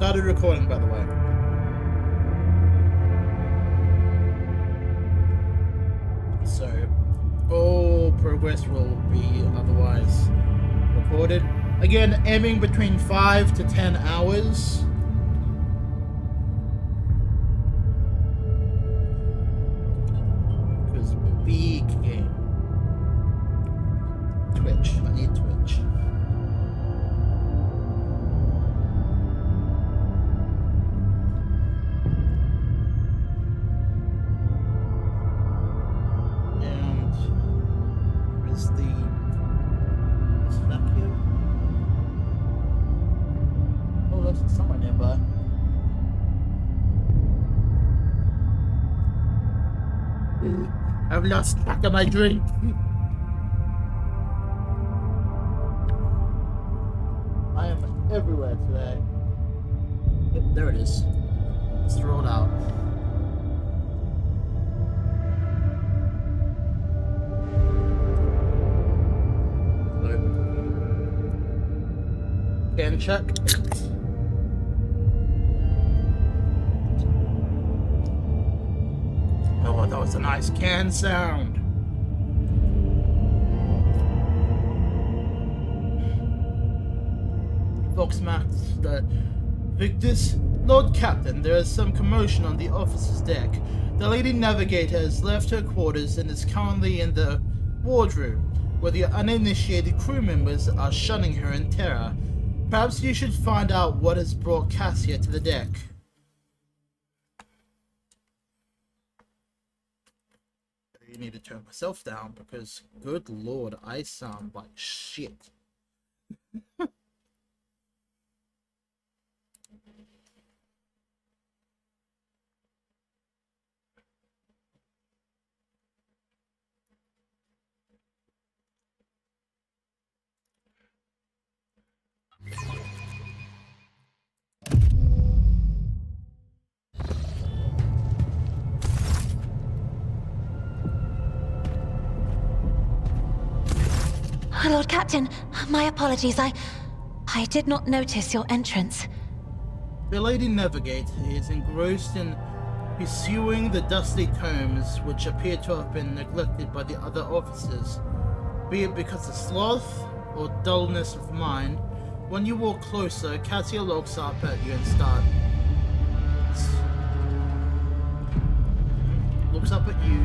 started recording, by the way. So, all progress will be otherwise recorded. Again, aiming between 5 to 10 hours. Because big game. Twitch. I need Twitch. Somewhere nearby. I've lost track of my drink. I am everywhere today. Yep, there it is. It's rolled out. Can check. Oh, that was a nice can sound. Foxmaster Victus, Lord Captain, there is some commotion on the officer's deck. The Lady Navigator has left her quarters and is currently in the wardroom, where the uninitiated crew members are shunning her in terror. Perhaps you should find out what has brought Cassia to the deck. I need to turn myself down because, good lord, I sound like shit. Lord Captain, my apologies. I did not notice your entrance. The Lady Navigator is engrossed in pursuing the dusty tomes which appear to have been neglected by the other officers, be it because of sloth or dullness of mind. When you walk closer, Cassia looks up at you and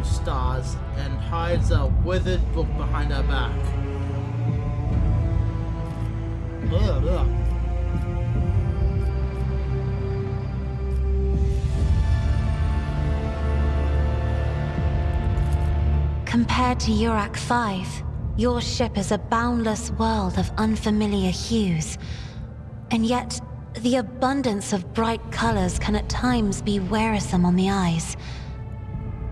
stars, and hides a withered book behind her back. Ugh. Compared to Urak 5, your ship is a boundless world of unfamiliar hues. And yet, the abundance of bright colors can at times be wearisome on the eyes.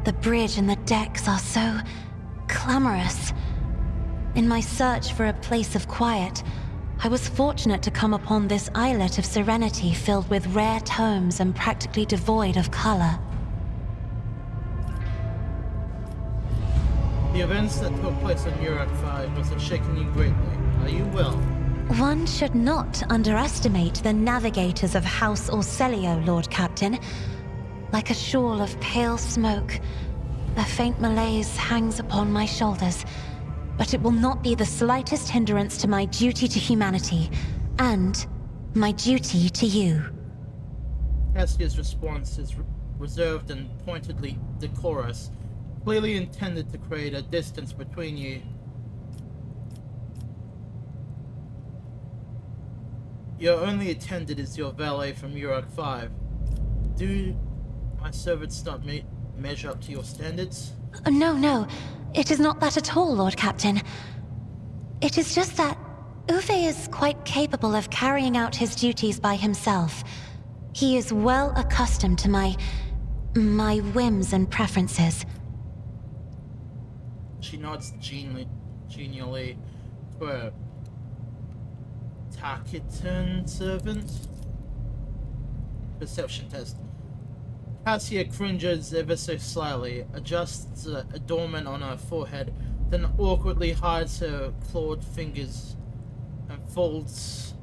The bridge and the decks are so clamorous. In my search for a place of quiet, I was fortunate to come upon this islet of serenity filled with rare tomes and practically devoid of color. The events that took place on Urak 5 must have shaken you greatly. Are you well? One should not underestimate the navigators of House Orselio, Lord Captain. Like a shawl of pale smoke, a faint malaise hangs upon my shoulders, but it will not be the slightest hindrance to my duty to humanity, and my duty to you. Cassia's response is reserved and pointedly decorous, clearly intended to create a distance between you. Your only attendant is your valet from Urak 5. Do my servants not measure up to your standards? No. It is not that at all, Lord Captain. It is just that Uwe is quite capable of carrying out his duties by himself. He is well accustomed to my whims and preferences. She nods genially to her taciturn servant. Perception test. Cassia cringes ever so slightly, adjusts a adornment on her forehead, then awkwardly hides her clawed fingers and folds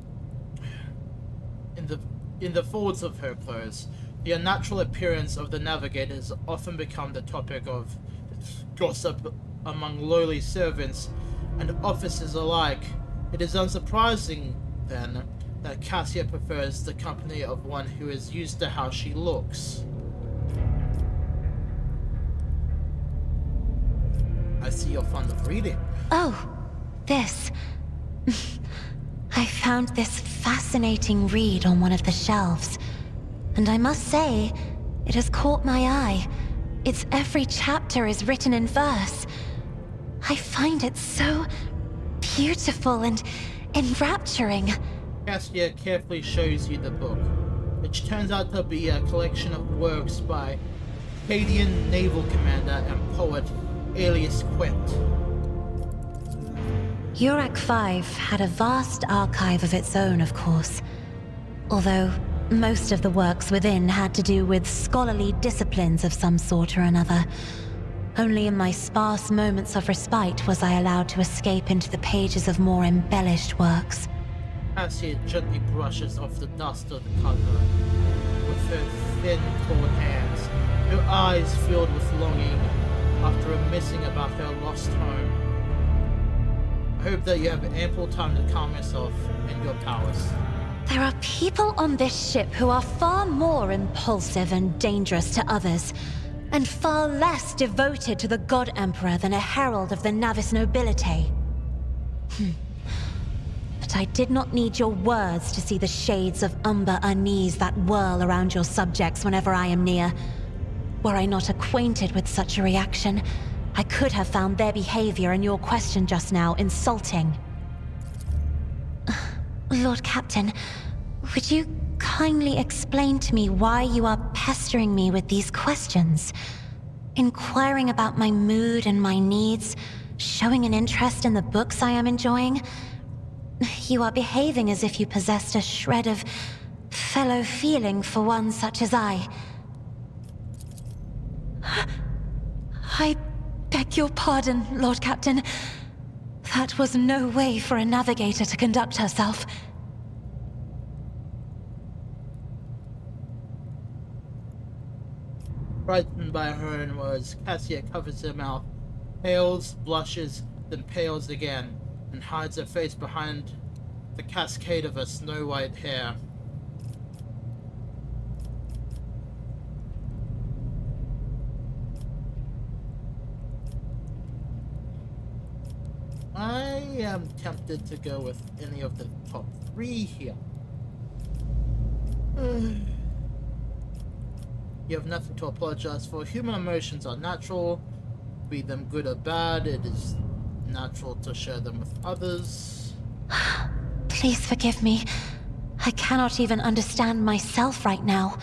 in the in the folds of her clothes. The unnatural appearance of the navigators often become the topic of gossip among lowly servants and officers alike. It is unsurprising, then, that Cassia prefers the company of one who is used to how she looks. I see you're fond of reading. Oh, this. I found this fascinating read on one of the shelves, and I must say, it has caught my eye. Its every chapter is written in verse. I find it so beautiful and enrapturing. Cassia carefully shows you the book, which turns out to be a collection of works by Canadian naval commander and poet Alias Quint. URAC 5 had a vast archive of its own, of course. Although most of the works within had to do with scholarly disciplines of some sort or another. Only in my sparse moments of respite was I allowed to escape into the pages of more embellished works. Cassia gently brushes off the dust of the cover with her thin, cold hands, her eyes filled with longing after reminiscing about her lost home. I hope that you have ample time to calm yourself and your powers. There are people on this ship who are far more impulsive and dangerous to others, and far less devoted to the God Emperor than a herald of the Navis nobility. But I did not need your words to see the shades of umber unease that whirl around your subjects whenever I am near. Were I not acquainted with such a reaction, I could have found their behavior and your question just now insulting. Lord Captain, would you kindly explain to me why you are pestering me with these questions? Inquiring about my mood and my needs, showing an interest in the books I am enjoying? You are behaving as if you possessed a shred of fellow feeling for one such as I. I beg your pardon, Lord Captain. That was no way for a navigator to conduct herself. Frightened by her own words, Cassia covers her mouth, pales, blushes, then pales again, and hides her face behind the cascade of her snow-white hair. I am tempted to go with any of the top 3 here. You have nothing to apologize for. Human emotions are natural, be them good or bad. It is natural to share them with others. Please forgive me. I cannot even understand myself right now.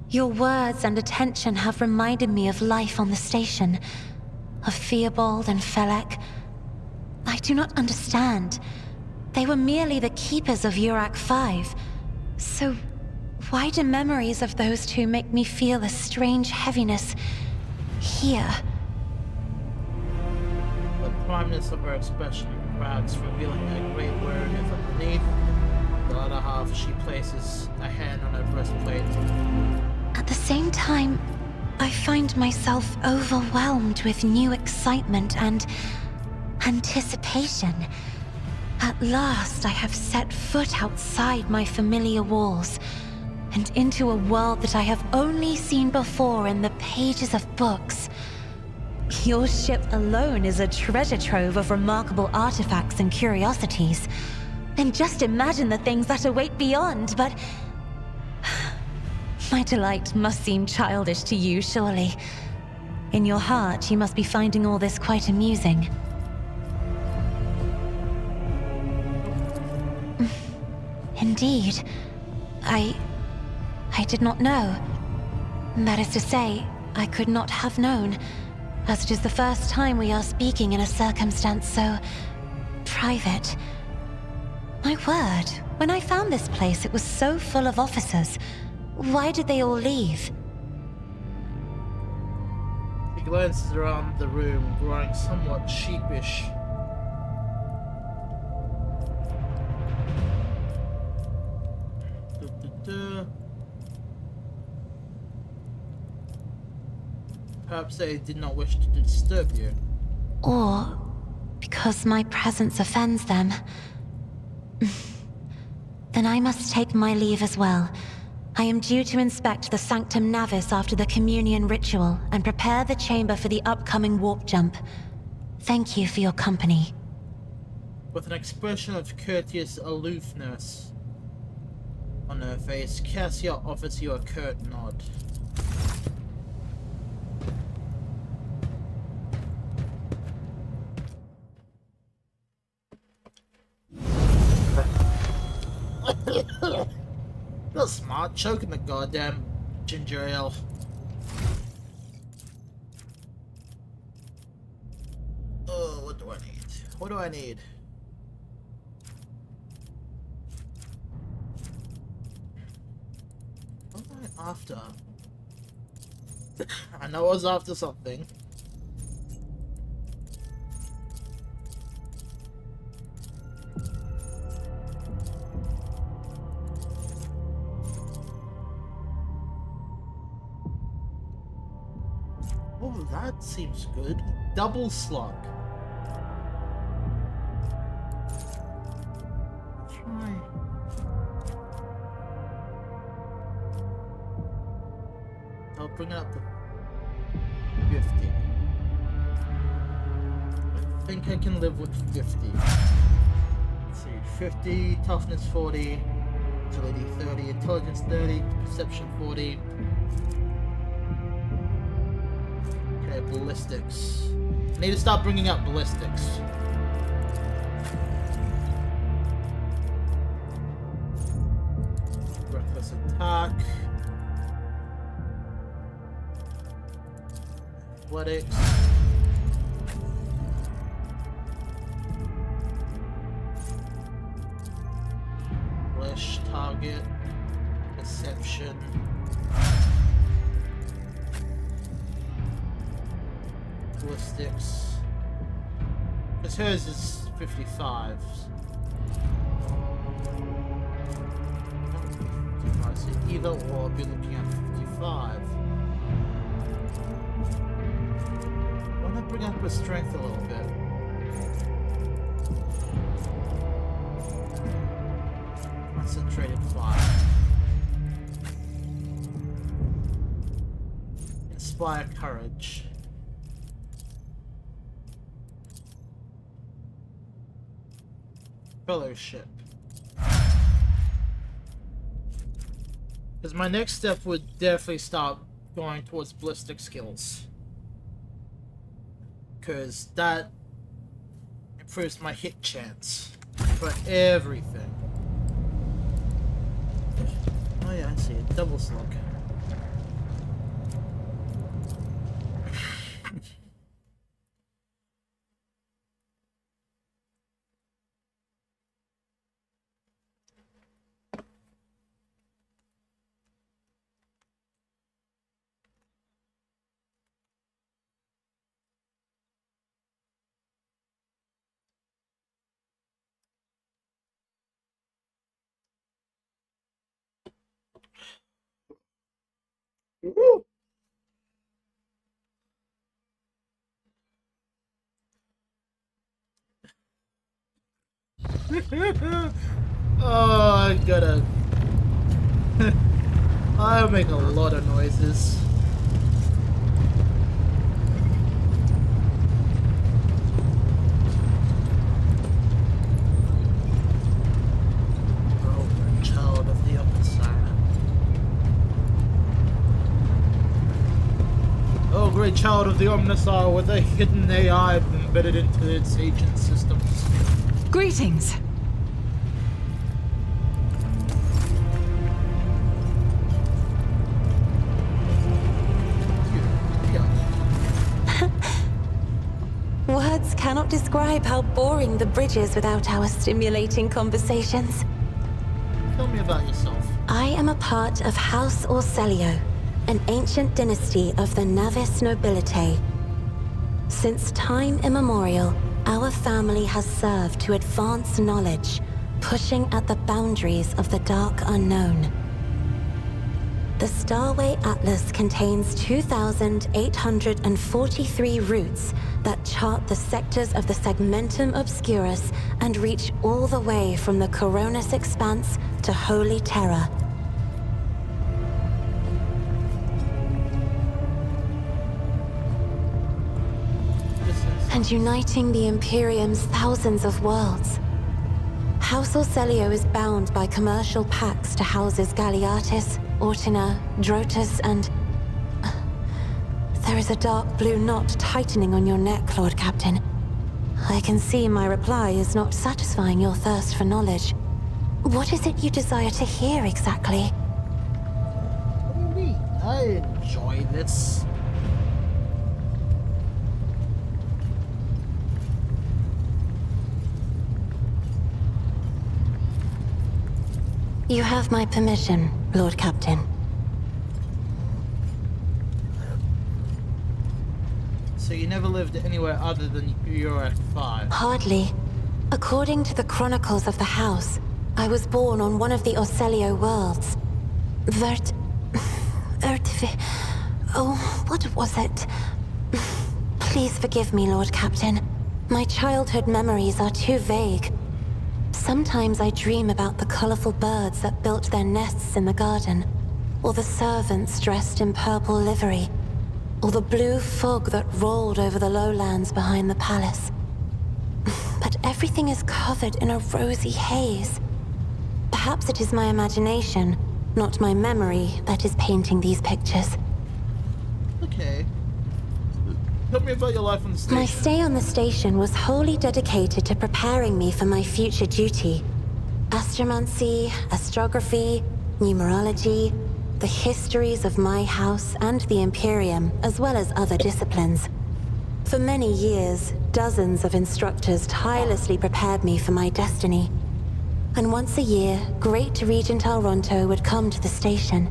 Your words and attention have reminded me of life on the station, of Theobald and Felek. I do not understand. They were merely the keepers of URAC 5. So why do memories of those two make me feel a strange heaviness here? The primeness of her expression cracks, revealing a great weariness underneath. The other half, she places a hand on her breastplate. At the same time, I find myself overwhelmed with new excitement and anticipation. At last, I have set foot outside my familiar walls and into a world that I have only seen before in the pages of books. Your ship alone is a treasure trove of remarkable artifacts and curiosities. And just imagine the things that await beyond, but my delight must seem childish to you, surely. In your heart, you must be finding all this quite amusing. Indeed. I did not know. That is to say, I could not have known, as it is the first time we are speaking in a circumstance so private. My word, when I found this place, it was so full of officers. Why did they all leave? He glances around the room, growing somewhat sheepish. Perhaps they did not wish to disturb you. Or because my presence offends them. Then I must take my leave as well. I am due to inspect the Sanctum Navis after the communion ritual and prepare the chamber for the upcoming warp jump. Thank you for your company. With an expression of courteous aloofness on her face, Cassia offers you a curt nod. That's smart, choking the goddamn ginger ale. Oh, what do I need? What do I need? What am I after? I know I was after something. Oh, that seems good. Double slug. Try. I'll bring it up to 50. I think I can live with 50. Let's see, 50, toughness 40, agility 30, intelligence 30, perception 40. Okay, ballistics. I need to stop bringing up ballistics. Reckless attack. Athletics. Flesh target. Perception. Ballistics. Because hers is 55. So either or, I'll be looking at 55. Why not bring up her strength a little bit? Concentrated 5. Inspire courage. Fellowship. Because my next step would definitely start going towards ballistic skills. Because that improves my hit chance for everything. Oh yeah, I see it. Double slug. Woo! Oh, I gotta... I make a lot of noises. Oh, child of the Omnissiah. Oh, great child of the Omnissiah with a hidden AI embedded into its agent systems. Greetings. Words cannot describe how boring the bridge is without our stimulating conversations. Tell me about yourself. I am a part of House Orselio, an ancient dynasty of the Navis nobility. Since time immemorial, our family has served to advance knowledge, pushing at the boundaries of the dark unknown. The Starway Atlas contains 2,843 routes that chart the sectors of the segmentum obscurus and reach all the way from the Coronis Expanse to Holy Terra. And uniting the Imperium's thousands of worlds. House Orselio is bound by commercial pacts to houses Galeatis, Ortina, Drotus, and... There is a dark blue knot tightening on your neck, Lord Captain. I can see my reply is not satisfying your thirst for knowledge. What is it you desire to hear exactly? What do you mean? I enjoy this. You have my permission, Lord Captain. So you never lived anywhere other than Urak 5? Hardly. According to the chronicles of the house, I was born on one of the Orselio worlds. Oh, what was it? Please forgive me, Lord Captain. My childhood memories are too vague. Sometimes I dream about the colorful birds that built their nests in the garden, or the servants dressed in purple livery, or the blue fog that rolled over the lowlands behind the palace. But everything is covered in a rosy haze. Perhaps it is my imagination, not my memory, that is painting these pictures. Okay. Tell me about your life on the station. My stay on the station was wholly dedicated to preparing me for my future duty. Astromancy, astrography, numerology, the histories of my house and the Imperium, as well as other disciplines. For many years, dozens of instructors tirelessly prepared me for my destiny. And once a year, Great Regent Alronto would come to the station.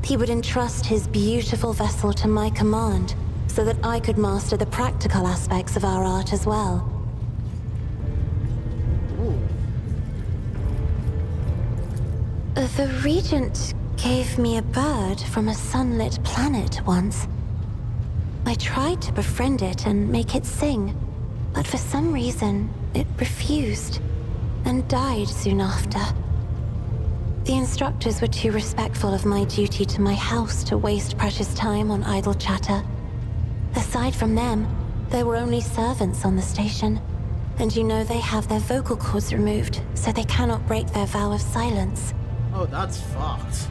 He would entrust his beautiful vessel to my command, so that I could master the practical aspects of our art as well. Ooh. The Regent gave me a bird from a sunlit planet once. I tried to befriend it and make it sing, but for some reason, it refused, and died soon after. The instructors were too respectful of my duty to my house to waste precious time on idle chatter. Aside from them, there were only servants on the station, and you know they have their vocal cords removed, so they cannot break their vow of silence. Oh, that's fucked.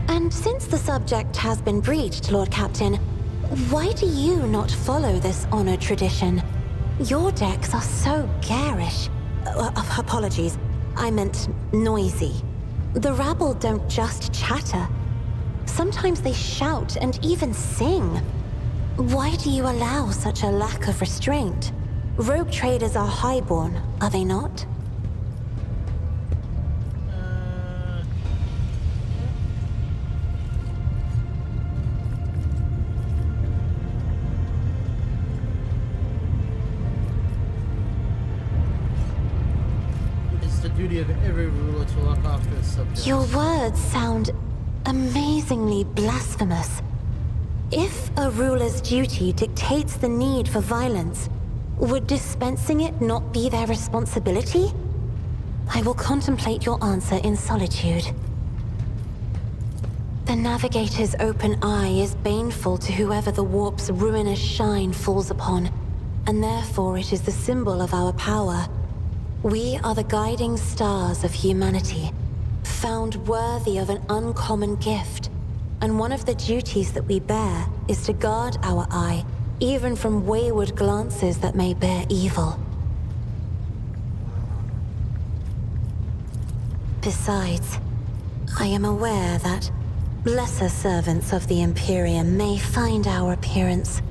And since the subject has been breached, Lord Captain, why do you not follow this honored tradition? Your decks are so garish. Apologies, I meant noisy. The rabble don't just chatter. Sometimes they shout and even sing. Why do you allow such a lack of restraint? Rogue traders are highborn, are they not? It's the duty of every ruler to look after his subjects. Your words sound amazingly blasphemous. If a ruler's duty dictates the need for violence, would dispensing it not be their responsibility? I will contemplate your answer in solitude. The Navigator's open eye is baneful to whoever the warp's ruinous shine falls upon, and therefore it is the symbol of our power. We are the guiding stars of humanity, found worthy of an uncommon gift, and one of the duties that we bear is to guard our eye, even from wayward glances that may bear evil. Besides, I am aware that lesser servants of the Imperium may find our appearance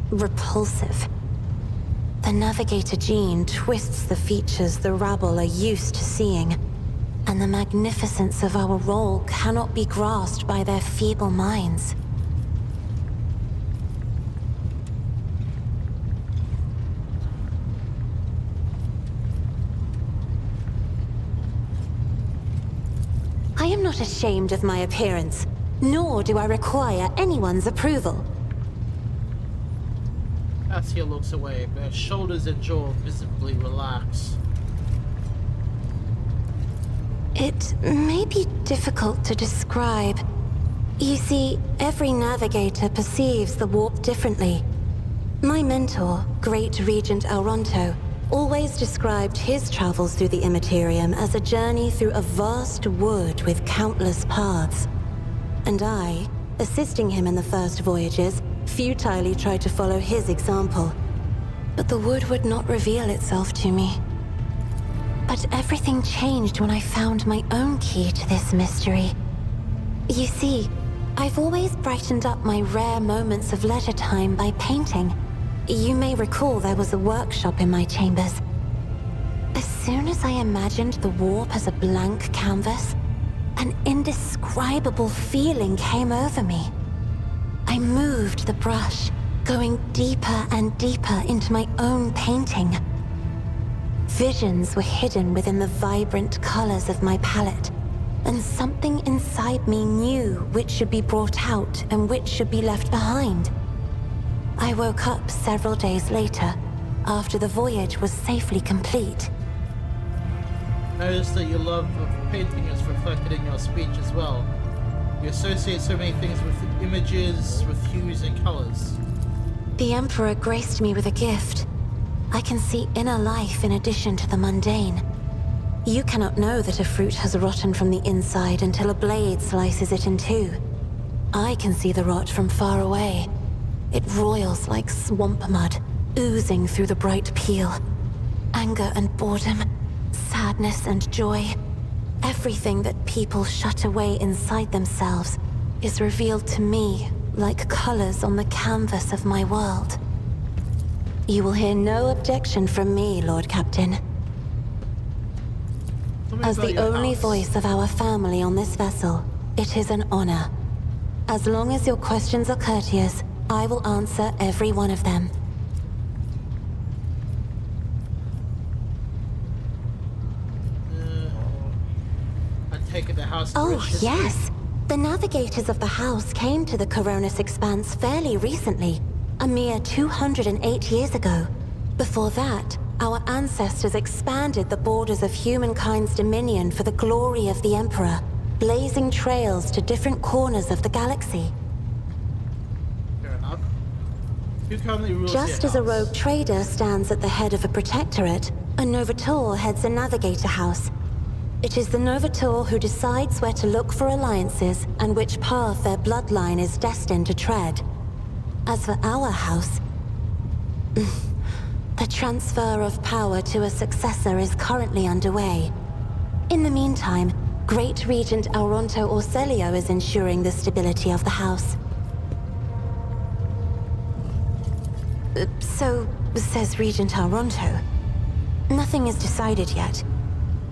repulsive. The Navigator gene twists the features the rabble are used to seeing, and the magnificence of our role cannot be grasped by their feeble minds. I'm not ashamed of my appearance, nor do I require anyone's approval. Cassia looks away, but her shoulders and jaw visibly relax. It may be difficult to describe. You see, every navigator perceives the warp differently. My mentor, Great Regent Auronto, always described his travels through the Immaterium as a journey through a vast wood with countless paths. And I, assisting him in the first voyages, futilely tried to follow his example. But the wood would not reveal itself to me. But everything changed when I found my own key to this mystery. You see, I've always brightened up my rare moments of leisure time by painting. You may recall there was a workshop in my chambers. As soon as I imagined the warp as a blank canvas, an indescribable feeling came over me. I moved the brush, going deeper and deeper into my own painting. Visions were hidden within the vibrant colors of my palette, and something inside me knew which should be brought out and which should be left behind. I woke up several days later, after the voyage was safely complete. Notice that your love of painting is reflected in your speech as well. You associate so many things with images, with hues and colors. The Emperor graced me with a gift. I can see inner life in addition to the mundane. You cannot know that a fruit has rotten from the inside until a blade slices it in two. I can see the rot from far away. It roils like swamp mud, oozing through the bright peel. Anger and boredom, sadness and joy. Everything that people shut away inside themselves is revealed to me like colors on the canvas of my world. You will hear no objection from me, Lord Captain. As the only voice of our family on this vessel, it is an honor. As long as your questions are courteous, I will answer every one of them. I take it the house. Oh, yes. The navigators of the house came to the Coronis Expanse fairly recently, a mere 208 years ago. Before that, our ancestors expanded the borders of humankind's dominion for the glory of the Emperor, blazing trails to different corners of the galaxy. Fair enough. Who currently rules Just your as a house? rogue trader stands at the head of a protectorate, a Novator heads a navigator house. It is the Novator who decides where to look for alliances and which path their bloodline is destined to tread. As for our house, the transfer of power to a successor is currently underway. In the meantime, Great Regent Auronto Orselio is ensuring the stability of the house. So says Regent Auronto. Nothing is decided yet.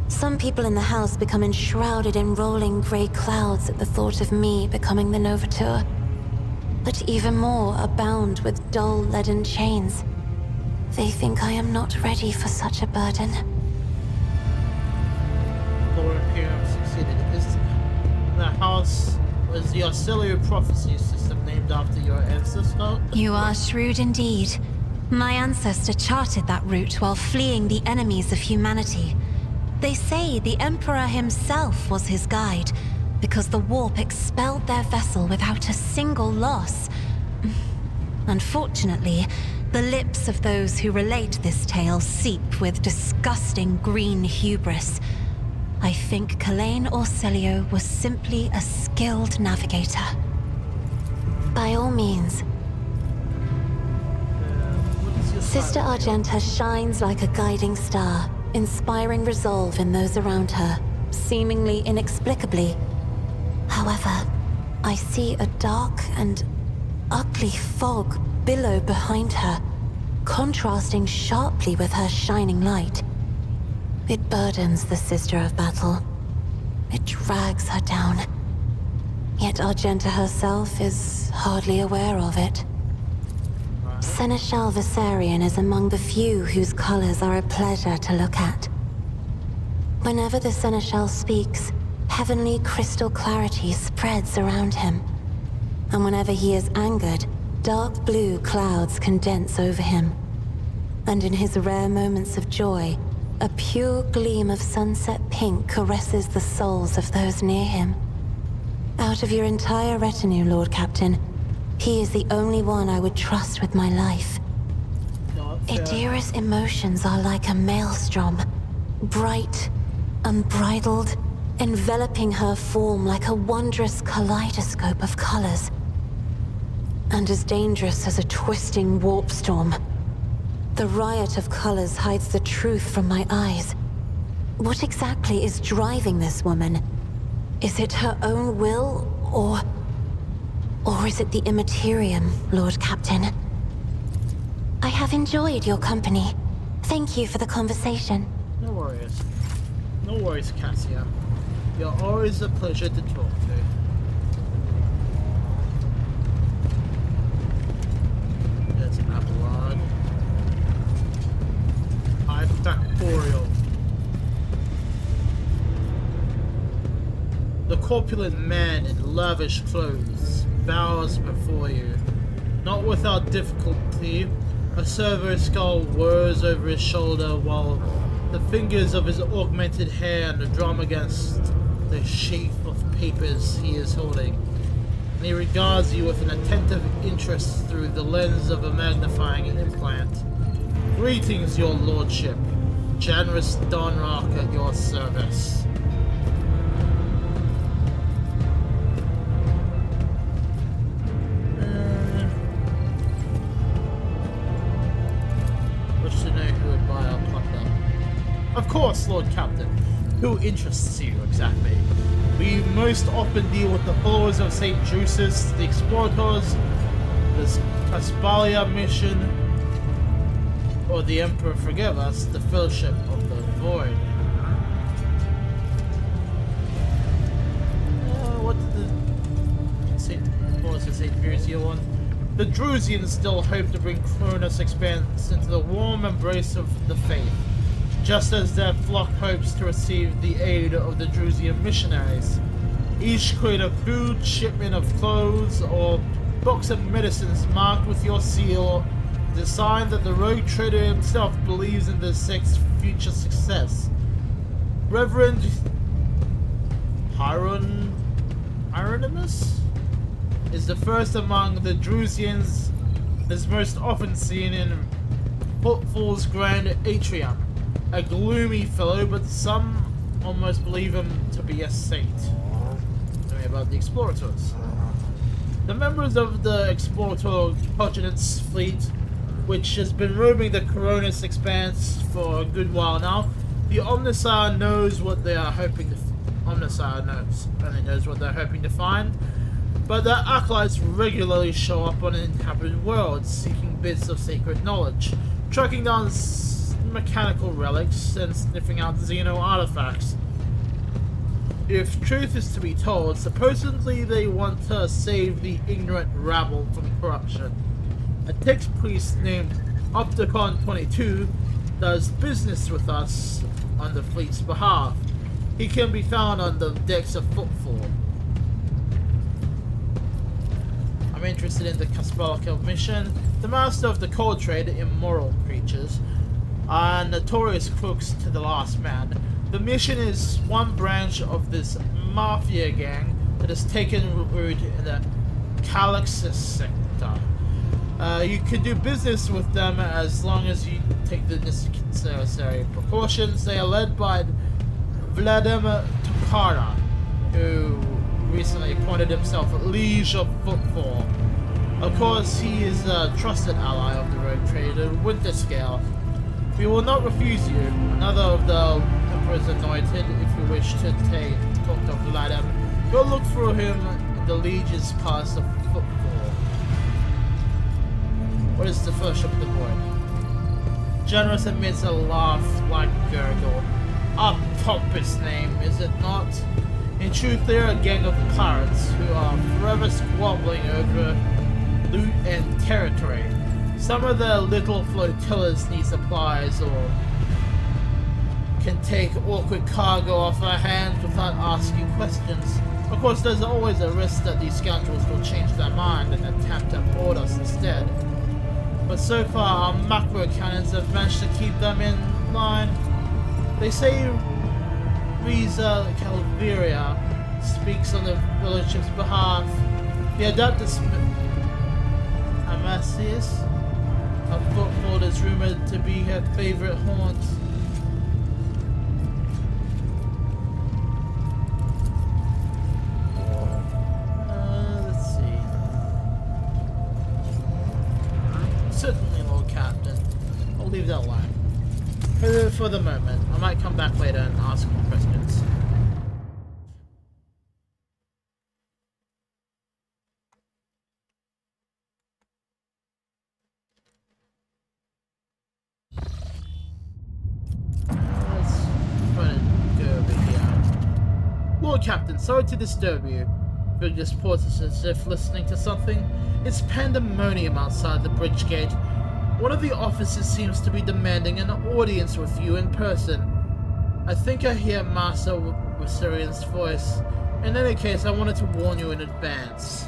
Some people in the house become enshrouded in rolling grey clouds at the thought of me becoming the Novator. But even more are bound with dull leaden chains. They think I am not ready for such a burden. Lord Imperium succeeded. Is the house was the Orselio prophecy system named after your ancestor? You are shrewd indeed. My ancestor charted that route while fleeing the enemies of humanity. They say the Emperor himself was his guide, because the warp expelled their vessel without a single loss. Unfortunately, the lips of those who relate this tale seep with disgusting green hubris. I think Kalain Orselio was simply a skilled navigator. By all means. What is your Sister side? Argenta shines like a guiding star, inspiring resolve in those around her, seemingly inexplicably. However, I see a dark and ugly fog billow behind her, contrasting sharply with her shining light. It burdens the Sister of Battle. It drags her down. Yet Argenta herself is hardly aware of it. Seneschal Viserion is among the few whose colors are a pleasure to look at. Whenever the Seneschal speaks, heavenly crystal clarity spreads around him. And whenever he is angered, dark blue clouds condense over him. And in his rare moments of joy, a pure gleam of sunset pink caresses the souls of those near him. Out of your entire retinue, Lord Captain, he is the only one I would trust with my life. Idira's emotions are like a maelstrom, bright, unbridled, enveloping her form like a wondrous kaleidoscope of colors. And as dangerous as a twisting warp storm. The riot of colors hides the truth from my eyes. What exactly is driving this woman? Is it her own will, or is it the Immaterium, Lord Captain? I have enjoyed your company. Thank you for the conversation. No worries. No worries, Cassia. You're always a pleasure to talk to. There's an epilogue. Outback-Zero. The corpulent man in lavish clothes bows before you. Not without difficulty, a servo skull whirs over his shoulder while the fingers of his augmented hand drum against the sheaf of papers he is holding. And he regards you with an attentive interest through the lens of a magnifying implant. Greetings, your lordship. Generous Donrock at your service. Wish to know who would buy our plunder. Of course, Lord Captain. Who interests you exactly? We most often deal with the followers of St. Drusus, the Explorators, the Caspalia mission, or the Emperor forgive us, the Fellowship of the Void. What did the St. Druzia one? The Drusians still hope to bring Cronus Expanse into the warm embrace of the faith, just as their flock hopes to receive the aid of the Drusian missionaries. Each crate of food, shipment of clothes, or box of medicines marked with your seal is a sign that the rogue trader himself believes in the sect's future success. Reverend Hieronymus is the first among the Drusians and is most often seen in Footfall's grand atrium. A gloomy fellow, but some almost believe him to be a saint. Tell me about the Explorators. The members of the Explorator Continent's fleet, which has been roaming the Cronus Expanse for a good while now, the Omnissiah knows what they are hoping to. Omnissiah only knows what they're hoping to find, but their acolytes regularly show up on inhabited worlds, seeking bits of sacred knowledge, tracking down mechanical relics and sniffing out Xeno artifacts. If truth is to be told, supposedly they want to save the ignorant rabble from corruption. A text priest named Opticon 22 does business with us on the fleet's behalf. He can be found on the decks of Footfall. I'm interested in the Caspalia mission. The master of the cold trade, immoral creatures, are notorious crooks to the last man. The mission is one branch of this mafia gang that has taken root in the Calixus sector. You can do business with them as long as you take the necessary precautions. They are led by Vladimir Tokarda, who recently appointed himself Liege of Footfall. Of course, he is a trusted ally of the rogue trader Winterscale. We will not refuse you. Another of the Emperor's anointed, if you wish to talk to Vladimir. Go look for him in the Liege's pass of Footfall. What is the Fellowship of the Void? Generous emits a laugh like gurgle. A pompous name, is it not? In truth, they are a gang of pirates who are forever squabbling over loot and territory. Some of their little flotillas need supplies or can take awkward cargo off our hands without asking questions. Of course, there's always a risk that these scoundrels will change their mind and attempt to board us instead. But so far, our macro cannons have managed to keep them in line. They say Riza Calveria speaks on the village's behalf. The Adeptus Amasius, a foothold, is rumored to be her favorite haunt. Let's see. Certainly, Lord Captain. I'll leave that alone. For the moment. I might come back later and ask more questions. Let's try to go over here. Lord Captain, sorry to disturb you. Vigdis pauses as if listening to something. It's pandemonium outside the bridge gate. One of the officers seems to be demanding an audience with you in person. I think I hear Master Viserian's voice. In any case, I wanted to warn you in advance.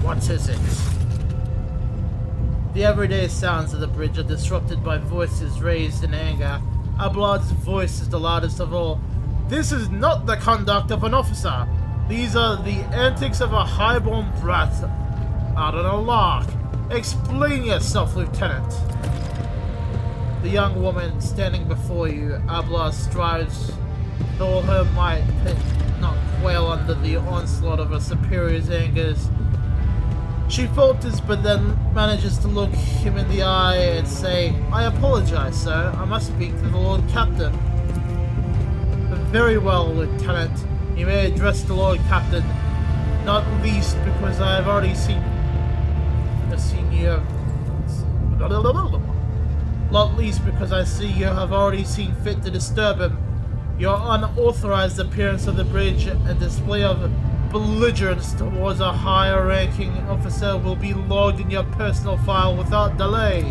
What is it? The everyday sounds of the bridge are disrupted by voices raised in anger. Ablad's voice is the loudest of all. This is not the conduct of an officer. These are the antics of a highborn brat out on a lark. Explain yourself, Lieutenant. The young woman standing before you, Ablad strives with all her might to not quail under the onslaught of her superior's angers. She falters, but then manages to look him in the eye and say, I apologize, sir. I must speak to the Lord Captain. Very well, Lieutenant. You may address the Lord Captain, not least because I have already seen you. Not least because I see you have already seen fit to disturb him. Your unauthorized appearance on the bridge and display of belligerence towards a higher-ranking officer will be logged in your personal file without delay.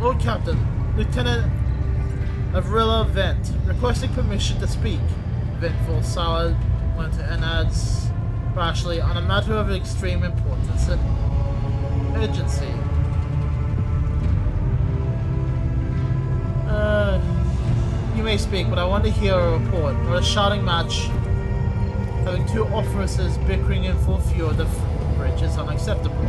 Lord Captain, Lieutenant Avrilla Vent, requesting permission to speak. Vent falls silent and adds rashly, on a matter of extreme importance and urgency. You may speak, but I want to hear a report, not a shouting match. Having two officers bickering in full view of the bridge is unacceptable.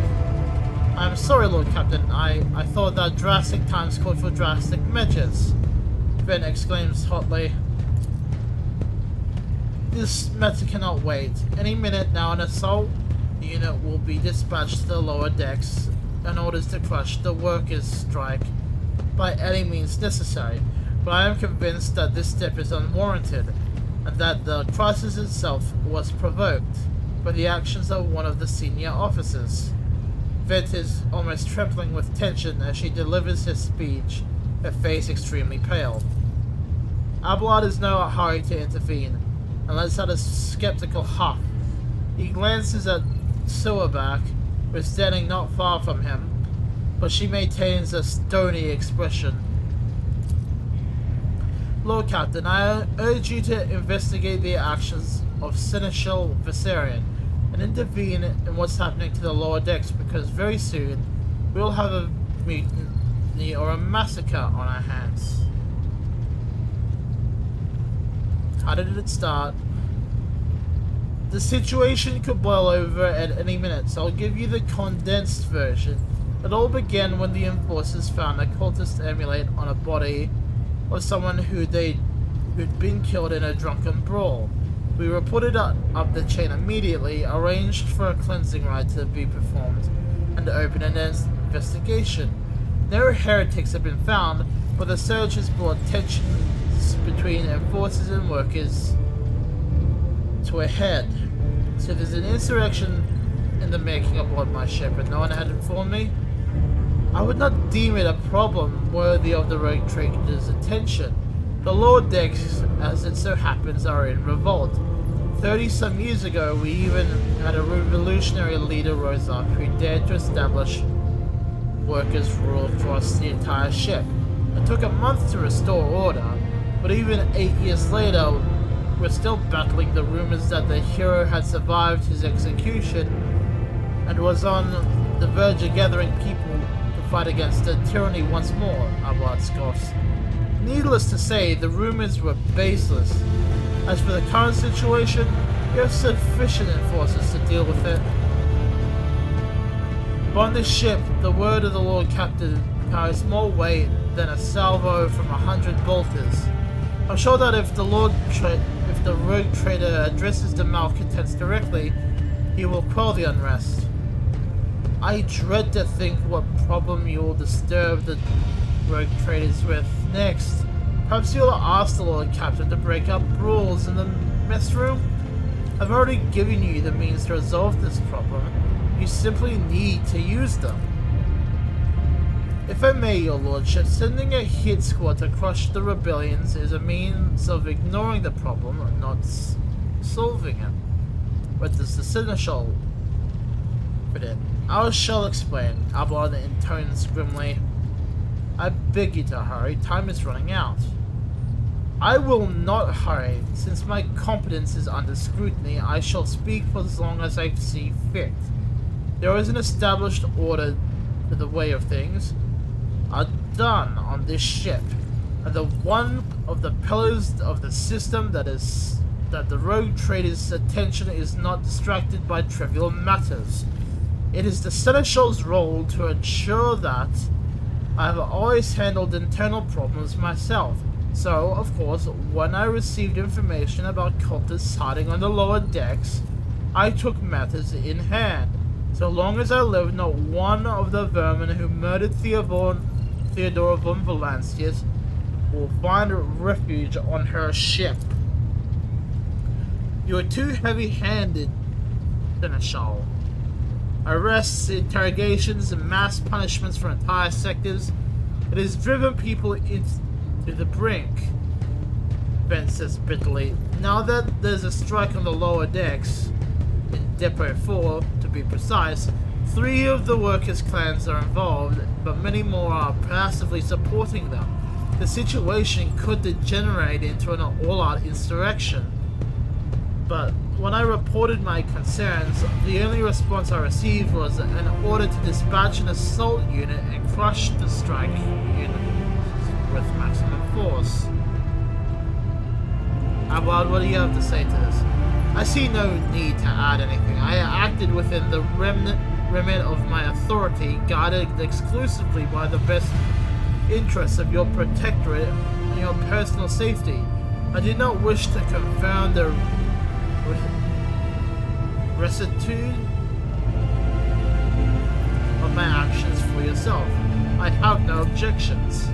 I am sorry, Lord Captain. I thought that drastic times called for drastic measures. Ben exclaims hotly. This matter cannot wait. Any minute now an assault unit will be dispatched to the lower decks in order to crush the workers' strike by any means necessary. But I am convinced that this step is unwarranted, and that the crisis itself was provoked by the actions of one of the senior officers. Vent is almost trembling with tension as she delivers his speech, her face extremely pale. Ablad is no hurry to intervene, and lets out a skeptical huff. He glances at Silverback, who is standing not far from him, but she maintains a stony expression. Lord Captain, I urge you to investigate the actions of Seneschal Viserion and intervene in what's happening to the lower decks, because very soon we'll have a mutiny or a massacre on our hands. How did it start? The situation could boil over at any minute, so I'll give you the condensed version. It all began when the enforcers found a cultist amulet on a body of someone who'd been killed in a drunken brawl. We reported up the chain immediately, arranged for a cleansing rite to be performed, and opened an investigation. No heretics have been found, but the search has brought tensions between enforcers and workers to a head. So there's an insurrection in the making aboard my ship and no one had informed me. I would not deem it a problem worthy of the rogue trader's attention. The lower decks, as it so happens, are in revolt. 30-some years ago, we even had a revolutionary leader rose up who dared to establish workers' rule across the entire ship. It took a month to restore order, but even 8 years later, we're still battling the rumors that the hero had survived his execution and was on the verge of gathering people to fight against the tyranny once more, Abad scoffs. Needless to say, the rumors were baseless. As for the current situation, we have sufficient enforcers to deal with it. Upon this ship, the word of the Lord Captain carries more weight than a salvo from 100 bolters. I'm sure that if the rogue trader addresses the malcontents directly, he will quell the unrest. I dread to think what problem you will disturb the rogue traders with next. Perhaps you'll ask the Lord Captain to break up brawls in the mess room? I've already given you the means to resolve this problem. You simply need to use them. If I may, your lordship, sending a hit squad to crush the rebellions is a means of ignoring the problem, not solving it. What does the seneschal put in? I shall explain, Abad intones grimly. I beg you to hurry, time is running out. I will not hurry. Since my competence is under scrutiny, I shall speak for as long as I see fit. There is an established order to the way of things are done on this ship, and the one of the pillars of the system that the rogue trader's attention is not distracted by trivial matters. It is the seneschal's role to ensure that I have always handled internal problems myself. So, of course, when I received information about cultists hiding on the lower decks, I took matters in hand. So long as I live, not one of the vermin who murdered Theodora von Valancius will find refuge on her ship. You are too heavy-handed, Seneschal. Arrests, interrogations, and mass punishments for entire sectors. It has driven people into the brink, Ben says bitterly. Now that there's a strike on the lower decks, in Depot 4 to be precise, 3 of the workers' clans are involved, but many more are passively supporting them. The situation could degenerate into an all-out insurrection. But when I reported my concerns, the only response I received was an order to dispatch an assault unit and crush the strike unit with maximum force. Abad, what do you have to say to this? I see no need to add anything. I acted within the remit of my authority, guided exclusively by the best interests of your protectorate and your personal safety. I did not wish to confound the rectitude of my actions for yourself. I have no objections.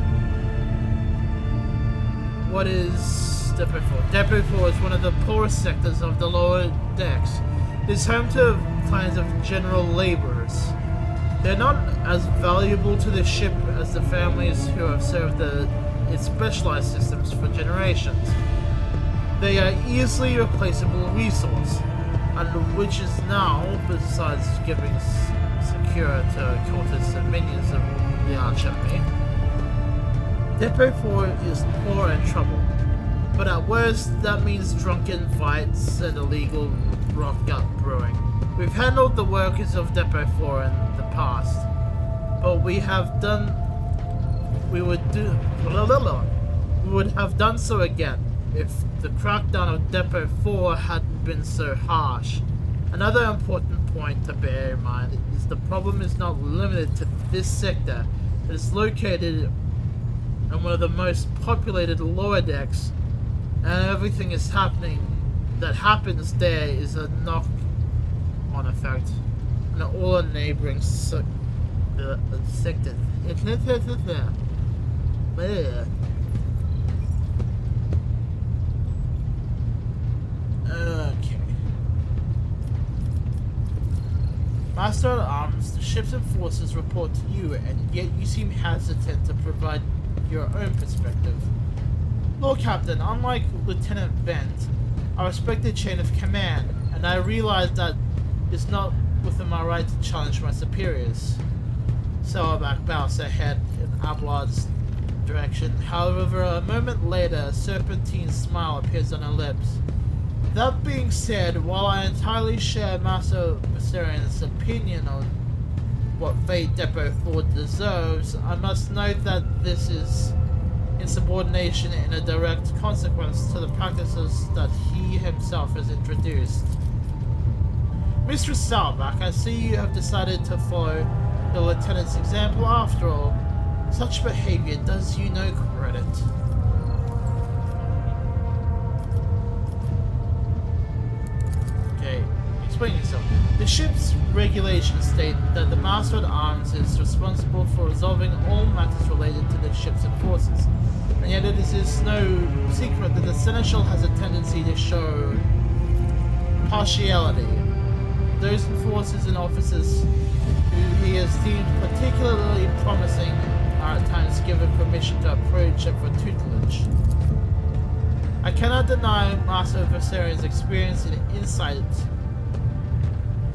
What is Depot 4? Depot 4 is one of the poorest sectors of the lower decks. It is home to clans of general laborers. They're not as valuable to the ship as the families who have served its specialized systems for generations. They are easily replaceable resource, and which is now, besides giving secure to cultists and minions of the archenemy, Depot 4 is poor and trouble. But at worst, that means drunken fights and illegal rock gut brewing. We've handled the workers of Depot 4 in the past, but we would have done so again if the crackdown of Depot 4 hadn't been so harsh. Another important point to bear in mind is the problem is not limited to this sector. It is located on one of the most populated lower decks, and everything is that happens there is a knock-on effect on all the neighboring sectors. Okay. Master at Arms, the ship's enforcers report to you, and yet you seem hesitant to provide your own perspective. Lord Captain, unlike Lieutenant Bent, I respect the chain of command, and I realize that it's not within my right to challenge my superiors. Sailback bows her head in Ablard's direction. However, a moment later, a serpentine smile appears on her lips. That being said, while I entirely share Master Viserian's opinion on what Fate Depot 4 deserves, I must note that this is insubordination in a direct consequence to the practices that he himself has introduced. Mistress Sailback, I see you have decided to follow the Lieutenant's example after all. Such behavior does you no credit. Okay, explain yourself. The ship's regulations state that the Master at Arms is responsible for resolving all matters related to the ship's enforcers, and yet it is no secret that the Seneschal has a tendency to show partiality. Those enforcers and officers who he has deemed particularly promising are at times given permission to approach him for tutelage. I cannot deny Master Viserian's experience and insight.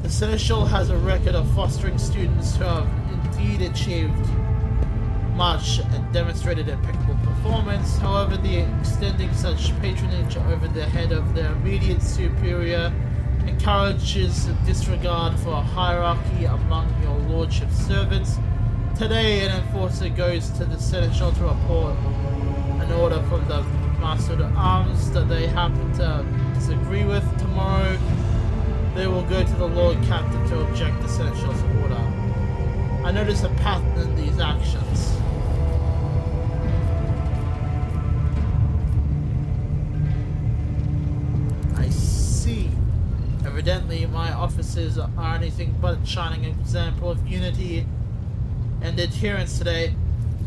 The Seneschal has a record of fostering students who have indeed achieved much and demonstrated impeccable performance. However, the extending such patronage over the head of their immediate superior encourages a disregard for a hierarchy among your lordship's servants. Today, an enforcer goes to the Seneschal to report an order from the Master at Arms that they happen to disagree with. Tomorrow, they will go to the Lord Captain to object to Seneschal's order. I notice a pattern in these actions. I see. Evidently, my officers are anything but a shining example of unity and adherence today.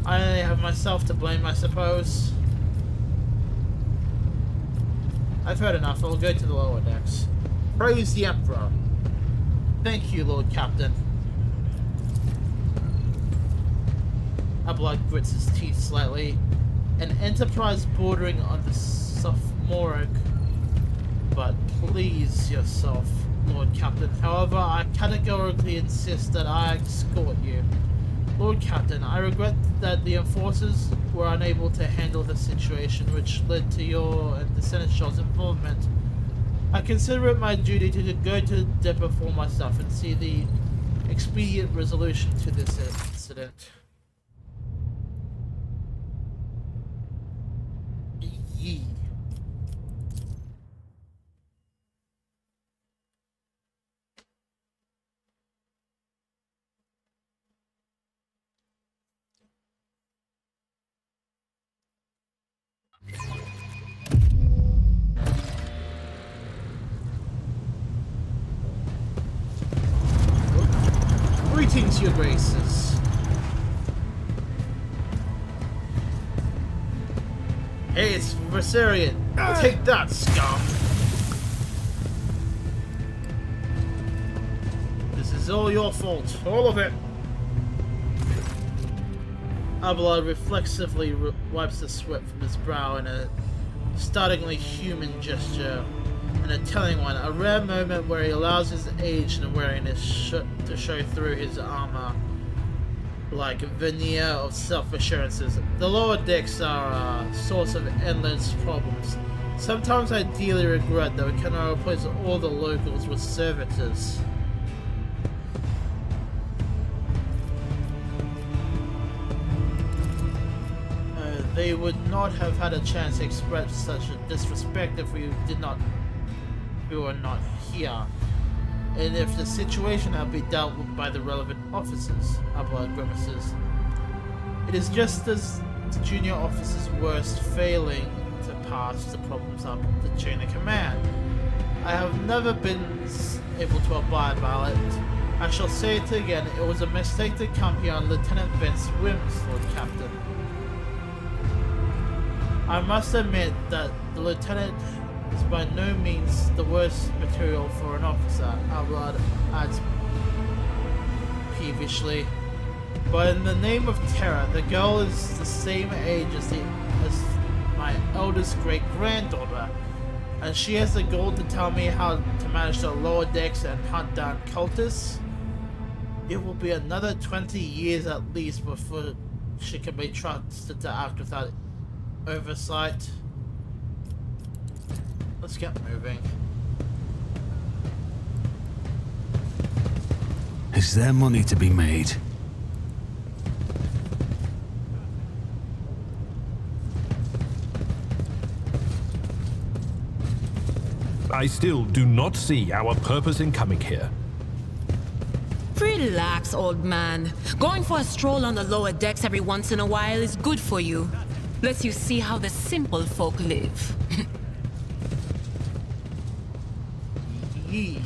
I only have myself to blame, I suppose. I've heard enough. I'll go to the lower decks. Praise the Emperor. Thank you, Lord Captain. Ablood grits his teeth slightly. An enterprise bordering on the sophomoric. But please yourself, Lord Captain. However, I categorically insist that I escort you. Lord Captain, I regret that the enforcers were unable to handle the situation which led to your and the Seneschal's involvement. I consider it my duty to go to Depot for myself and see the expedient resolution to this incident. Yee. Greetings, your graces. Hey, it's Viserian. Take that, scum. This is all your fault. All of it. Abelard reflexively wipes the sweat from his brow in a startlingly human gesture, and a telling one, a rare moment where he allows his age and wariness to show through his armor like a veneer of self-assurances. The lower decks are a source of endless problems. Sometimes I dearly regret that we cannot replace all the locals with servitors. They would not have had a chance to express such a disrespect if we were not here, and if the situation had been dealt with by the relevant officers. Abelard grimaces. It is just as the junior officers' worst failing to pass the problems up the chain of command. I have never been able to abide by it. I shall say it again, it was a mistake to come here on Lieutenant Vince's whims, Lord Captain. I must admit that the Lieutenant is by no means the worst material for an officer, Abelard adds previously. But in the name of terror, the girl is the same age as my eldest great-granddaughter, and she has the goal to tell me how to manage the lower decks and hunt down cultists. It will be another 20 years at least before she can be trusted to act without oversight. Let's get moving. Is there money to be made? I still do not see our purpose in coming here. Relax, old man. Going for a stroll on the lower decks every once in a while is good for you. Lets you see how the simple folk live. Yee.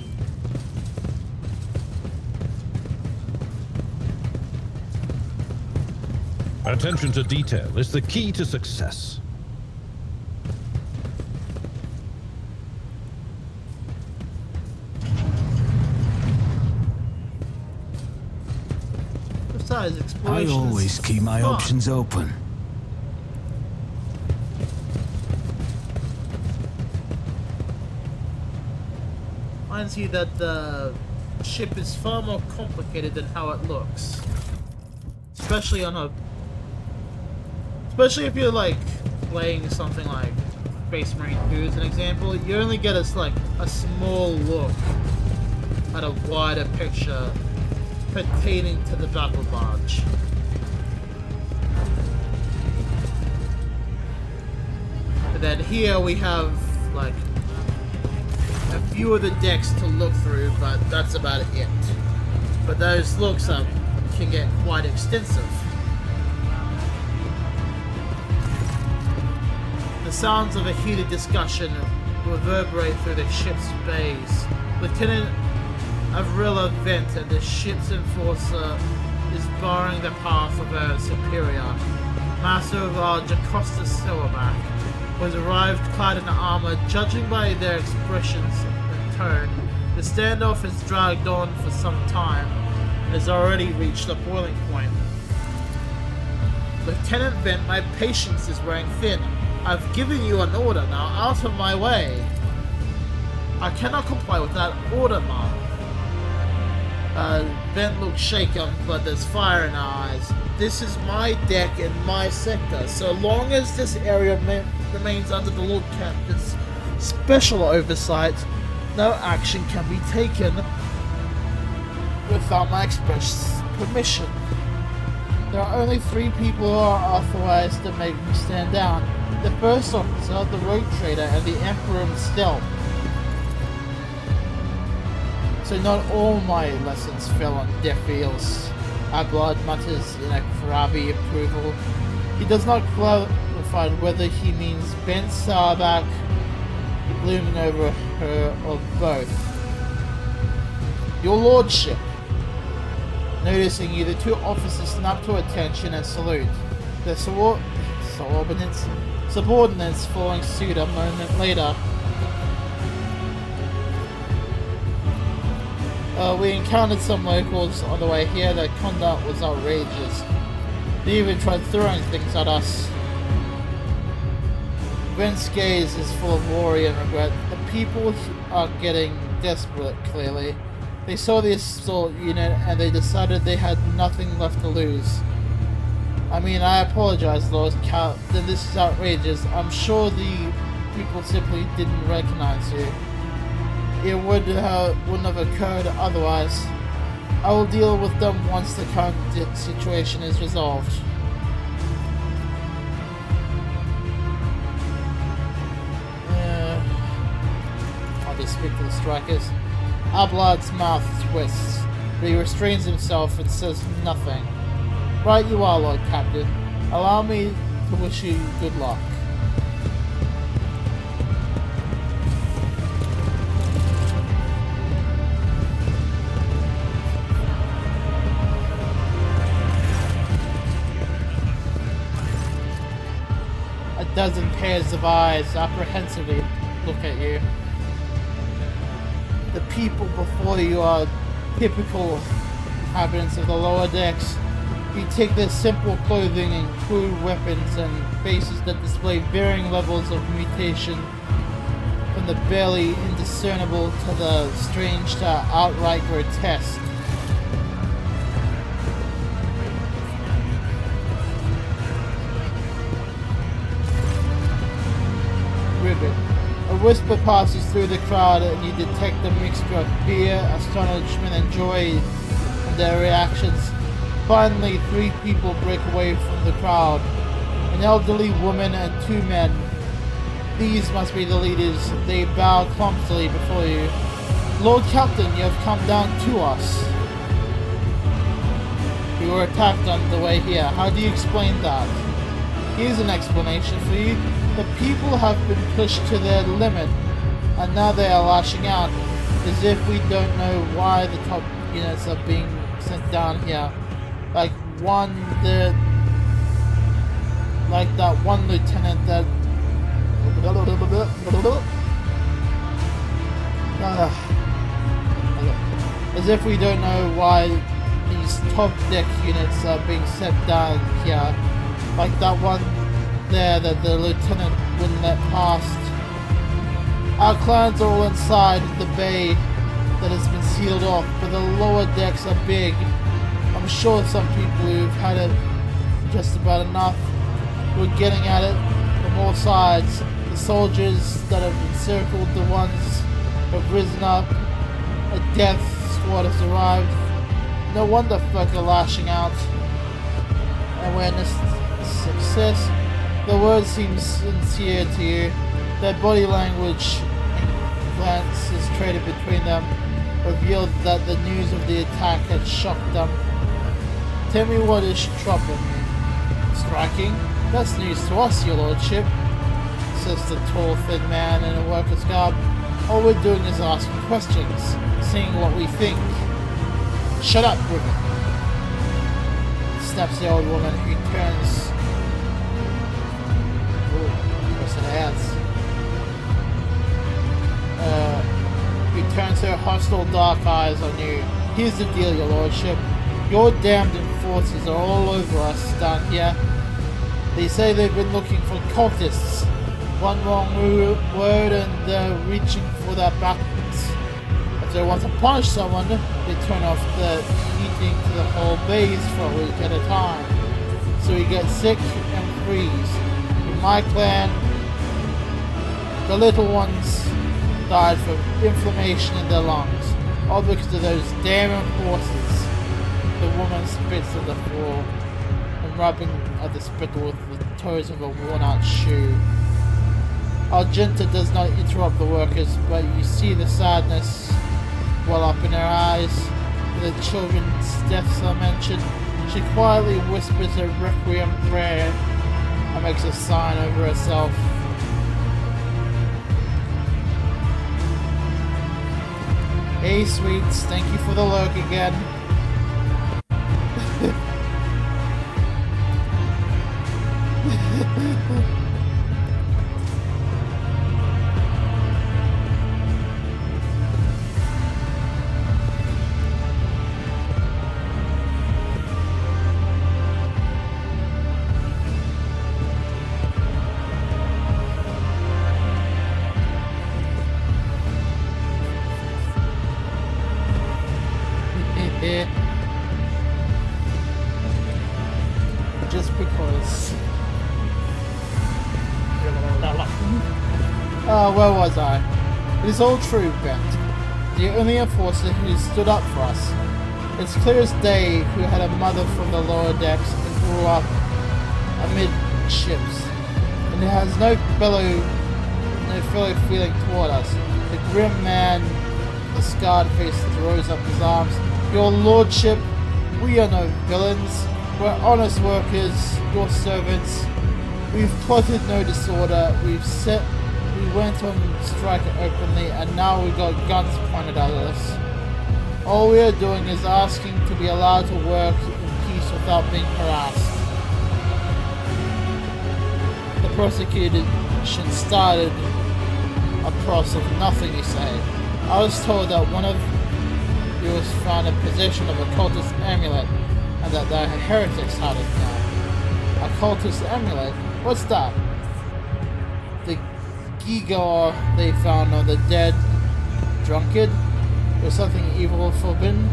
Attention to detail is the key to success. Besides, I exploration always is keep my fun. options open. Reminds you that the ship is far more complicated than how it looks. Especially if you're like playing something like Space Marine 2 as an example, you only get a small look at a wider picture pertaining to the battle barge. And then here we have like a few of the decks to look through, but that's about it. But those looks can get quite extensive. The sounds of a heated discussion reverberate through the ship's bays. Lieutenant Avrilla Vent and the ship's enforcer is barring the path of her superior, Master of Jacosta Silverback, who has arrived clad in armor. Judging by their expressions and tone, the standoff has dragged on for some time and has already reached a boiling point. Lieutenant Vent, my patience is wearing thin. I've given you an order, now out of my way. I cannot comply with that order, ma'am. Vent looks shaken, but there's fire in her eyes. This is my deck and my sector. So long as this area remains under the Lord Captain's special oversight, no action can be taken without my express permission. There are only 3 people who are authorized to make me stand down. The first officer, the rogue trader, and the Emperor himself. So not all my lessons fell on deaf ears. Ablard mutters in a crabby approval. He does not clarify whether he means Ben Sarback looming over her or both. Your lordship. Noticing you, the 2 officers snap to attention and salute. Their subordinates following suit a moment later. We encountered some locals on the way here. Their conduct was outrageous. They even tried throwing things at us. Vent's gaze is full of worry and regret. The people are getting desperate, clearly. They saw the assault unit and they decided they had nothing left to lose. I mean, I apologize, Lord Captain, this is outrageous. I'm sure the people simply didn't recognize you. It wouldn't have occurred otherwise. I will deal with them once the current situation is resolved. I'll just speak to the strikers. Ablard's mouth twists, but he restrains himself and says nothing. Right you are, Lord Captain. Allow me to wish you good luck. A dozen pairs of eyes apprehensively look at you. The people before you are typical inhabitants of the lower decks. We take their simple clothing and crude weapons and faces that display varying levels of mutation, from the barely indiscernible to the strange to outright grotesque. Rivet. A whisper passes through the crowd and you detect a mixture of fear, astonishment, and joy in their reactions. Finally, 3 people break away from the crowd. An elderly woman and 2 men. These must be the leaders. They bow clumsily before you. Lord Captain, you have come down to us. We were attacked on the way here. How do you explain that? Here's an explanation for you. The people have been pushed to their limit, and now they are lashing out, as if we don't know why the top units are being sent down here. Like that one lieutenant that as if we don't know why these top deck units are being sent down here. Like that one there that the lieutenant wouldn't let past. Our clans are all inside the bay that has been sealed off, but the lower decks are big. I'm sure some people who've had it just about enough were getting at it from all sides. The soldiers that have encircled the ones who have risen up. A death squad has arrived. No wonder folk are lashing out. And when this success, the words seem sincere to you. Their body language and glances traded between them revealed that the news of the attack had shocked them. Tell me what is troubling you. Striking? That's news to us, your lordship, says the tall, thin man in a worker's garb. All we're doing is asking questions, seeing what we think. Shut up, Rivet, snaps the old woman, who turns turns her hostile dark eyes on you. Here's the deal, your lordship. Your damned enforcers are all over us down here. They say they've been looking for cultists. One wrong word and they're reaching for their backwards. If they want to punish someone, they turn off the heating to the whole base for a week at a time. So we get sick and freeze. In my clan, the little ones died from inflammation in their lungs, all because of those damn enforcers. The woman spits on the floor and rubbing at the spittle with the toes of a worn-out shoe. Argenta does not interrupt the workers, but you see the sadness well up in her eyes. When the children's deaths are mentioned, she quietly whispers a requiem prayer and makes a sign over herself. Hey, sweets, thank you for the lurk again. Just because. Where was I? It is all true, Bent. The only enforcer who stood up for us. It's clear as day who had a mother from the lower decks and grew up amidships, and has no fellow feeling toward us. The grim man, the scarred face, throws up his arms. Your lordship, we are no villains. We're honest workers, your servants. We've plotted no disorder. We went on strike openly, and now we've got guns pointed at us. All we are doing is asking to be allowed to work in peace without being harassed. The prosecution started a process of nothing, you say. I was told that one of he was found in possession of a cultist amulet, and that the heretics had it now. A cultist amulet? What's that? The gewgaw they found on the dead drunkard? Was something evil forbidden?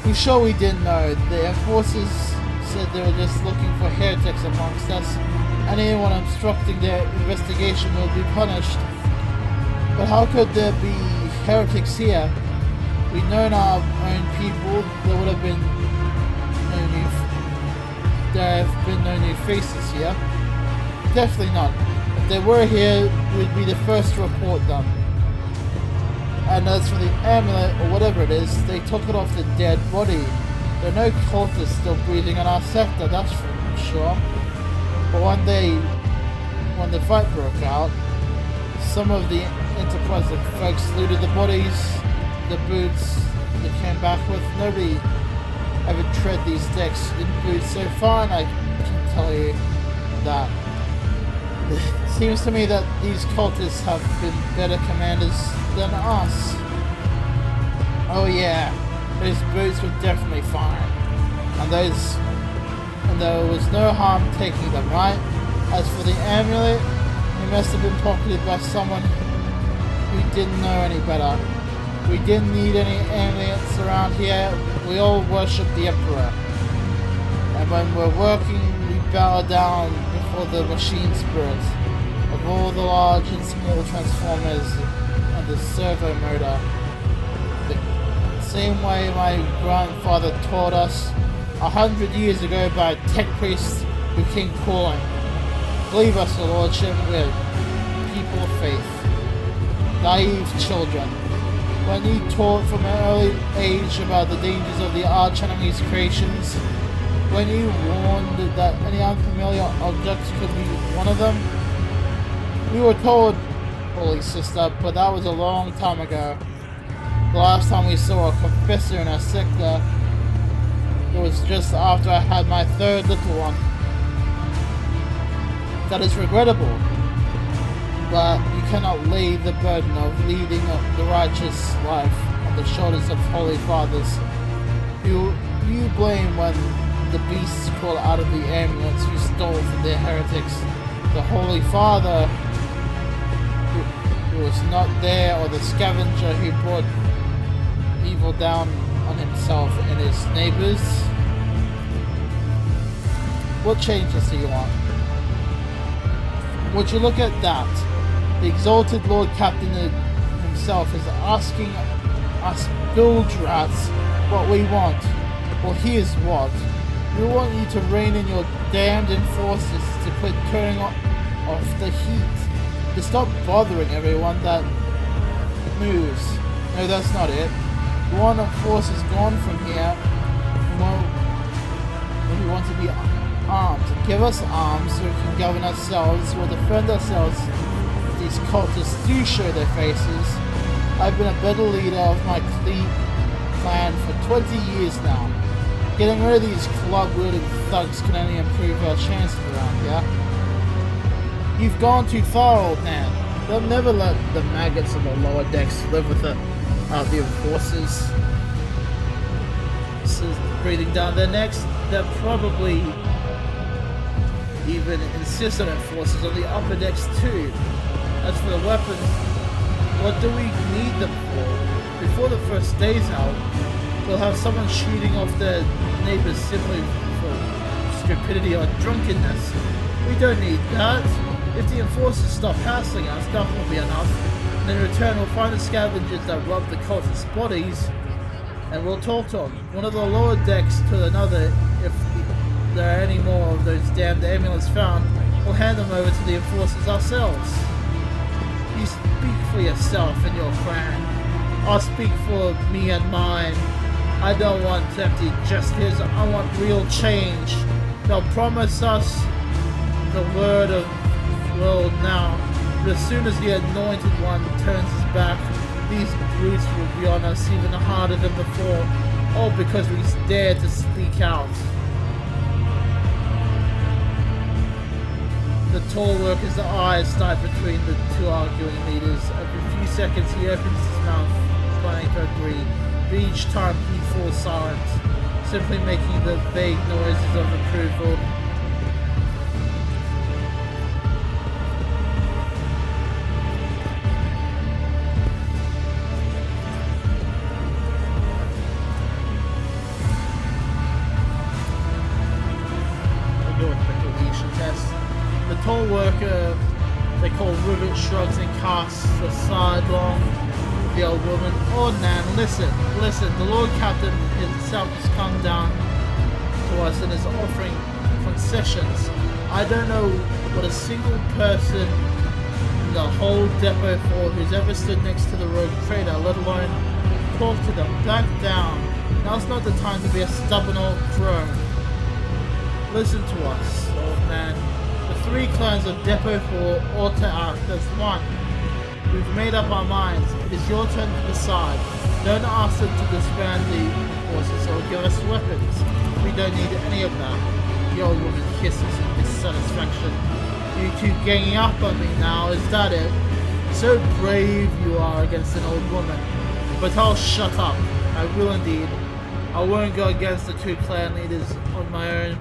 We sure we didn't know. The enforcers said they were just looking for heretics amongst us, and anyone obstructing their investigation will be punished. But how could there be heretics here? We'd known our own people. There would have been no new faces here. Definitely not. If they were here, we'd be the first to report them. And as for the amulet, or whatever it is, they took it off the dead body. There are no cultists still breathing in our sector, that's for sure. But when the fight broke out, some of the Enterprise folks looted the bodies, the boots they came back with. Nobody ever tread these decks in boots so fine, I can tell you that. It seems to me that these cultists have been better commanders than us. Oh yeah, those boots were definitely fine. And there was no harm taking them, right? As for the amulet, it must have been pocketed by someone who didn't know any better. We didn't need any amulets around here. We all worship the Emperor. And when we're working, we bow down before the machine spirits of all the large and small transformers and the servo motor. The same way my grandfather taught us 100 years ago by a tech priest who came calling. Believe us, Your Lordship, we're people of faith. Naive children. When he taught from an early age about the dangers of the arch-enemy's creations, when he warned that any unfamiliar objects could be one of them, we were told, Holy Sister, but that was a long time ago. The last time we saw a confessor in our sector, it was just after I had my third little one. That is regrettable, but you cannot lay the burden of leading the righteous life on the shoulders of holy fathers. You blame when the beasts crawl out of the amulets you stole from their heretics. The Holy Father who was not there, or the scavenger who brought evil down on himself and his neighbors. What changes do you want? Would you look at that? The exalted Lord Captain himself is asking us bilge rats what we want. Well, here's what. We want you to rein in your damned enforcers, to quit turning off the heat, to stop bothering everyone that moves. No, that's not it. We want enforcers gone from here. We want to be armed. Give us arms so we can govern ourselves. We'll defend ourselves. These cultists do show their faces. I've been a better leader of my clan for 20 years now. Getting rid of these club-wielding thugs can only improve our chances around here. You've gone too far, old man. They'll never let the maggots on the lower decks live with the enforcers. Breathing down their necks, they'll probably even insist on enforcers on the upper decks too. As for the weapons, what do we need them for? Before the first day's out, we'll have someone shooting off their neighbors simply for stupidity or drunkenness. We don't need that. If the enforcers stop hassling us, that will be enough. And in return, we'll find the scavengers that robbed the cultists' bodies, and we'll talk to them. One of the lower decks to another. If there are any more of those damned amulets found, we'll hand them over to the enforcers ourselves. You speak for yourself and your clan. I'll speak for me and mine. I don't want empty gestures, I want real change. They'll promise us the word of world now, but as soon as the anointed one turns his back, these brutes will be on us even harder than before, all because we dared to speak out. The tall worker's eyes start between the two arguing leaders. Every few seconds he opens his mouth, planning to agree. but each time he falls silent, simply making the vague noises of approval. The tall worker they call Rivet shrugs and casts a sidelong at the old woman. Oh Nan, listen, the Lord Captain himself has come down to us and is offering concessions. I don't know what a single person in the whole depot for who's ever stood next to the rogue trader, let alone talk to them. Back down. Now's not the time to be a stubborn old crone. Listen to us, old man. The three clans of Depot 4 ought to act as one. We've made up our minds. It is your turn to decide. Don't ask them to disband the forces or give us weapons. We don't need any of that. The old woman hisses in dissatisfaction. You two ganging up on me now, is that it? So brave you are against an old woman. But I'll shut up. I will indeed. I won't go against the two clan leaders on my own.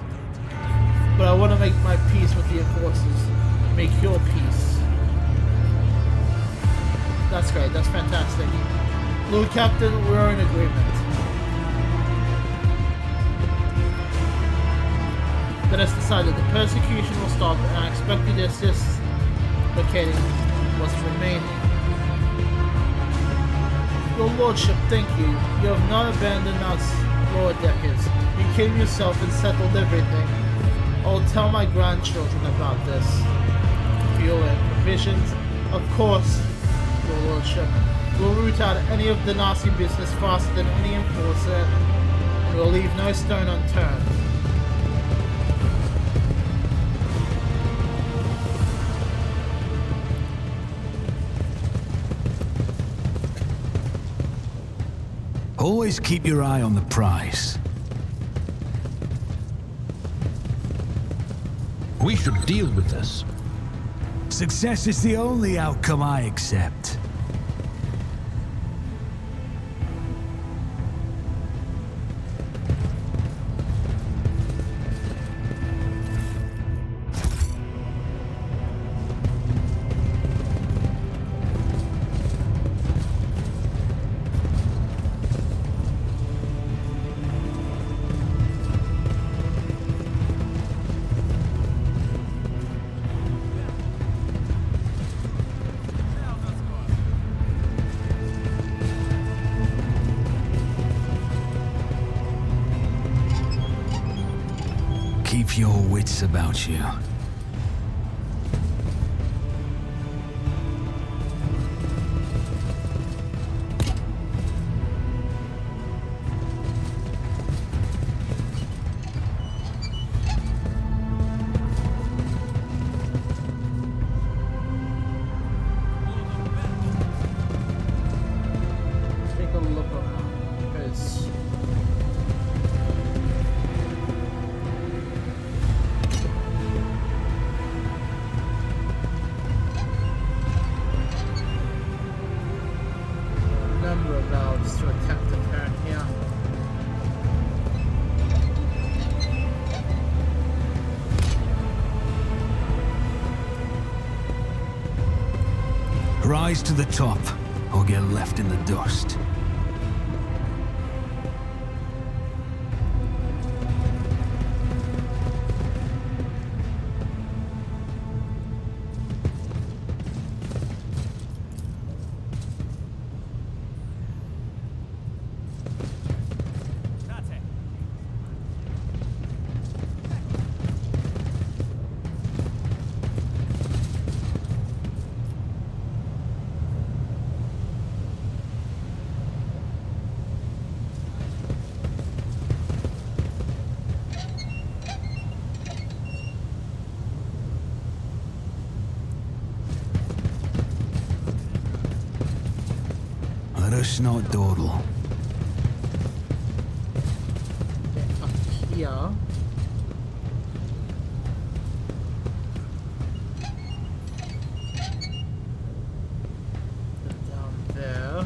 But I want to make my peace with the enforcers. Make your peace. That's great. That's fantastic. Lord Captain, we're in agreement. Then it's decided the persecution will stop, and I expect you to assist locating what's remaining. Your Lordship, thank you. You have not abandoned us, lower deckers. You came yourself and settled everything. I'll tell my grandchildren about this. Fuel and provisions, of course, Your Lordship. We'll root out any of the nasty business faster than any enforcer, and we'll leave no stone unturned. Always keep your eye on the prize. We should deal with this. Success is the only outcome I accept. Keep your wits about you. Take a look around, because number of valves to attack the turret here. Rise to the top, or get left in the dust. Let us not dawdle. Up here. Down there.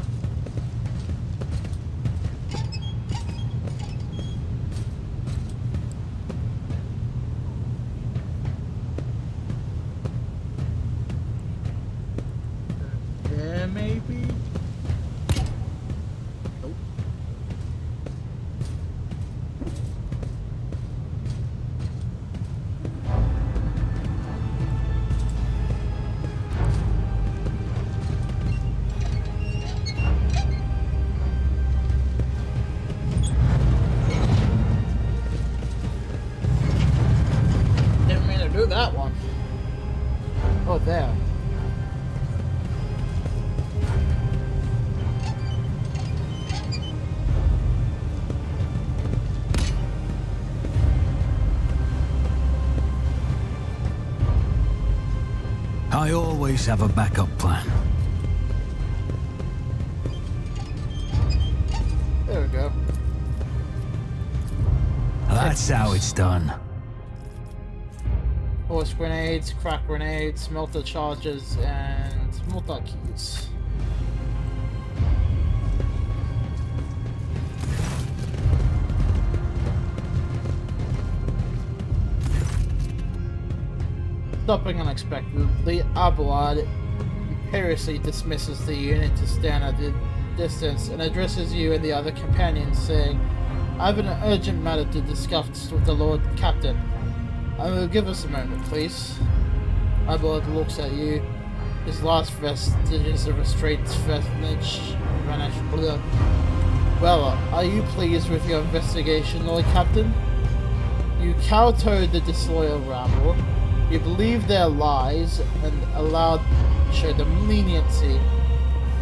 there. I always have a backup plan. There we go. That's how it's done. Force grenades, crack grenades, melter charges, and multi keys. Stopping unexpectedly, Abelard imperiously dismisses the unit to stand at a distance and addresses you and the other companions, saying, "I have an urgent matter to discuss with the Lord Captain. Will give us a moment, please." Abelard looks at you. His last vestiges of restraint vanish. Well, are you pleased with your investigation, Lord Captain? You kowtowed the disloyal rabble. You believed their lies and showed them leniency.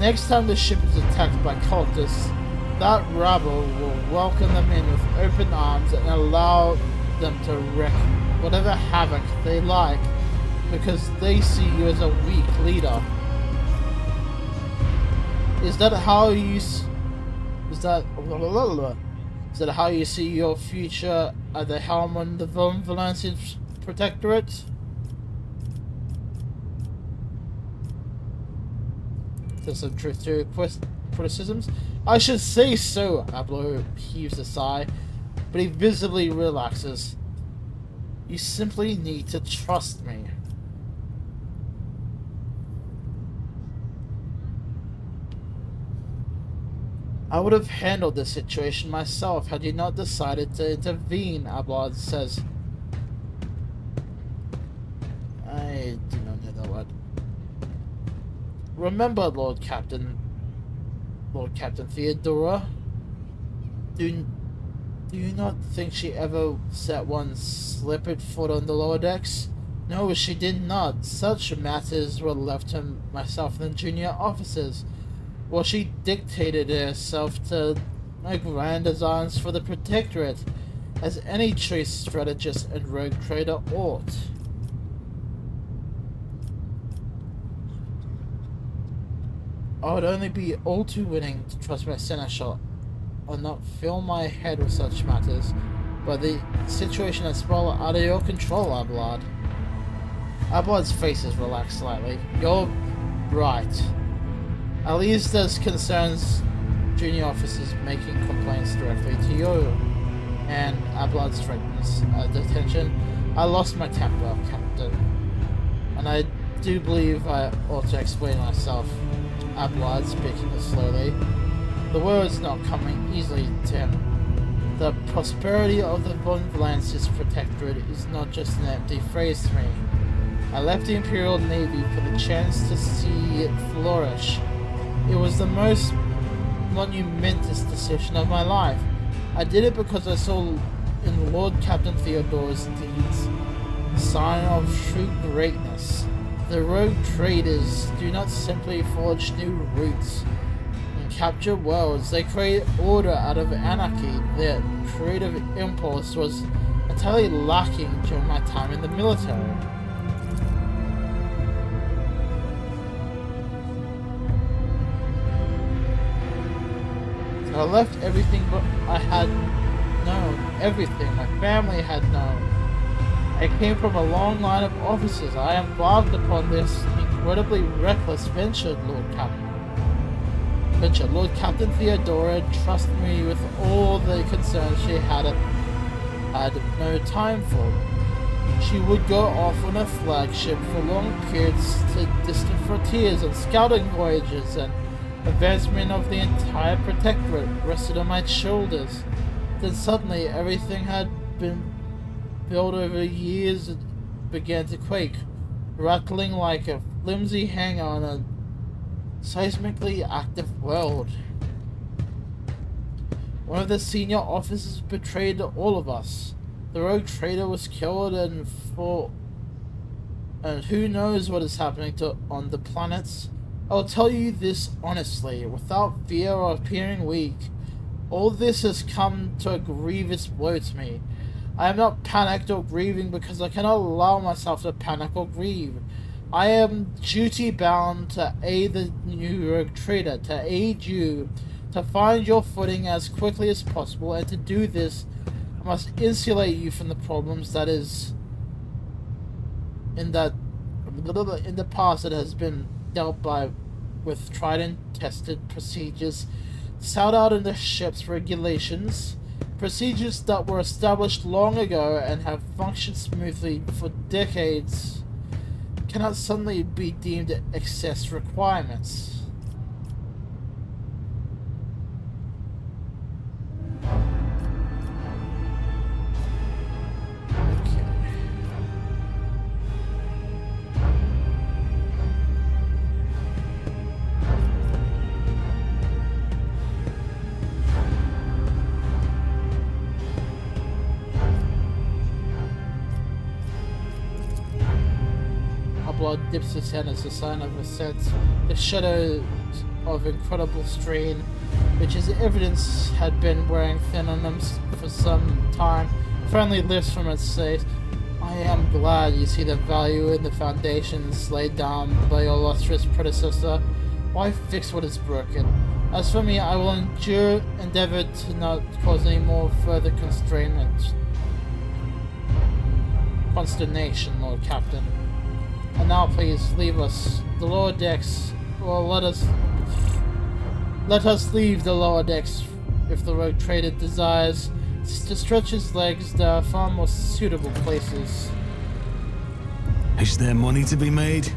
Next time the ship is attacked by cultists, that rabble will welcome them in with open arms and allow them to wreak whatever havoc they like, because they see you as a weak leader. Is that how you see your future at the helm on the Von Valancian Protectorate? There's some truth to your criticisms. I should say so. Ablo heaves a sigh, but he visibly relaxes. You simply need to trust me. I would have handled this situation myself had you not decided to intervene, Abelard says. I do not know that word. Remember, Lord Captain Theodora? Do you not think she ever set one slippered foot on the lower decks? No, she did not. Such matters were left to myself and the junior officers. Well, she dictated herself to my grand designs for the Protectorate, as any true strategist and rogue trader ought. I would only be all too willing to trust my seneschal and not fill my head with such matters, but the situation has spun out of your control, Abelard. Abelard's face is relaxed slightly. You're right. At least as concerns junior officers making complaints directly to you. And Abelard straightens detention. I lost my temper, Captain. And I do believe I ought to explain myself. Abelard speaking slowly. The words not coming easily to him. The prosperity of the Von Valancian Protectorate is not just an empty phrase to me. I left the Imperial Navy for the chance to see it flourish. It was the most monumentous decision of my life. I did it because I saw in Lord Captain Theodore's deeds a sign of true greatness. The rogue traders do not simply forge new routes and capture worlds, they create order out of anarchy. Their creative impulse was entirely lacking during my time in the military. So I left everything but I had known, everything my family had known. I came from a long line of officers. I embarked upon this incredibly reckless venture, Lord Captain. Lord Captain Theodora trusted me with all the concerns she had no time for. She would go off on a flagship for long periods to distant frontiers on scouting voyages, and advancement of the entire Protectorate rested on my shoulders. Then suddenly everything had been built over years began to quake, rattling like a flimsy hanger on a seismically active world. One of the senior officers betrayed all of us. The rogue trader was killed, and for And who knows what is happening on the planets? I'll tell you this honestly, without fear or appearing weak. All this has come to a grievous blow to me. I am not panicked or grieving because I cannot allow myself to panic or grieve. I am duty-bound to aid the new rogue trader, to aid you, to find your footing as quickly as possible, and to do this, I must insulate you from the problems that is in the past that has been dealt by with tried and tested procedures set out in the ship's regulations, procedures that were established long ago and have functioned smoothly for decades, cannot suddenly be deemed excess requirements. Blood dips his hand as a sign of assent. The shadows of incredible strain, which his evidence had been wearing thin on him for some time, finally lifts from its seat. I am glad you see the value in the foundations laid down by your illustrious predecessor. Why fix what is broken? As for me, I will endeavor to not cause any more further consternation, Lord Captain. And now please leave us. The lower decks, or let us leave the lower decks if the rogue trader desires to stretch his legs. There are far more suitable places. Is there money to be made?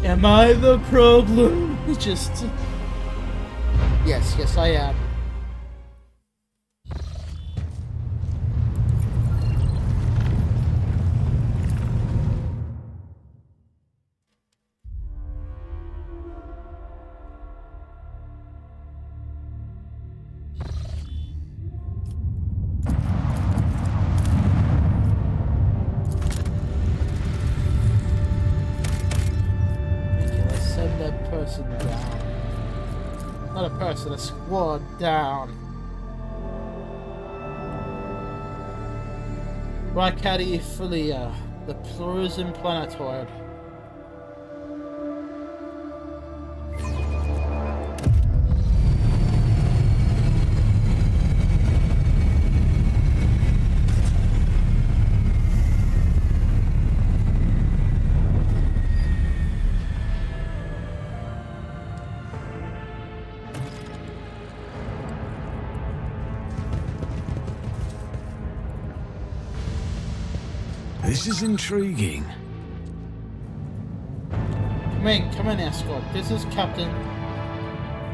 Am I the problem? Just... Yes, I am. Down. Not a person, a squad down. Brachyphilia, the Plurusum planetoid. This is intriguing. Come in, escort. This is Captain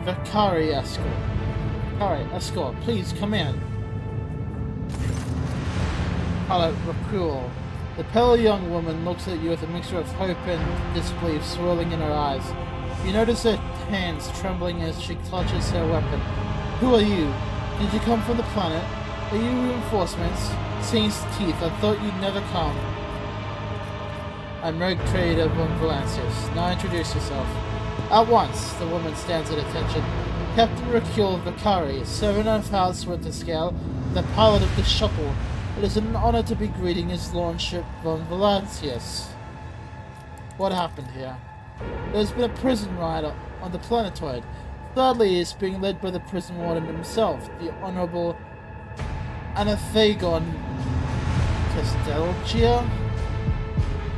Vakari, escort. Alright, escort, please come in. Pilot Rakul. The pale young woman looks at you with a mixture of hope and disbelief swirling in her eyes. You notice her hands trembling as she clutches her weapon. Who are you? Did you come from the planet? Are you reinforcements? Saint's teeth, I thought you'd never come. I'm Rogue Trader von Valancius. Now introduce yourself. At once, the woman stands at attention. Captain Rakul Vakari, 705 Winterscale, the pilot of the shuttle. It is an honor to be greeting His Lordship von Valancius. What happened here? There's been a prison riot on the planetoid. Thirdly, it's being led by the prison warden himself, the Honorable Anathagon Castelgia.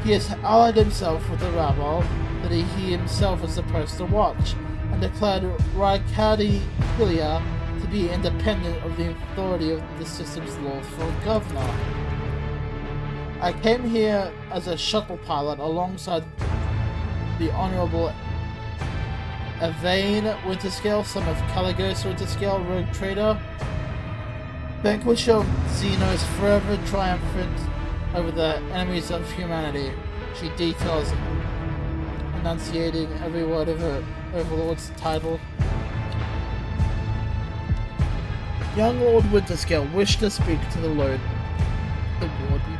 He has allied himself with the rabble that he himself was supposed to watch, and declared Brachyphilia to be independent of the authority of the system's lawful governor. I came here as a shuttle pilot alongside the Honorable Evane Winterscale, son of Caligos Winterscale, rogue trader. Vanquisher of Xenos, forever triumphant over the enemies of humanity. She details, enunciating every word of her Overlord's title. Young Lord Winterscale wished to speak to the Lord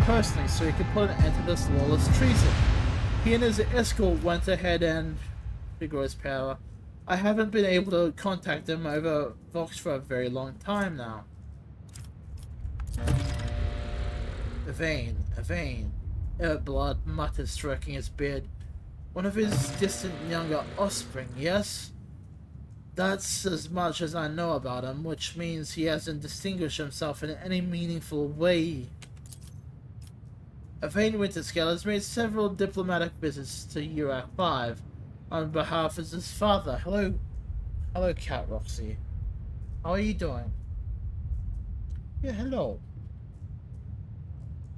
personally, so he could put an end to this lawless treason. He and his escort went ahead and figure his power. I haven't been able to contact him over Vox for a very long time now. Evane, Blood mutters, stroking his beard. One of his distant younger offspring, yes? That's as much as I know about him, which means he hasn't distinguished himself in any meaningful way. Evane Winterscale has made several diplomatic visits to Urak 5 on behalf of his father. Hello, Cat Roxy. How are you doing? Yeah, hello.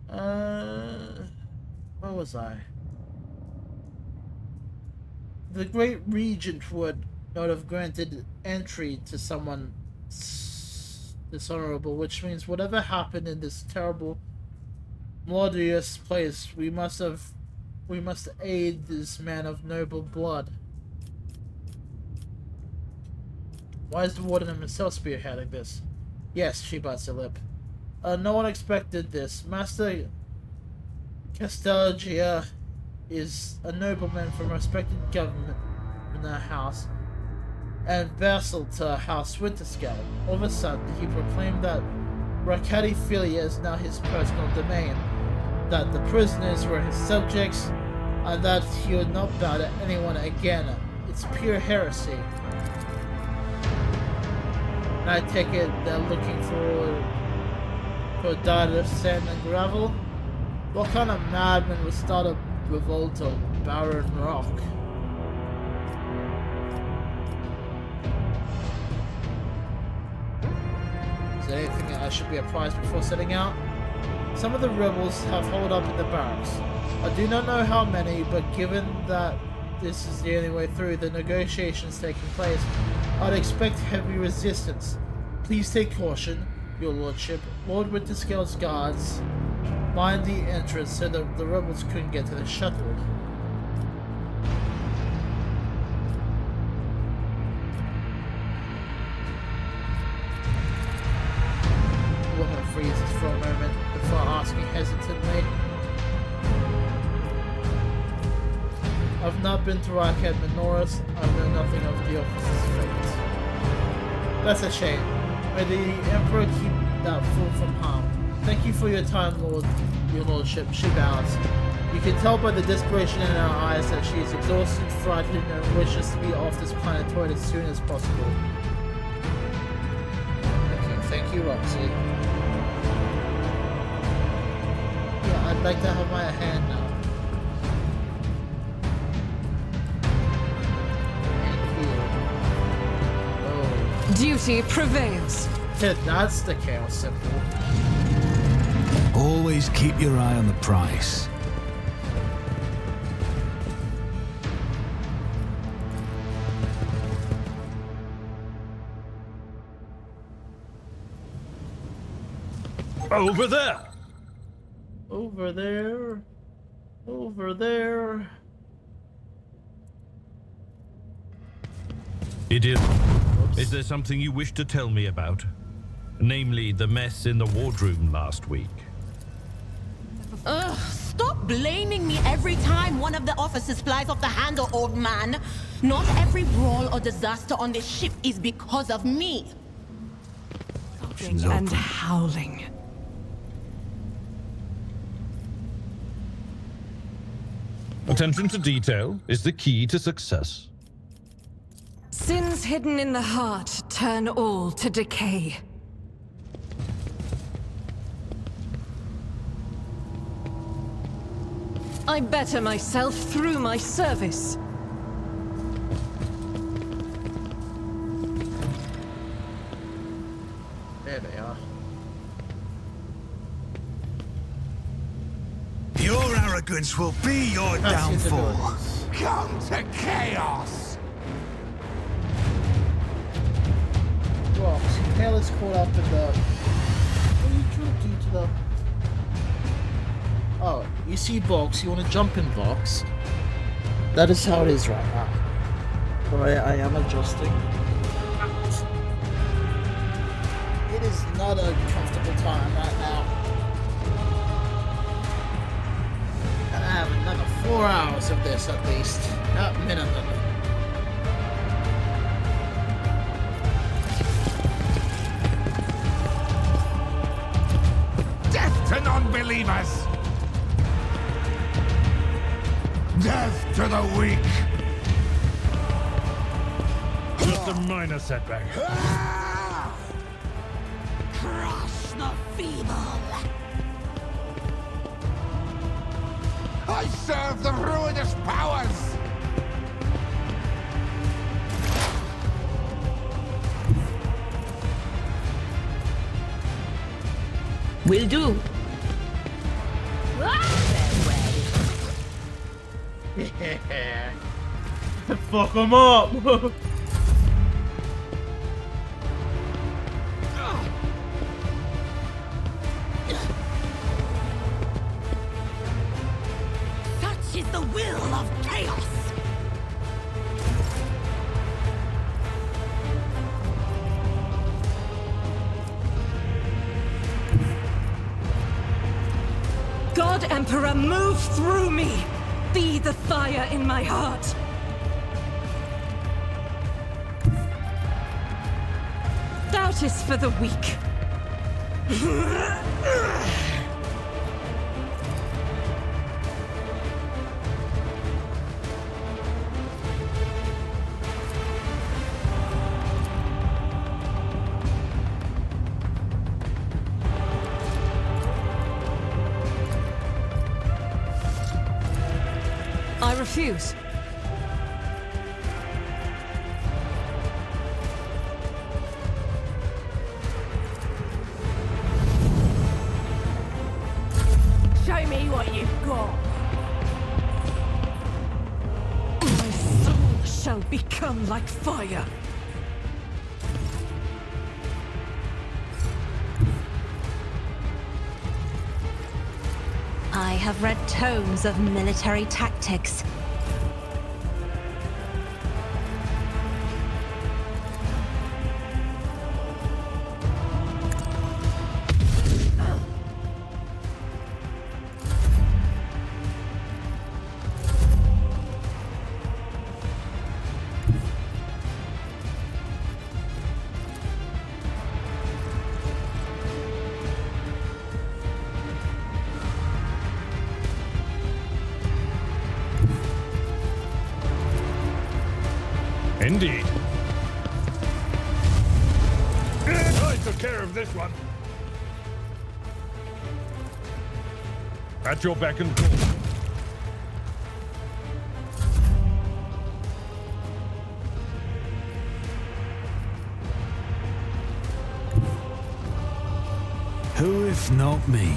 Where was I? The Great Regent would not have granted entry to someone dishonorable, which means whatever happened in this terrible, murderous place, we must aid this man of noble blood. Why is the warden himself spearheading this? Yes, she bites her lip. No one expected this. Master Castellgia is a nobleman from a respected government in the house and vassal to House Winterscale. All of a sudden, he proclaimed that Rakatiphilia is now his personal domain, that the prisoners were his subjects, and that he would not bow to anyone again. It's pure heresy. And I take it they're looking for a diet of sand and gravel? What kind of madman would start a revolt on barren rock? Is there anything I should be apprised before setting out? Some of the rebels have holed up in the barracks. I do not know how many, but given that this is the only way through the negotiations taking place, I'd expect heavy resistance. Please take caution, your lordship. Lord Winterscale's guards mind the entrance so that the rebels couldn't get to the shuttle. The woman freezes for a moment before asking hesitantly, I've not been to Owlcat Minoris. I know nothing of the officer's fate. That's a shame. May the Emperor keep that fool from harm. Thank you for your time, your lordship. She bows. You can tell by the desperation in her eyes that she is exhausted, frightened, and wishes to be off this planetoid as soon as possible. Thank you, Roxy. Yeah, I'd like to have my hand now. Duty prevails. Yeah, that's the chaos symbol. Always keep your eye on the price. Over there! Over there. Over there. Idiot. Is there something you wish to tell me about? Namely, the mess in the wardroom last week. Ugh, stop blaming me every time one of the officers flies off the handle, old man. Not every brawl or disaster on this ship is because of me. Options And open. howling. Attention to detail is the key to success. Sins hidden in the heart turn all to decay. I better myself through my service. There they are. Your arrogance will be your That's his downfall. abilities. Come to chaos! Box. Taylor's caught up in the... What are you trying to do to the... Oh, you see box, you want to jump in box. That is how it is right now. Alright, I am adjusting. It is not a comfortable time right now. And I have another 4 hours of this at least. At minimum. Death to non-believers! Death to the weak! Just a minor setback. Crush the feeble! I serve the ruinous powers! Will do. Fuck them up! Such is the will of chaos. God Emperor, move through me! Be the fire in my heart! Doubt is for the weak. I refuse. Show me what you've got. My soul shall become like fire. I have read tomes of military tactics. Indeed. I took care of this one. At your beck and call. Who if not me?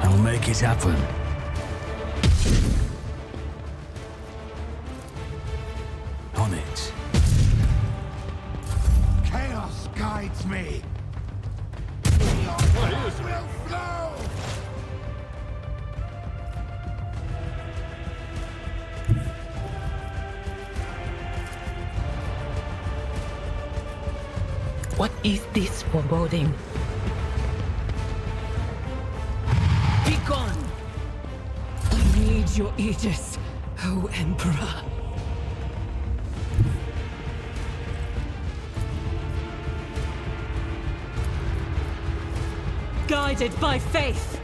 I'll make it happen. On it. Chaos guides me! Your blood will flow! What is this foreboding? Be gone! I need your aegis, O Emperor. Guided by faith.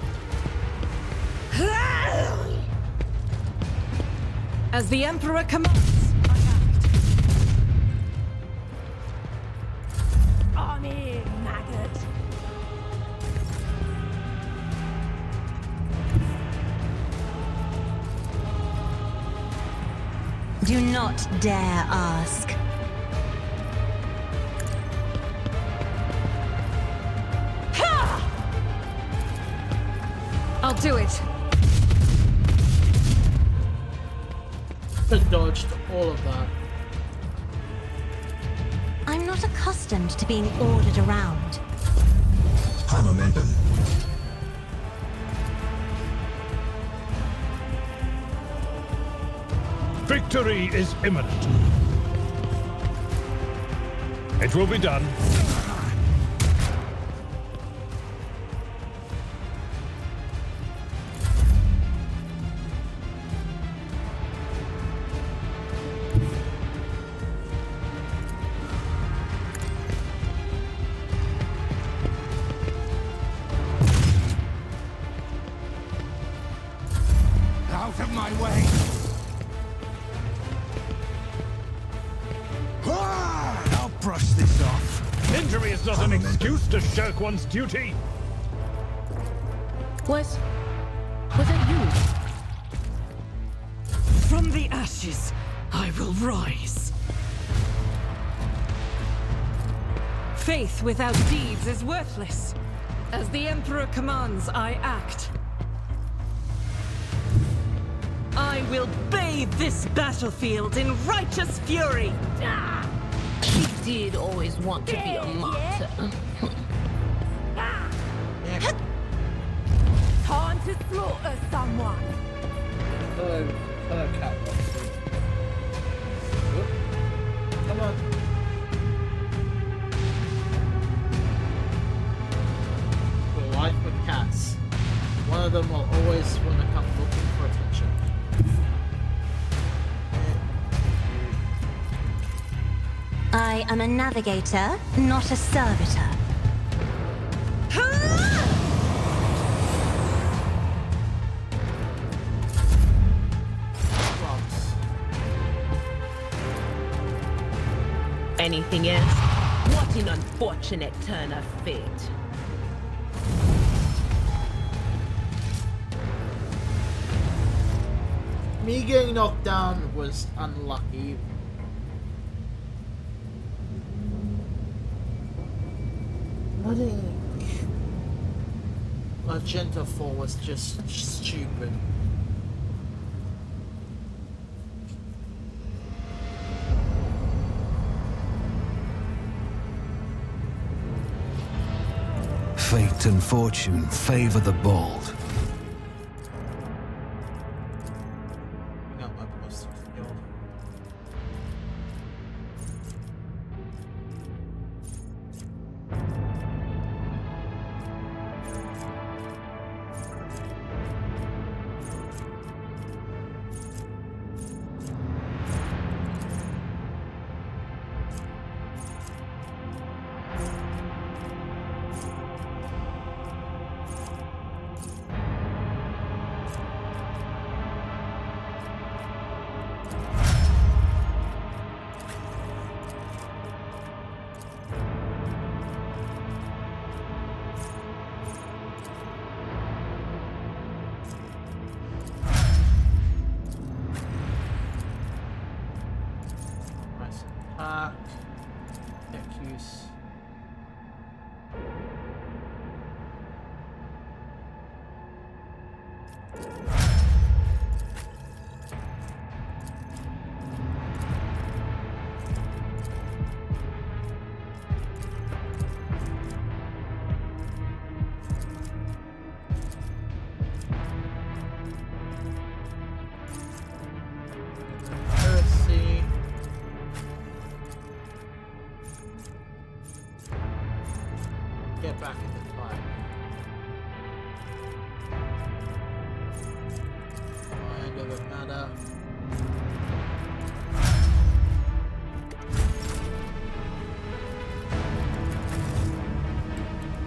As the Emperor commands, I act. On in, maggot! Do not dare ask. do it. Dodged all of that. I'm not accustomed to being ordered around. High momentum. Victory is imminent. It will be done. Out of my way! I'll brush this off. Injury is not an excuse to shirk one's duty. Was it you? From the ashes, I will rise. Faith without deeds is worthless. As the Emperor commands, I act. I will bathe this battlefield in righteous fury. He did always want to be a martyr. Time to slaughter someone. Cat. Come on. For life with cats. One of them will always want to come looking for attention. I am a navigator, not a servitor. Rocks. Anything else? What an unfortunate turn of fate. Me getting knocked down was unlucky. Letting Magenta fall was just stupid. Fate and fortune favor the bold. Got my postal skill. Tech use. Heresy. Get back in the fight. Mind over matter.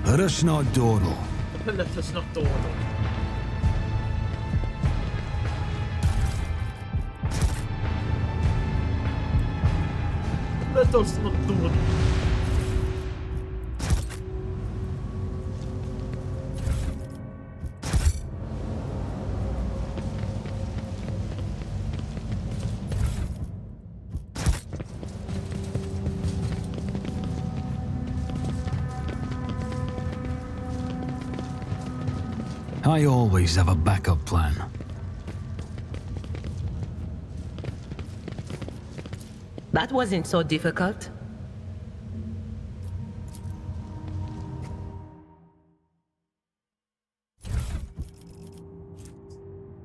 Let us not dawdle. Let us not dawdle. Let us not dawdle. I always have a backup plan. That wasn't so difficult.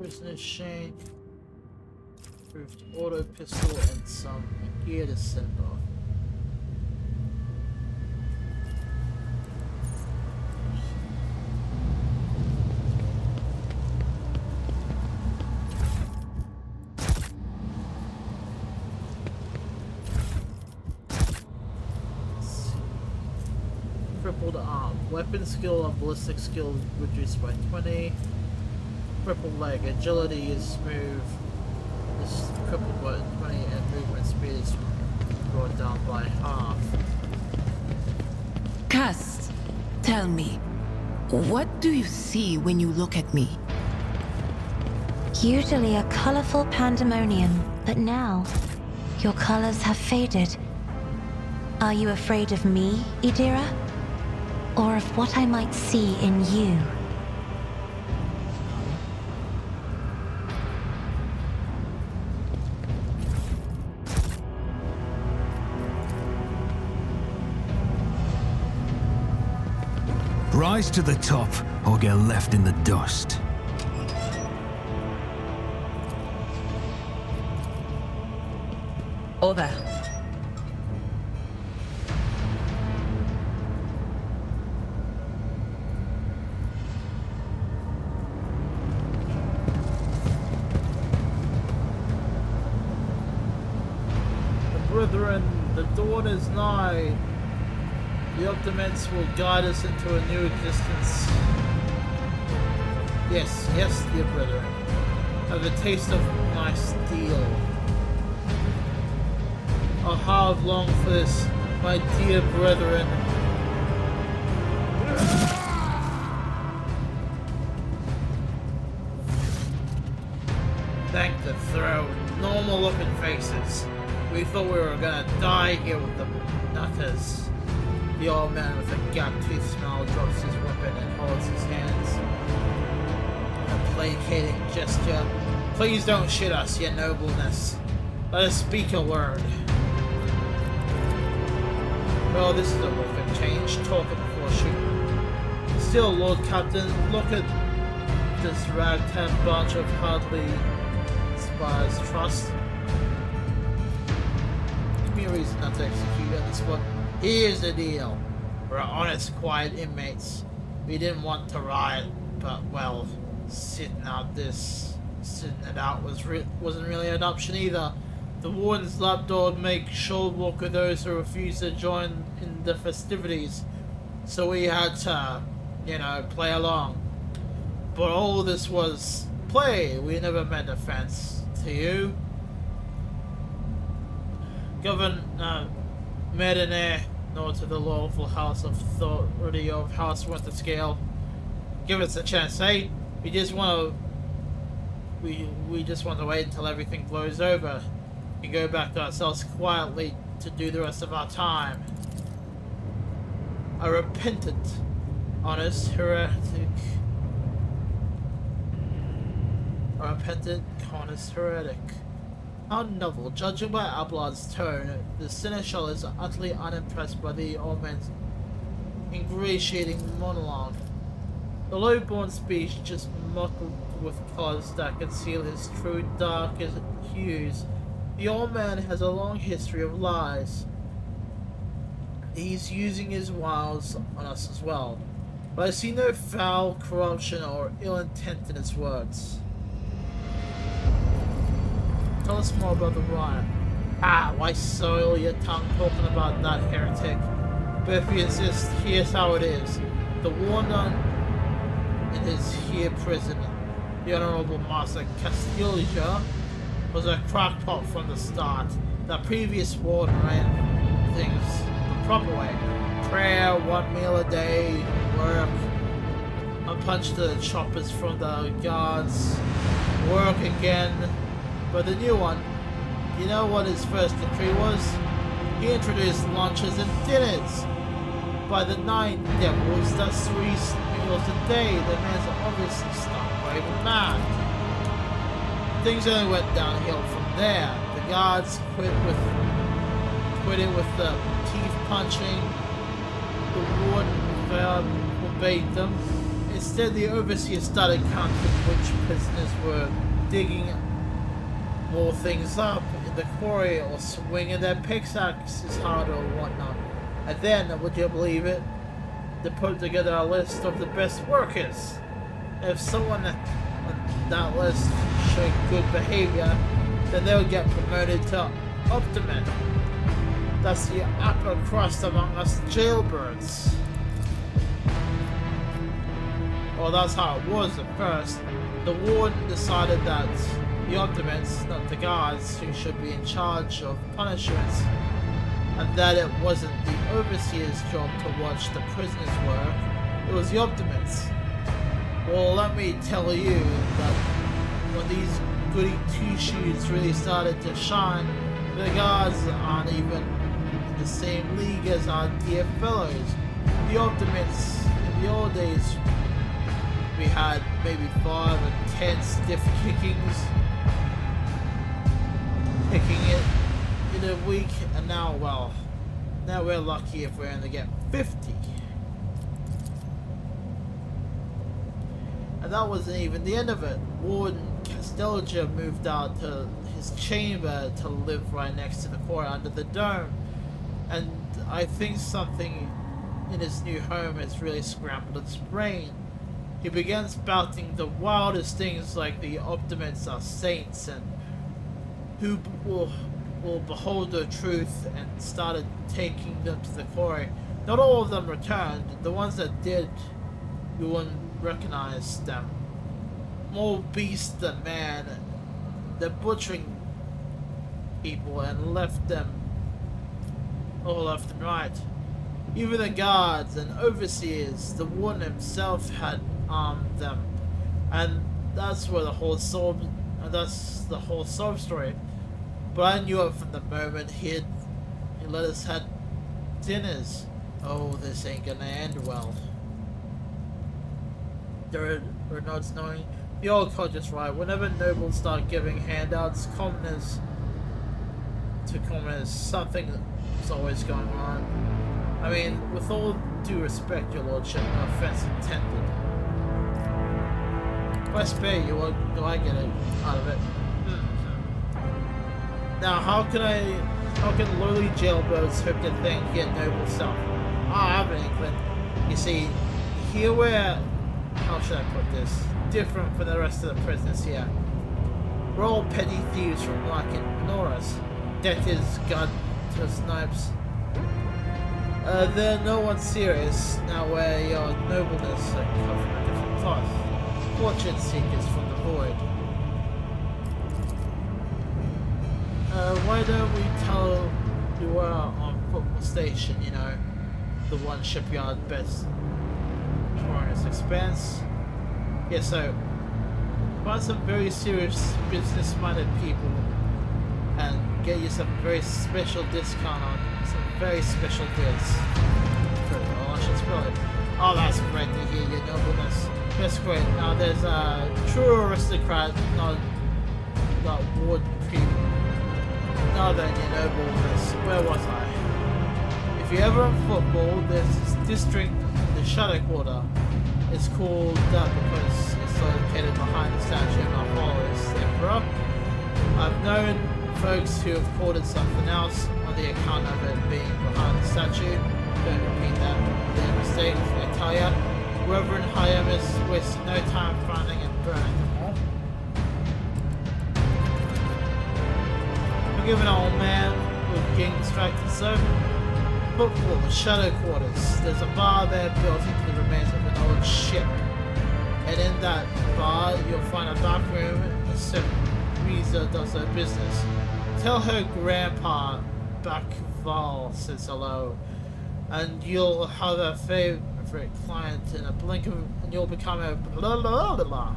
Prisoner shank, approved auto pistol, and some gear to send off. Crippled arm. Weapon skill and ballistic skill reduced by 20. Crippled leg. Agility is smooth. Is crippled by 20 and movement speed is brought down by half. Cass, tell me, what do you see when you look at me? Usually a colorful pandemonium, but now your colors have faded. Are you afraid of me, Idira? Or of what I might see in you? Rise to the top, or get left in the dust. Over. Brethren, the dawn is nigh. The Optiments will guide us into a new existence. Yes, yes, dear brethren. Have a taste of my steel. I have longed for this, my dear brethren. Thank the throne. Normal looking faces. We thought we were gonna die here with the nutters. The old man with a gap-toothed smile drops his weapon and holds his hands in a placating gesture. Please don't shoot us, your nobleness. Let us speak a word. Well, this is a welcome change. Talking before shooting. Still, Lord Captain, look at this ragtag bunch of hardly inspires trust. Give me a reason not to execute on this one. Here's the deal. We're honest, quiet inmates. We didn't want to riot, but well, sitting it out wasn't really an option either. The warden's lapdog makes short work with those who refuse to join in the festivities, so we had to, play along. But all this was play. We never meant offense to you. Governor Medinair, nor to the lawful house of authority of House Winterscale. Give us a chance, eh? We just want to wait until everything blows over and go back to ourselves quietly to do the rest of our time. A repentant, honest heretic. How novel. Judging by Ablard's tone, the Seneschal is utterly unimpressed by the old man's ingratiating monologue. The low-born speech just mottled with colors that conceal his true darkest hues. The old man has a long history of lies. He's using his wiles on us as well. But I see no foul corruption or ill intent in his words. Tell us more about the riot. Why soil your tongue talking about that heretic? But if you insist, here's how it is. The warden in his here prison, the Honorable Master Castilja, was a crackpot from the start. The previous warden ran things the proper way. Prayer, 1 meal a day, work. I punched the choppers from the guards. Work again. But the new one, you know what his first decree was? He introduced lunches and dinners. By the 9 devils, that's 3 it was the day the man's obviously stark raving mad. Things only went downhill from there. The guards quit it with the teeth punching. The warden forbade them. Instead, the overseer started counting which prisoners were digging more things up in the quarry or swinging their pickaxes harder or whatnot. And then, would you believe it, they put together a list of the best workers. If someone on that list showed good behavior, then they would get promoted to Optiman. That's the upper crust among us jailbirds. Well, that's how it was at first. The warden decided that the Optimans, not the guards, who should be in charge of punishments, and that it wasn't the overseer's job to watch the prisoners work, it was the Optimans. Well, let me tell you that when these goody two-shoes really started to shine, the guards aren't even in the same league as our dear fellows. The Optimans in the old days, we had maybe 5 and 10 stiff picking it in a week, and now, well, now we're lucky if we only get 50. And that wasn't even the end of it. Warden Castellia moved out to his chamber to live right next to the quarry under the dome. And I think something in his new home has really scrambled its brain. He began spouting the wildest things like the Optimans are saints and who will behold the truth, and started taking them to the quarry. Not all of them returned. The ones that did, you wouldn't recognize them. More beast than man. They're butchering people and left them all left and right. Even the guards and overseers, the warden himself had armed them, and that's the whole sob story. But I knew it from the moment he let us had dinners. Oh, this ain't gonna end well. Renaud's knowing the old culture's right. Whenever nobles start giving handouts, commoners, something is always going on. I mean, with all due respect, your lordship, no offense intended. If I spare you, what do I get out of it? Now, how can lowly jailbirds hope to thank your noble self? I have an inkling. You see, here we're, how should I put this, different from the rest of the prisoners here. We're all petty thieves from Larkin Norris. Debtors, gun to snipes. They're no one serious, now where your nobleness are cut from a different cloth. Fortune seekers from the void. Why don't we tell you we're on football station, you know, the one shipyard best drawing its expense? Yeah, so find some very serious business-minded people and get you some very special discount on some very special goods. Oh, I should spell it. Oh, that's great to hear, your nobleness. That's great. Now there's a true aristocrat, not warden creep. Now then, your nobleness, where was I? If you're ever in football, there's this district, the Shadow Quarter. It's called that because it's located behind the statue of our followers, the Emperor. I've known folks who have called it something else on the account of it being behind the statue. Don't repeat that, they're mistakes, I tell ya. Reverend Highness wasted no time finding and burning them all. Forgive an old man with getting distracted so. Football, the Shadow Quarters. There's a bar there built into the remains of an old ship. And in that bar, you'll find a back room and Teresa does her business. Tell her grandpa Backval says hello, and you'll have a favorite client in a blink of, and you'll become a blah blah blah blah.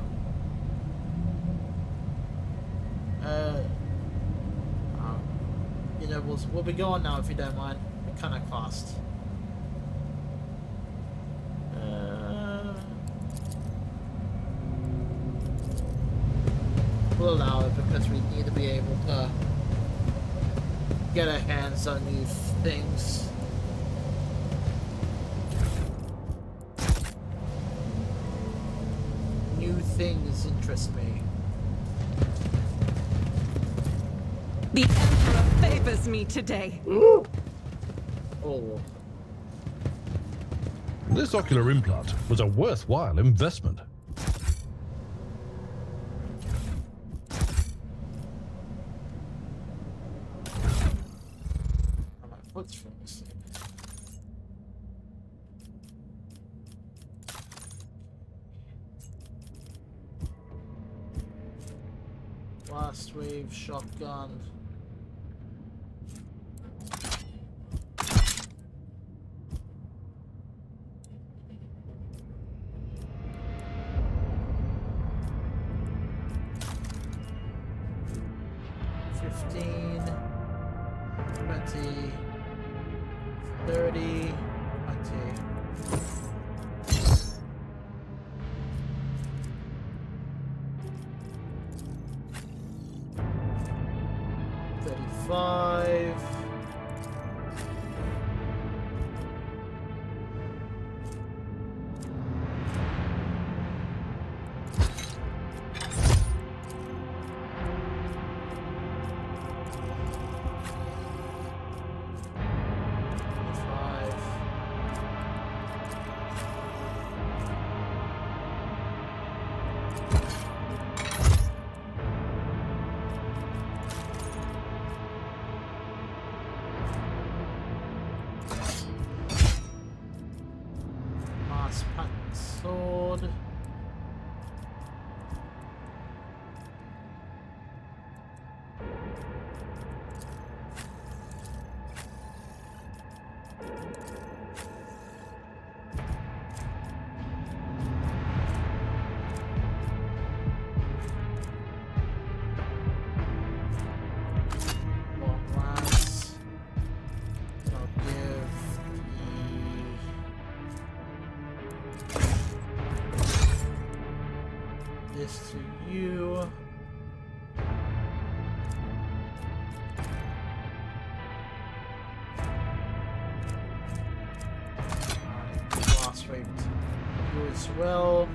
You know, we'll be going now if you don't mind. It kind of cost. will allow it because we need to be able to get our hands on new things. New things interest me. The Emperor favors me today. Ooh. Oh. This ocular implant was a worthwhile investment. My foot's falling asleep. Last wave shotgun. $15, $20, $30, $20. $35. Mass pattern sword. Long lance. I'll give this to you. Lost rate you as well.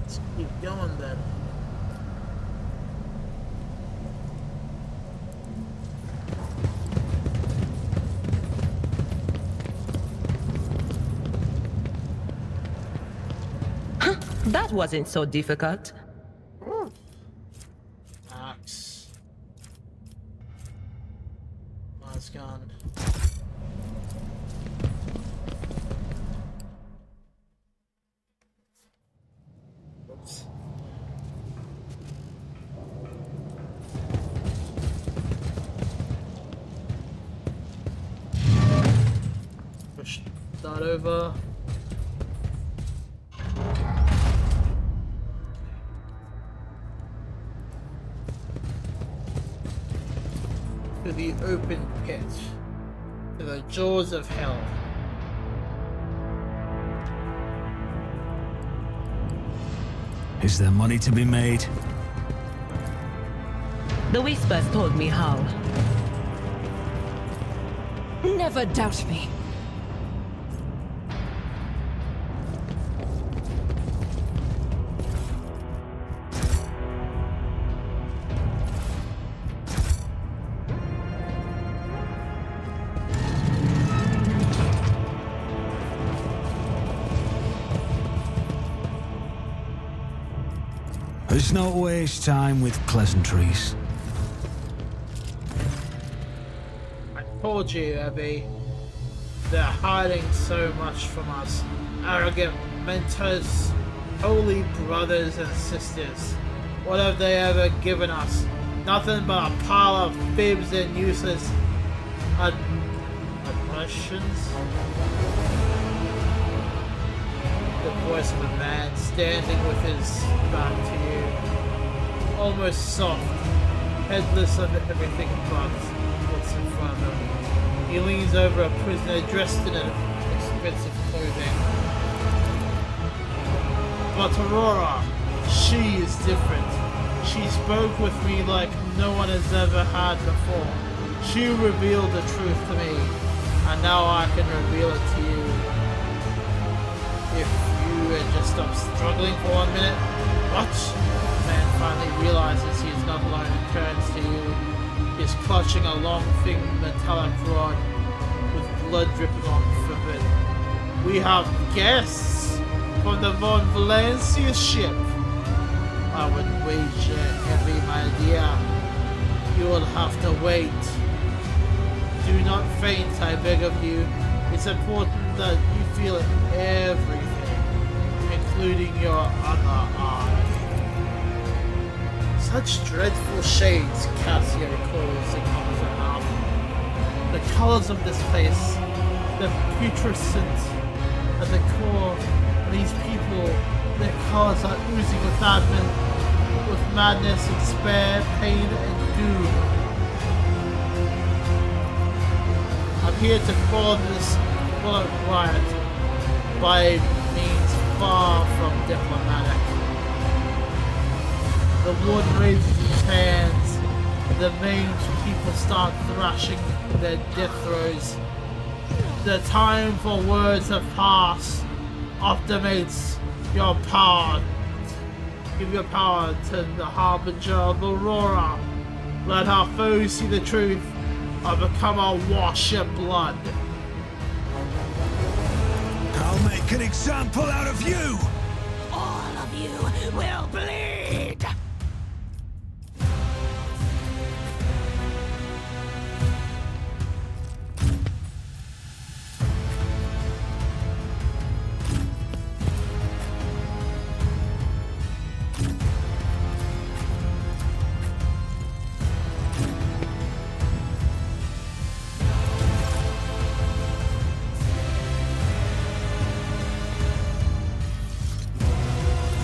Let's keep going then. That wasn't so difficult. Axe. Mine's gone. Oops. Push that over. To the open pit, to the jaws of hell. Is there money to be made? The whispers told me how. Never doubt me. Let's not waste time with pleasantries. I told you, Abby. They're hiding so much from us. Arrogant mentors, holy brothers and sisters. What have they ever given us? Nothing but a pile of fibs and useless admissions. The voice of a man standing with his back to you. Almost soft, headless under everything but what's in front of him. He leans over a prisoner dressed in expensive clothing. But Aurora, she is different. She spoke with me like no one has ever had before. She revealed the truth to me, and now I can reveal it to you. If you had just stopped struggling for 1 minute. What? The man finally realizes he is not alone and turns to you. He is clutching a long, thin metallic rod with blood dripping off of it. We have guests from the Von Valencia ship. I would wager heavy, my dear. You will have to wait. Do not faint, I beg of you. It's important that you feel everything, including your other eye. Such dreadful shades, Cassia recalls and comes her mouth. The colors of this place, the putrescent at the core of these people, their colors are oozing with madness and despair, pain and doom. I'm here to quell this bullet riot by means far from diplomatic. The warden raises his hands, and the maimed people start thrashing their death throes. The time for words have passed. Optimates your power. Give your power to the harbinger of Aurora. Let our foes see the truth or become a wash of blood. I'll make an example out of you! All of you will bleed!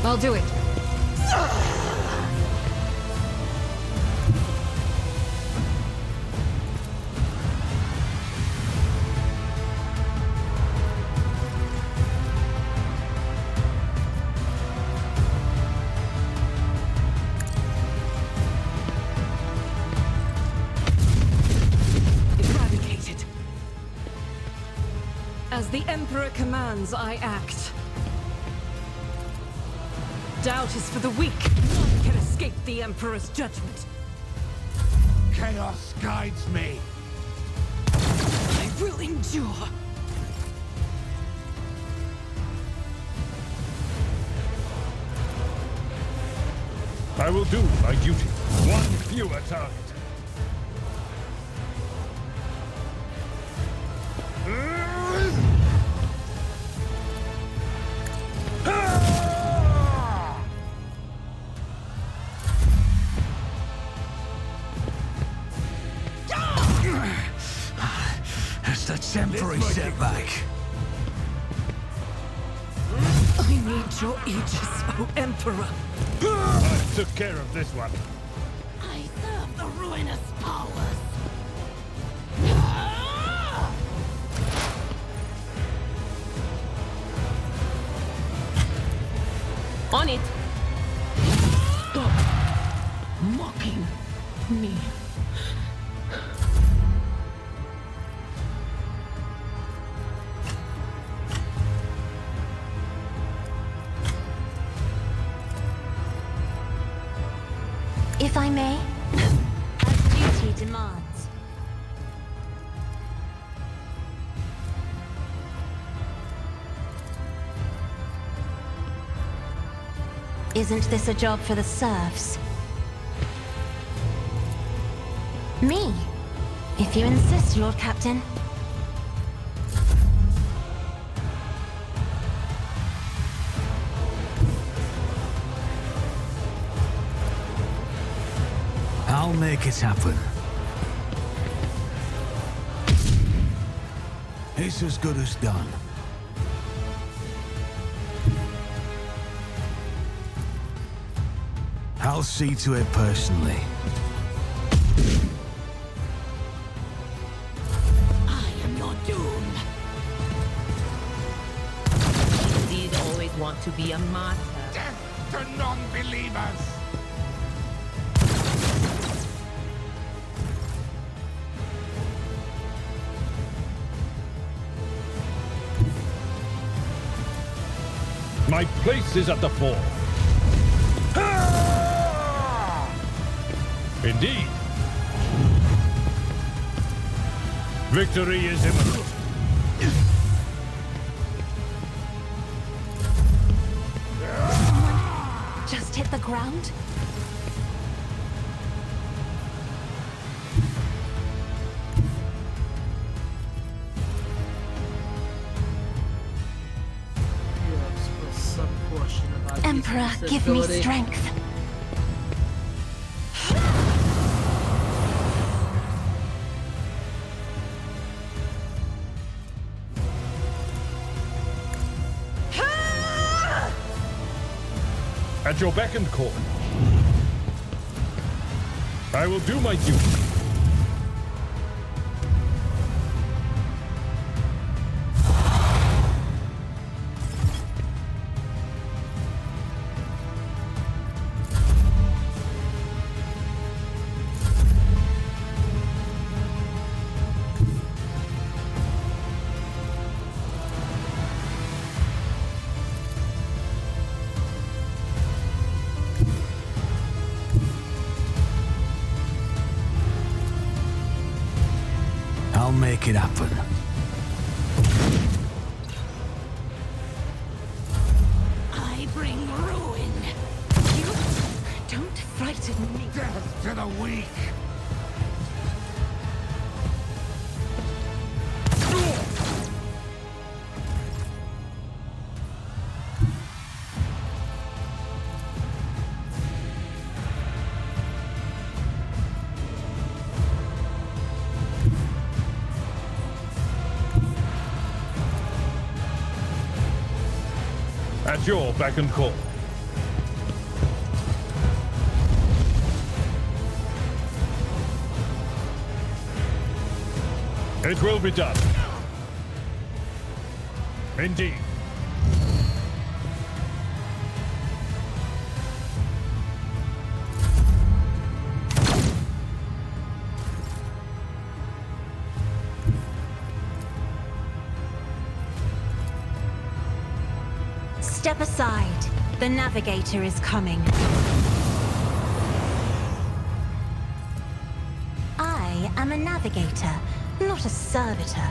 I'll do it. Eradicated. As the Emperor commands, I act. Doubt is for the weak. None can escape the Emperor's judgment. Chaos guides me. I will endure. I will do my duty. One fewer target. That's a temporary setback. I need your aegis, O Emperor. I took care of this one. I serve the ruinous powers. On it! Stop mocking me. If I may, as duty demands. Isn't this a job for the serfs? Me? If you insist, Lord Captain. I'll make it happen. It's as good as done. I'll see to it personally. I am your doom. You did always want to be a martyr. Death to non-believers! My place is at the fore. Indeed. Victory is imminent. Just hit the ground? Emperor, give me strength. At your beck and call. I will do my duty. I'll make it happen. I bring ruin. You don't frighten me. Death to the weak! At your beck and call. It will be done. Indeed. Step aside. The navigator is coming. I am a navigator, not a servitor.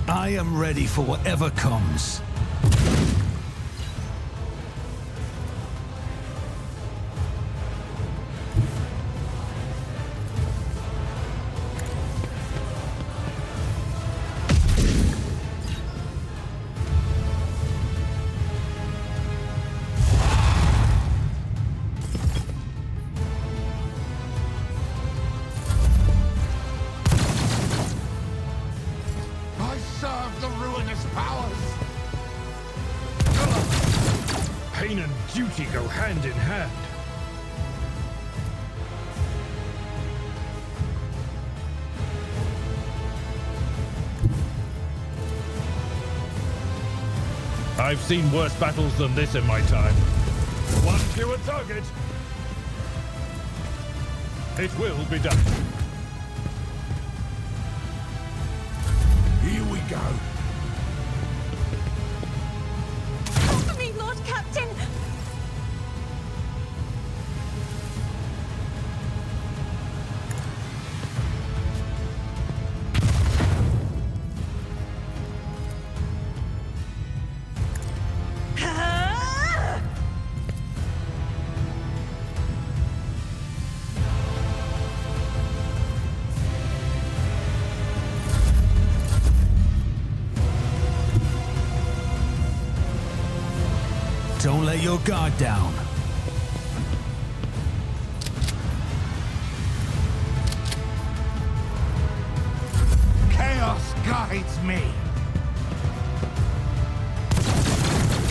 I am ready for whatever comes. I serve the ruinous powers! Pain and duty go hand in hand. I've seen worse battles than this in my time. One fewer target. It will be done. Here we go. Help me, Lord Captain! Don't let your guard down. Chaos guides me.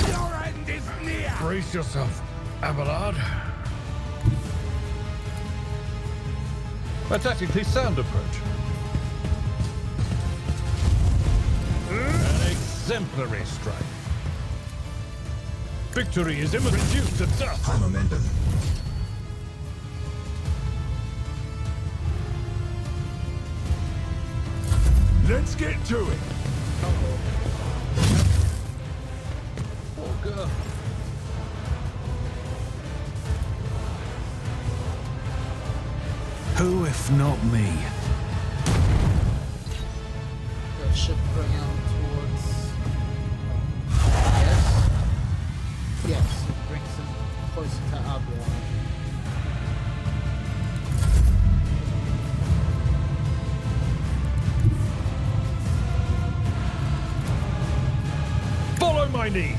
Your end is near. Brace yourself, Abelard. A tactically sound approach. An exemplary strike. Victory is imminent. Reduced to dust. High momentum. Let's get to it. Oh, God. Who if not me? The ship going out towards. Yes? Yes, it brings him closer to Outback. Follow my lead.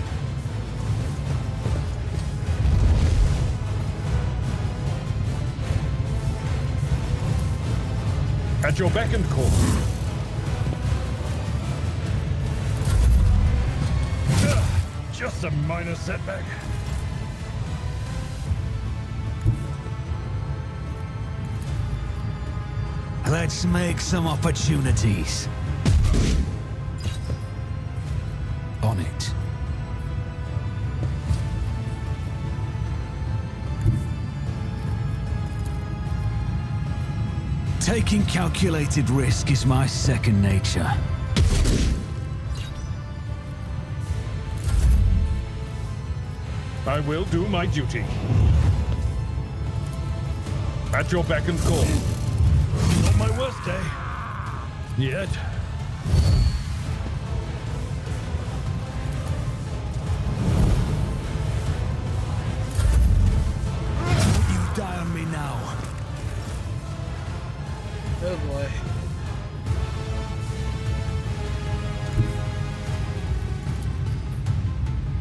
At your beck and call. Just a minor setback. Let's make some opportunities. On it. Taking calculated risk is my second nature. I will do my duty. At your beck and call. Not my worst day. Yet. You die on me now. Oh boy.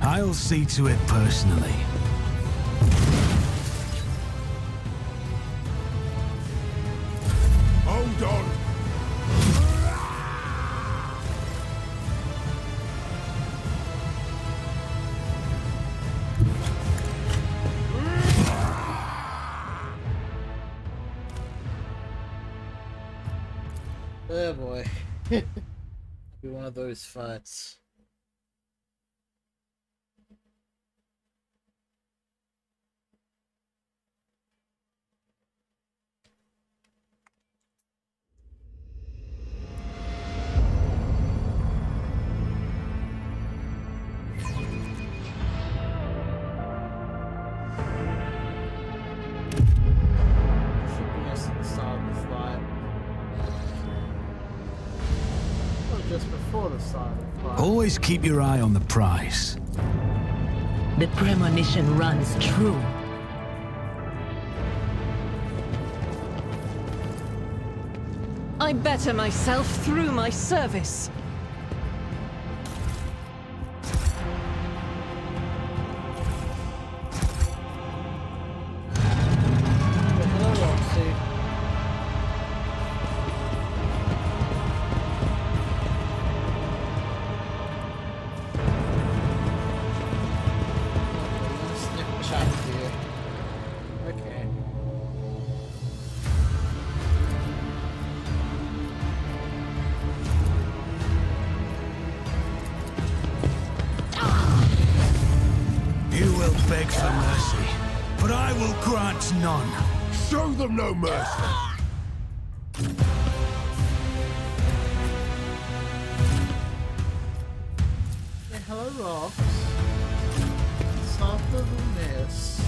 I'll see to it personally. Hold on. Oh boy. It'll be one of those fights. Should bring us to the start of the fight. Just before the start of the fight. Always keep your eye on the prize. The premonition runs true. I better myself through my service. Hello, Roxy. Snip chat here. Okay. You will beg for mercy, but I will grant none. Show them no mercy. Yeah, hello, Rox. Stop the miss.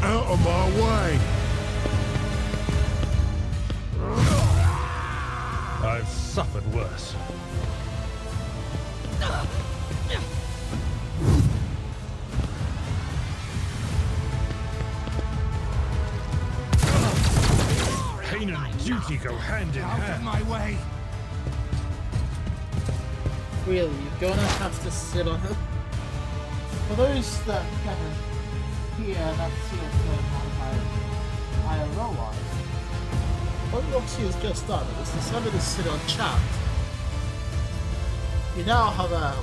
Out of my way. I've suffered worse. duty go hand in Out of hand. my way! Really, you're gonna have to sit on it. For those that haven't hear that see it on my IRL live, what Roxy has just done is decided to sit on chat. You now have a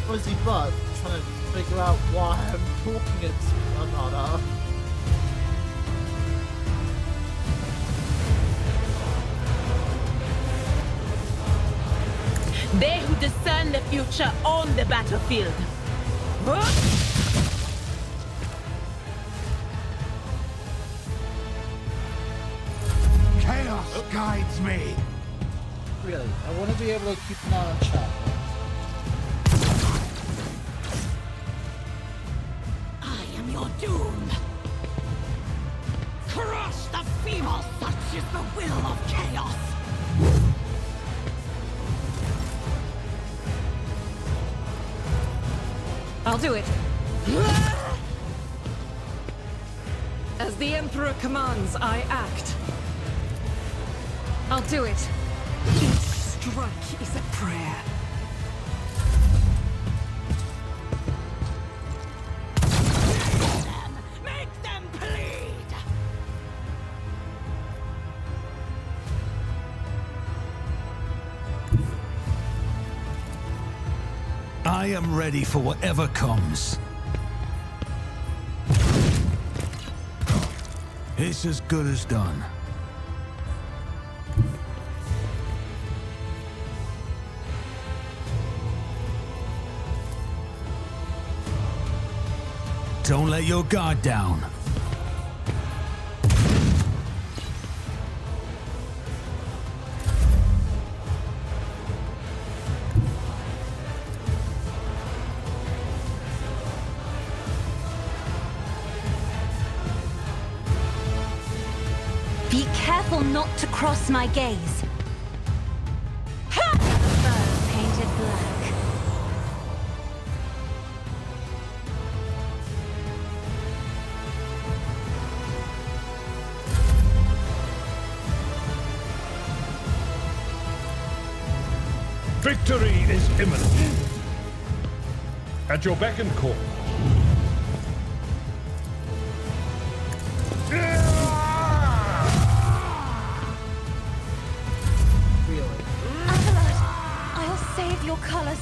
fuzzy butt trying to figure out why I'm talking about her. They who discern the future own the battlefield. Chaos guides me! Really, I want to be able to keep an eye on chat. I am your doom. Crush the feeble, such is the will of chaos. I'll do it. As the Emperor commands, I act. I'll do it. Each strike is a prayer. Make them bleed! I am ready for whatever comes. It's as good as done. Don't let your guard down. Be careful not to cross my gaze. Ha! Fur painted black. Victory is imminent. At your beck and call. Really. Avalon, I'll save your colors.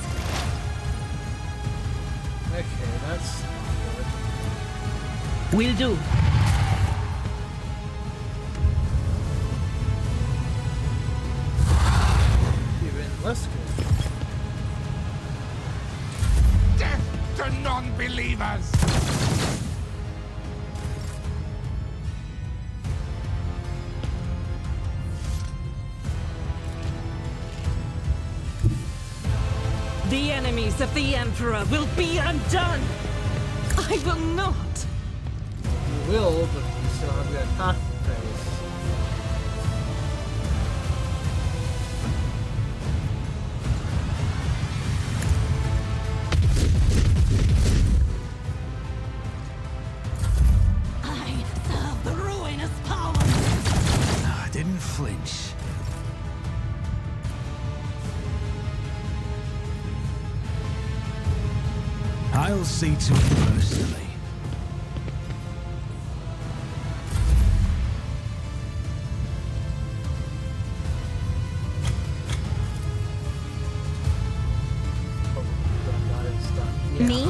Okay, that's not good. Will do. Even less good. Death to non-believers! The enemies of the Emperor will be undone! I will not! You will, but you still have your attack phase. I serve the ruinous power. I didn't flinch. I'll see to it personally. Me?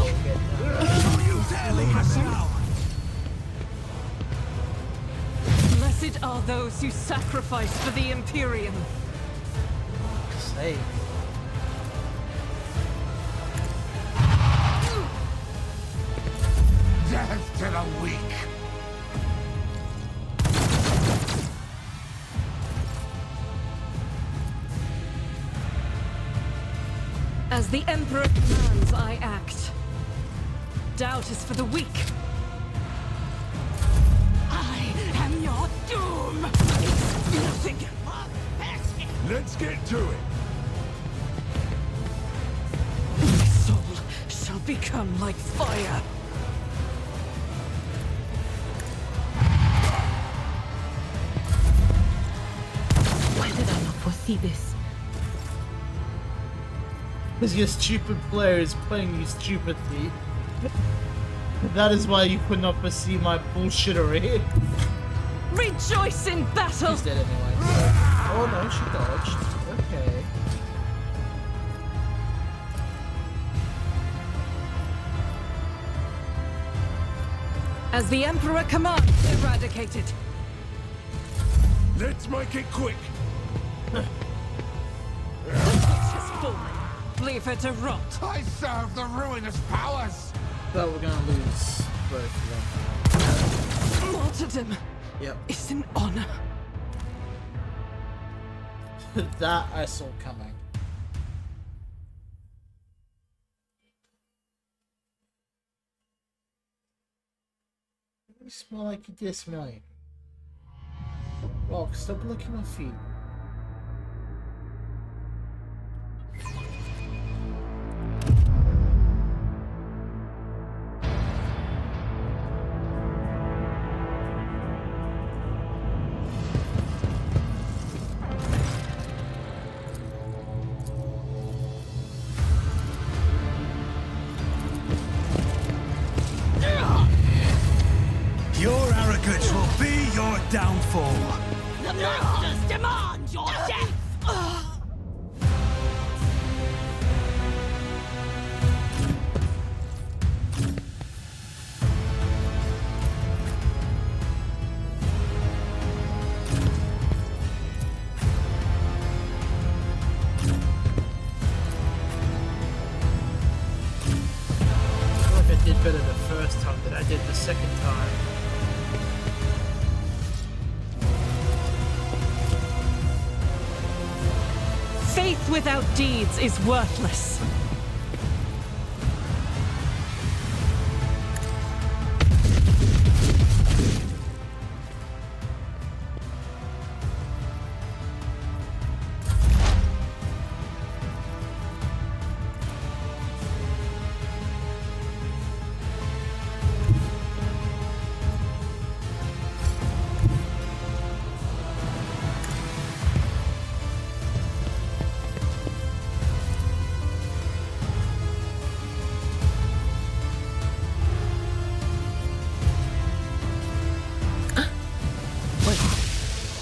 Blessed are those who sacrifice for the Imperium. Save. Death to the weak! As the Emperor commands, I act. Doubt is for the weak. I am your doom. It's nothing. Let's get to it! My soul shall become like fire. see this. Because your stupid player is playing you stupidly. That is why you could not perceive my bullshittery. Rejoice in battle! She's dead anyway. Oh no, she dodged. Okay. As the Emperor commands, eradicated. Let's make it quick. The witch has fallen. Leave her to rot. I serve the ruinous powers. But we're gonna lose both of them. Martyrdom Yep. is an honor. That I saw coming. You smell like you did smelling. Rock, stop licking my feet. Your arrogance will be your downfall. The monsters demand your death! I feel like I did better the first time than I did the second time. Faith without deeds is worthless.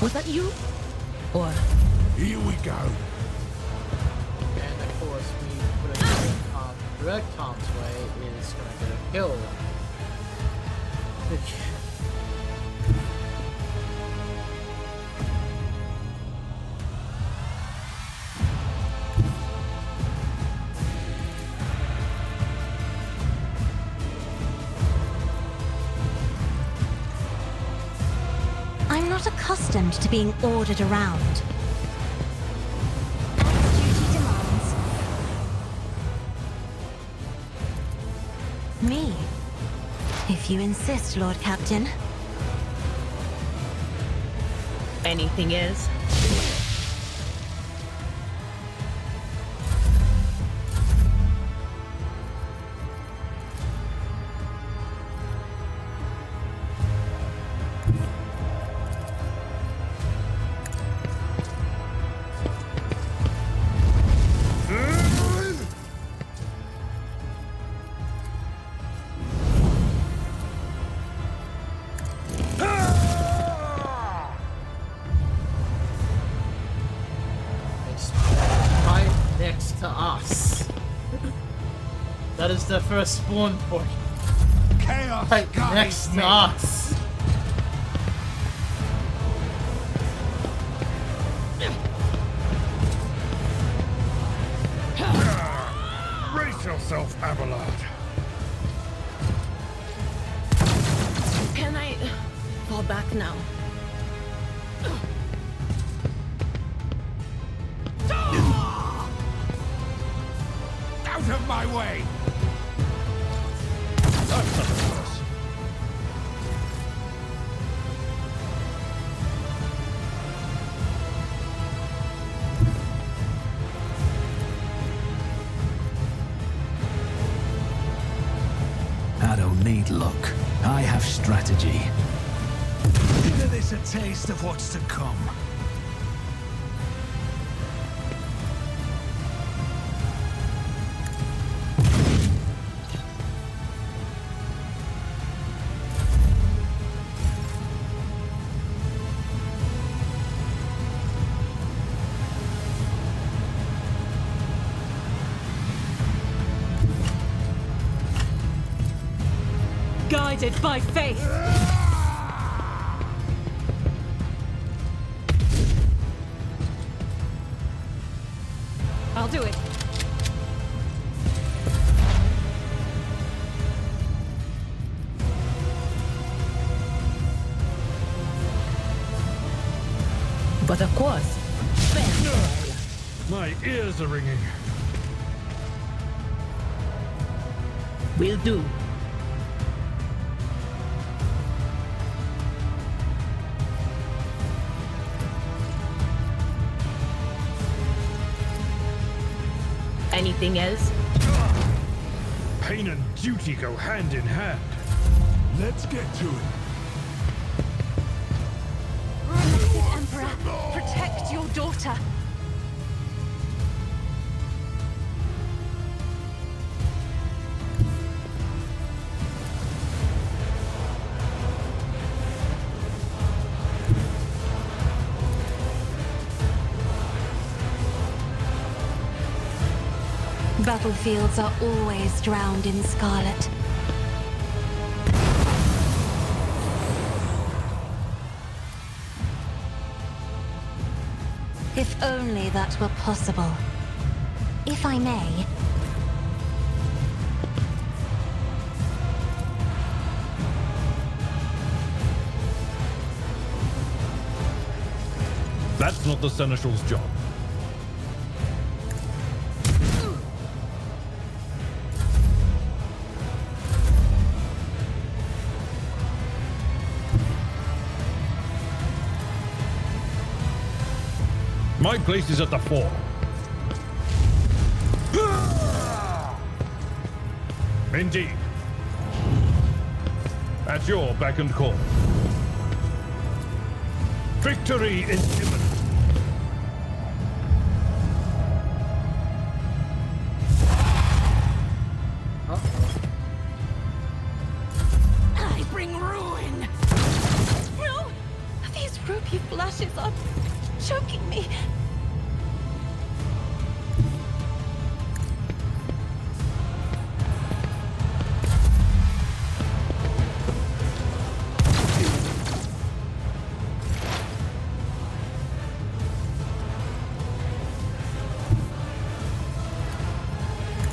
Was that you? Or... Here we go. And of course, me putting direct harm's way is gonna get a kill. I'm not accustomed to being ordered around. As duty demands. Me? If you insist, Lord Captain. Anything is? Next to us. That is the first spawn point. Chaos Right guides next me. to us. Brace yourself, Abelard. Can I fall back now? Out of my way! I don't need luck. I have strategy. Give this a taste of what's to come. guided by faith. I'll do it. But of course, My ears are ringing. will do. Anything else? Pain and duty go hand in hand. Let's get to it. Emperor, protect your daughter. Battlefields are always drowned in scarlet. If only that were possible. If I may, That's not the Seneschal's job. My place is at the fore. Indeed. At your beck and call. Victory is imminent. I bring ruin. No! These ruby flashes are choking me.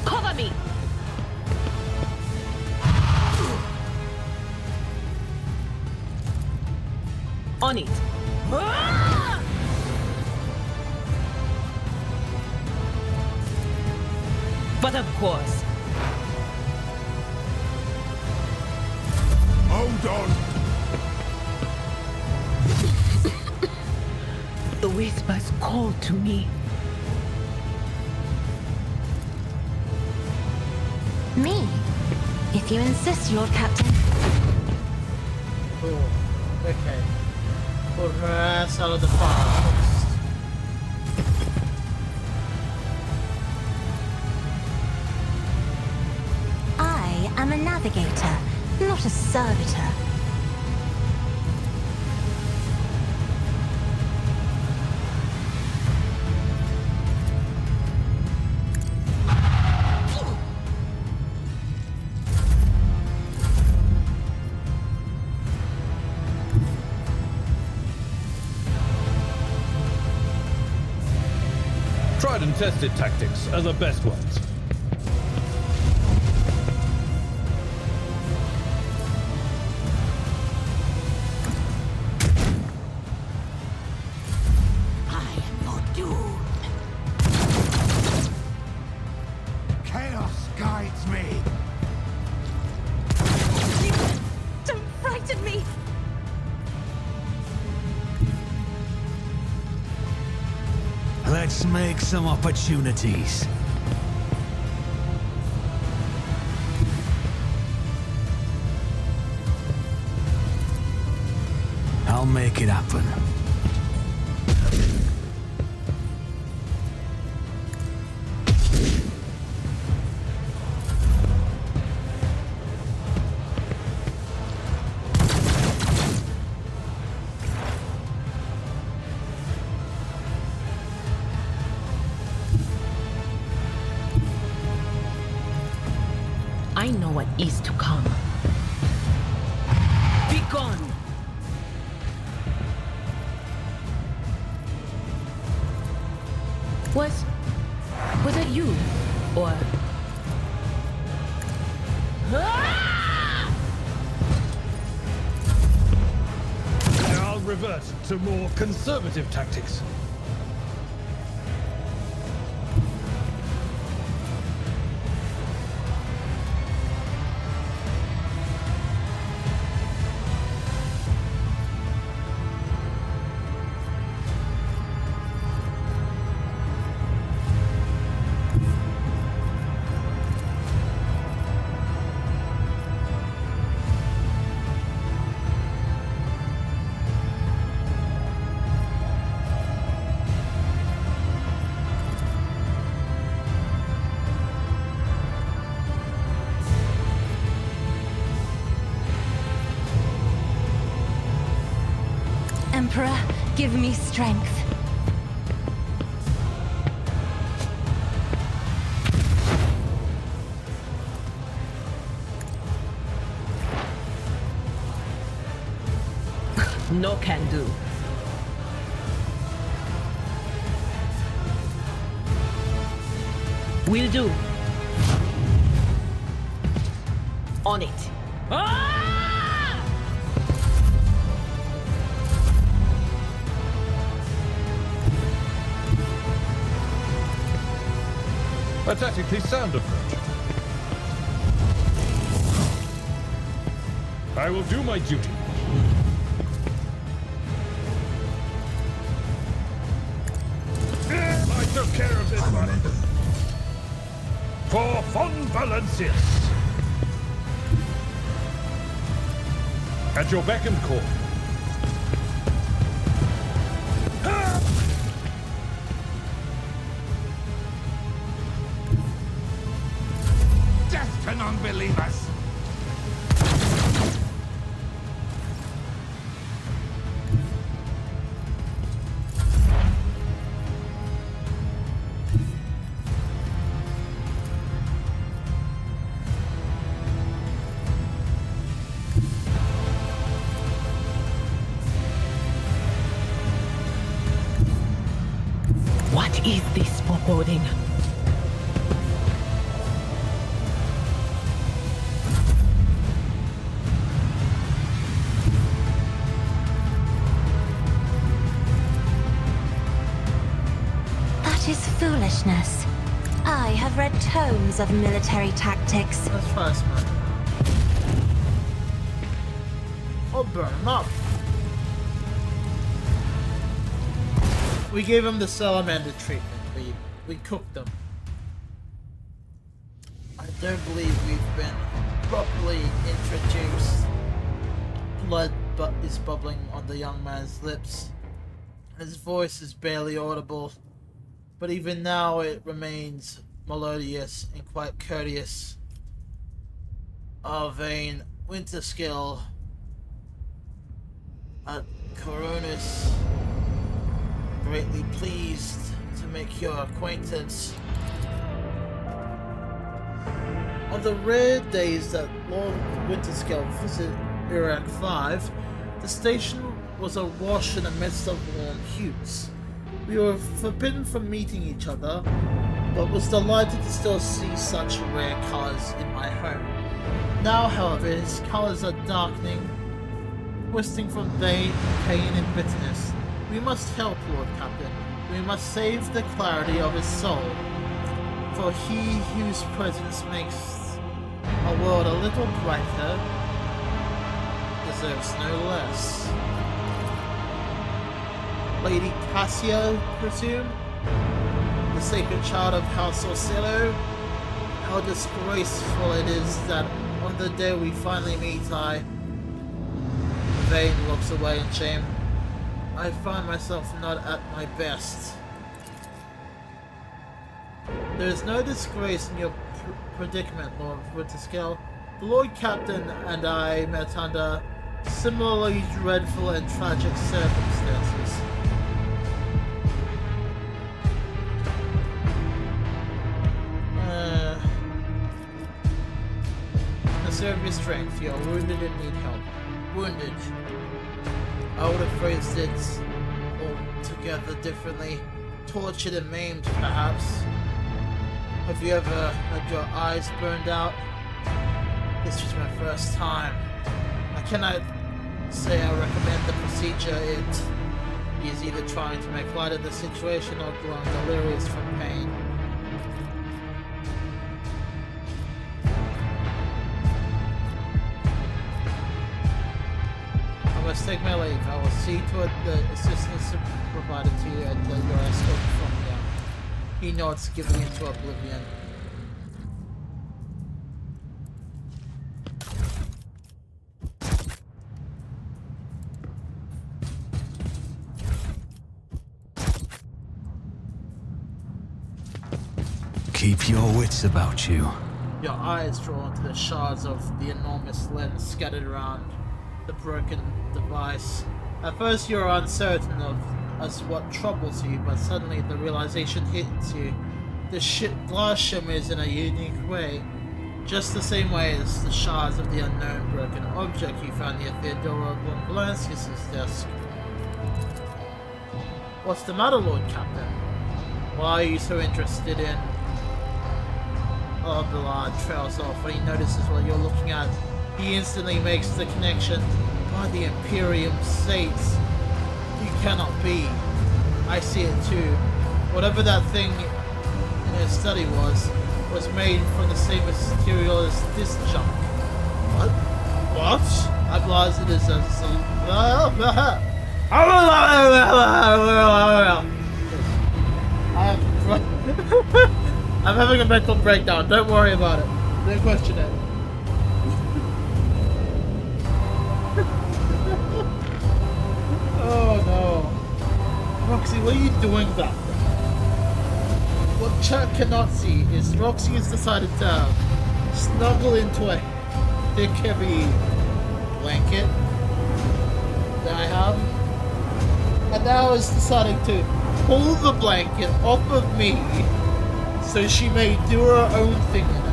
Cover me! On it. But of course, Hold on. the whispers call to me. me. If you insist, Lord Captain. Oh, okay. Pull her ass out of the forest. I am a navigator, not a servitor. Tried and tested tactics are the best ones. I am your doom. Chaos guides me. Don't frighten me. Let's make some opportunities. I'll make it happen. I know what is to come. revert to more conservative tactics. Emperor, give me strength. No can do. Will do. On it. A tactically sound approach. I will do my duty. I took care of this one. For Von Valencius. At your beck and call. Death to non-believers! What is this foreboding? That is foolishness. I have read tomes of military tactics. Let's try smoke. I'll burn him up. We gave him the salamander treatment. We cooked them. I don't believe we've been properly introduced. Blood is bubbling on the young man's lips. His voice is barely audible, but even now it remains melodious and quite courteous. Our vain Winterskill at Coronis, greatly pleased to make your acquaintance. On the rare days that Lord Winterskill visited Iraq 5, the station was awash in the midst of warm hues. We were forbidden from meeting each other, but was delighted to still see such rare colors in my home. Now, however, his colors are darkening, twisting from pain and bitterness. We must help, Lord Captain. We must save the clarity of his soul. For he whose presence makes a world a little brighter deserves no less. Lady Cassia, presume? The sacred child of House Orsillo? How disgraceful it is that on the day we finally meet, Vane looks away in shame. I find myself not at my best. There is no disgrace in your predicament, Lord Winterskill. The Lord Captain and I met under similarly dreadful and tragic circumstances. Conserve your strength. You are wounded and need help. Wounded. I would have phrased it altogether differently. Tortured and maimed, perhaps. Have you ever had your eyes burned out? This was my first time. I cannot say I recommend the procedure. It is either trying to make light of the situation or growing delirious from pain. I must take my leave. I will see to it the assistance provided to you and your escort from here. He nods, giving into oblivion. Keep your wits about you. Your eyes drawn to the shards of the enormous lens scattered around the broken device. At first you're uncertain of as what troubles you, but suddenly the realization hits you. The glass shimmers in a unique way, just the same way as the shards of the unknown broken object you found near Theodora von Blanskis' desk. What's the matter, Lord Captain? Why are you so interested in... Abelard trails off when he notices what you're looking at. He instantly makes the connection. By the Imperium States, you cannot be. I see it too. Whatever that thing in his study was made from the same material as this junk. What? What? I blasted as a... I'm having a mental breakdown. Don't worry about it. Don't question it. Oh no. Roxy, what are you doing back there? What Chuck cannot see is Roxy has decided to snuggle into a thick, heavy blanket that I have. And now is deciding to pull the blanket off of me so she may do her own thing in it.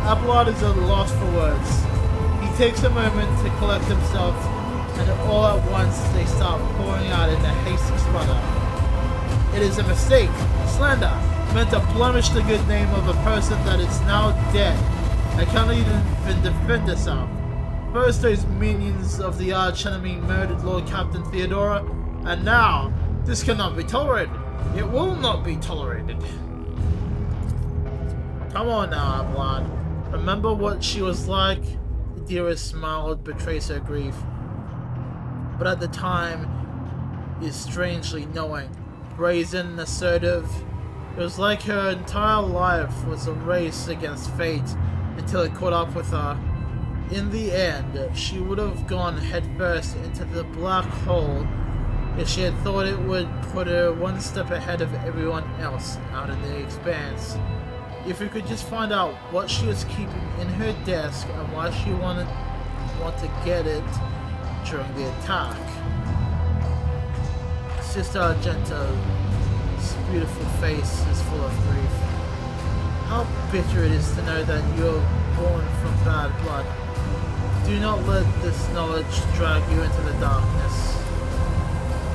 Abelard is at a loss for words. He takes a moment to collect himself, and all at once they start pouring out in a hasty sputter. It is a mistake, slander, meant to blemish the good name of a person that is now dead. I can't even defend herself. First those minions of the arch-enemy murdered Lord Captain Theodora, and now this cannot be tolerated. It will not be tolerated. Come on now, Abelard. Remember what she was like? The dearest smile betrays her grief. But at the time, is strangely knowing. Brazen, assertive. It was like her entire life was a race against fate until it caught up with her. In the end, she would have gone headfirst into the black hole if she had thought it would put her one step ahead of everyone else out in the expanse. If we could just find out what she was keeping in her desk and why she want to get it during the attack. Sister Argento's beautiful face is full of grief. How bitter it is to know that you're born from bad blood. Do not let this knowledge drag you into the darkness.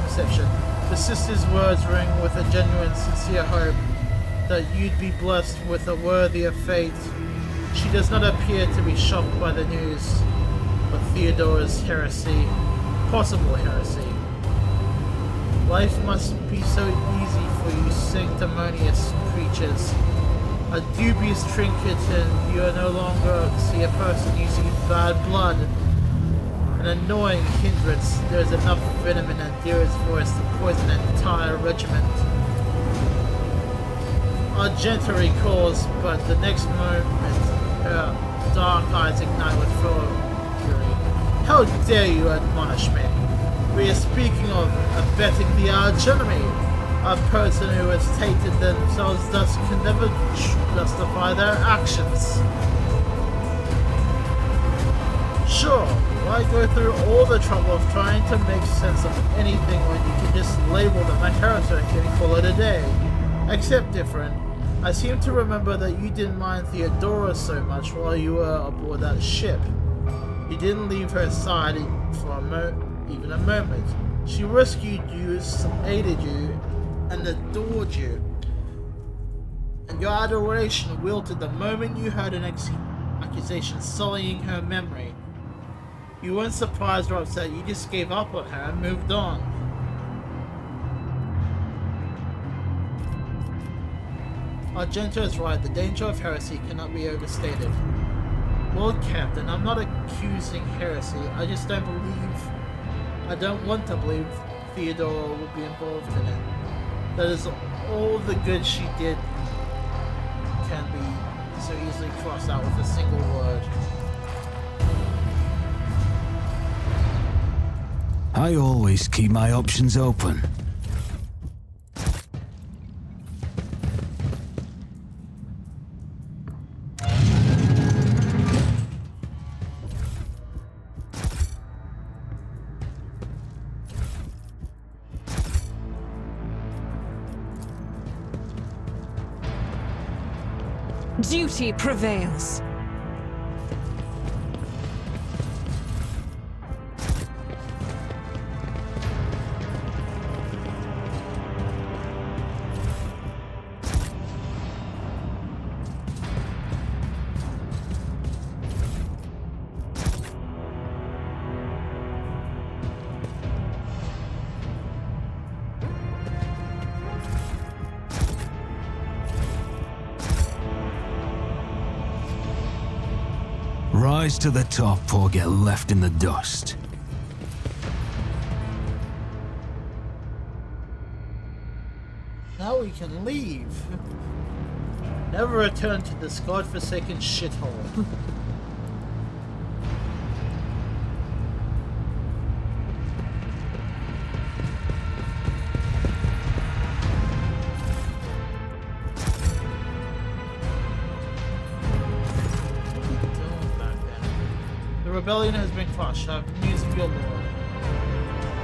Perception. The sister's words ring with a genuine, sincere hope that you'd be blessed with a worthier fate. She does not appear to be shocked by the news of Theodora's heresy, possible heresy. Life must be so easy for you sanctimonious creatures. A dubious trinket and you are no longer see a person using bad blood. An annoying hindrance. There is enough venom in Andira's voice to poison an entire regiment. Argenta recalls, but the next moment her dark eyes ignite with fury. How dare you admonish me? We are speaking of abetting the arch-enemy. A person who has tainted themselves thus can never justify their actions. Sure, why go through all the trouble of trying to make sense of anything when you can just label them a heretic and call it a day? Except different. I seem to remember that you didn't mind Theodora so much while you were aboard that ship. You didn't leave her side for even a moment. She rescued you, aided you, and adored you. And your adoration wilted the moment you heard an accusations sullying her memory. You weren't surprised or upset, you just gave up on her and moved on. Argento is right, the danger of heresy cannot be overstated. Lord Captain, I'm not accusing heresy, I just don't want to believe Theodora will be involved in it. That is all the good she did can be so easily crossed out with a single word. I always keep my options open. Duty prevails. Rise to the top or get left in the dust. Now we can leave. Never return to this godforsaken shithole. The rebellion has been crushed. I have news of your lord.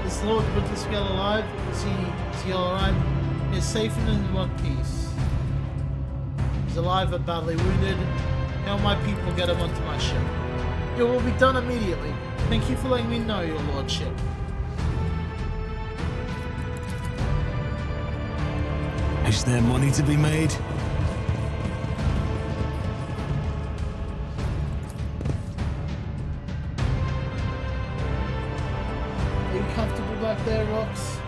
Is Lord Winter still alive? Is he alive? He is safe and in one piece. He's alive but badly wounded. Help my people get him onto my ship. It will be done immediately. Thank you for letting me know, your lordship. Is there money to be made? Are you comfortable back there, Rox?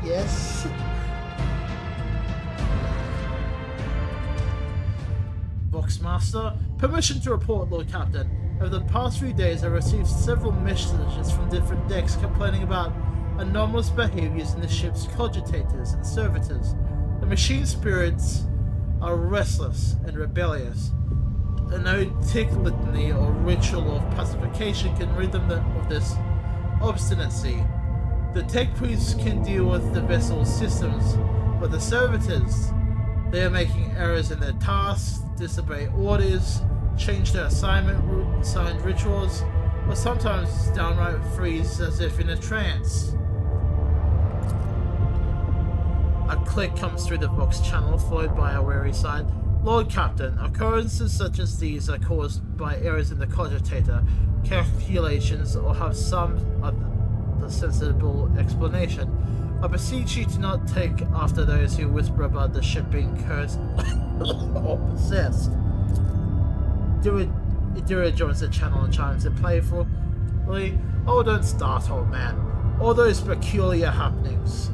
Yes. Voxmaster, permission to report, Lord Captain. Over the past few days, I received several messages from different decks complaining about anomalous behaviors in the ship's cogitators and servitors. The machine spirits are restless and rebellious, and no tick litany or ritual of pacification can rid them of this obstinacy. The tech priests can deal with the vessel's systems, but the servitors, they are making errors in their tasks, disobey orders, change their assigned rituals, or sometimes downright freeze as if in a trance. A click comes through the Vox channel, followed by a wary sigh. Lord Captain, occurrences such as these are caused by errors in the cogitator, calculations, or have some other sensible explanation. I beseech you to not take after those who whisper about the ship being cursed or possessed. Idira joins the channel and chimes in playfully. Oh, don't start, old man. All those peculiar happenings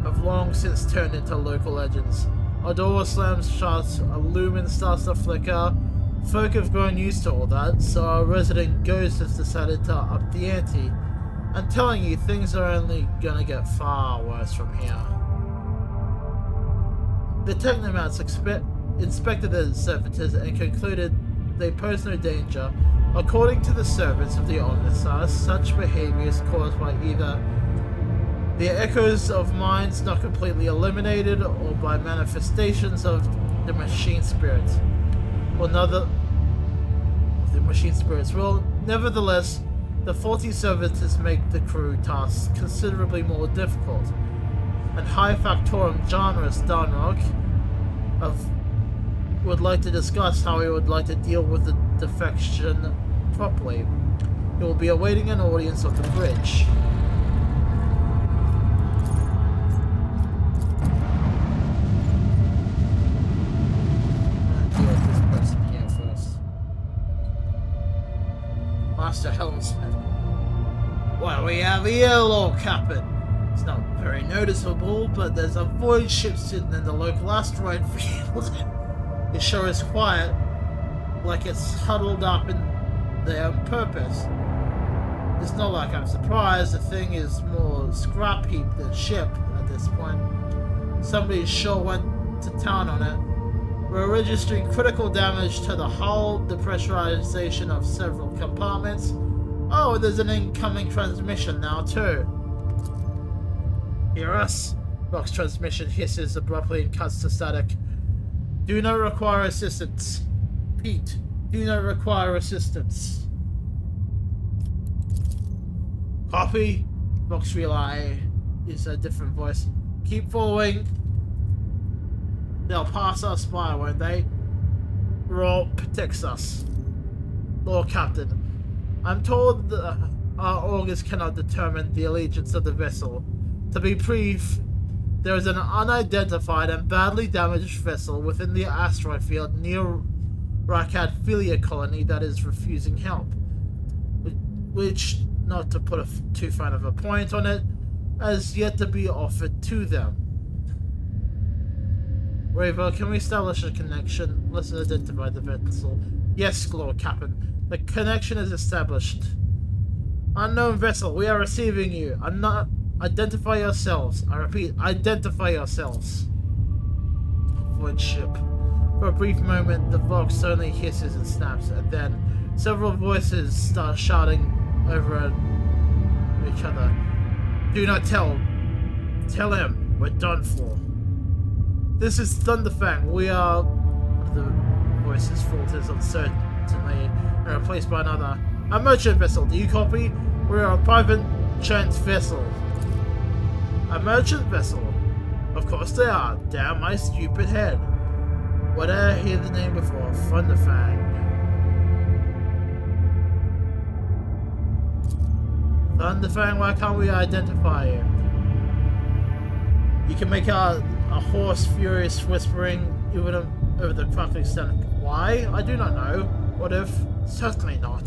have long since turned into local legends. A door slams shut, a lumen starts to flicker. Folk have grown used to all that, so our resident ghost has decided to up the ante. I'm telling you, things are only gonna get far worse from here. The technomats inspected the servitors and concluded they pose no danger. According to the servants of the Omnissiah, such behavior is caused by either the echoes of minds not completely eliminated or by manifestations of the machine spirit. Or another of the machine spirits will. Nevertheless, the faulty servitors make the crew tasks considerably more difficult. And High Factorum Janus Danrock would like to discuss how he would like to deal with the defection properly. He will be awaiting an audience of the bridge. Master Helmsman. What do we have here, Lord Captain? It's not very noticeable, but there's a void ship sitting in the local asteroid field. It sure is quiet, like it's huddled up in there on purpose. It's not like I'm surprised, the thing is more scrap heap than ship at this point. Somebody sure went to town on it. We're registering critical damage to the hull, depressurization of several compartments. Oh, there's an incoming transmission now too. Hear us? Vox transmission hisses abruptly and cuts to static. Do not require assistance. Pete, do not require assistance. Copy. Vox relay is a different voice. Keep following. They'll pass us by, won't they? Raw protects us. Lord Captain, I'm told that our augurs cannot determine the allegiance of the vessel. To be brief, there is an unidentified and badly damaged vessel within the asteroid field near Rakat Philia colony that is refusing help. Which, not to put too fine of a point on it, has yet to be offered to them. Raver, can we establish a connection? Let's identify the vessel. Yes, Lord Captain. The connection is established. Unknown vessel, we are receiving you. Identify yourselves. I repeat, identify yourselves. Void ship. For a brief moment, the Vox only hisses and snaps, and then several voices start shouting over at each other. Do not tell. Tell him. We're done for. This is Thunderfang. We are... The voices falters uncertainly and replaced by another. A merchant vessel. Do you copy? We are a private chance vessel. A merchant vessel? Of course they are. Damn my stupid head. What did I hear the name before? Thunderfang. Thunderfang, why can't we identify you? You can make out a hoarse, furious whispering even over the crackling static. Why? I do not know. What if? Certainly not.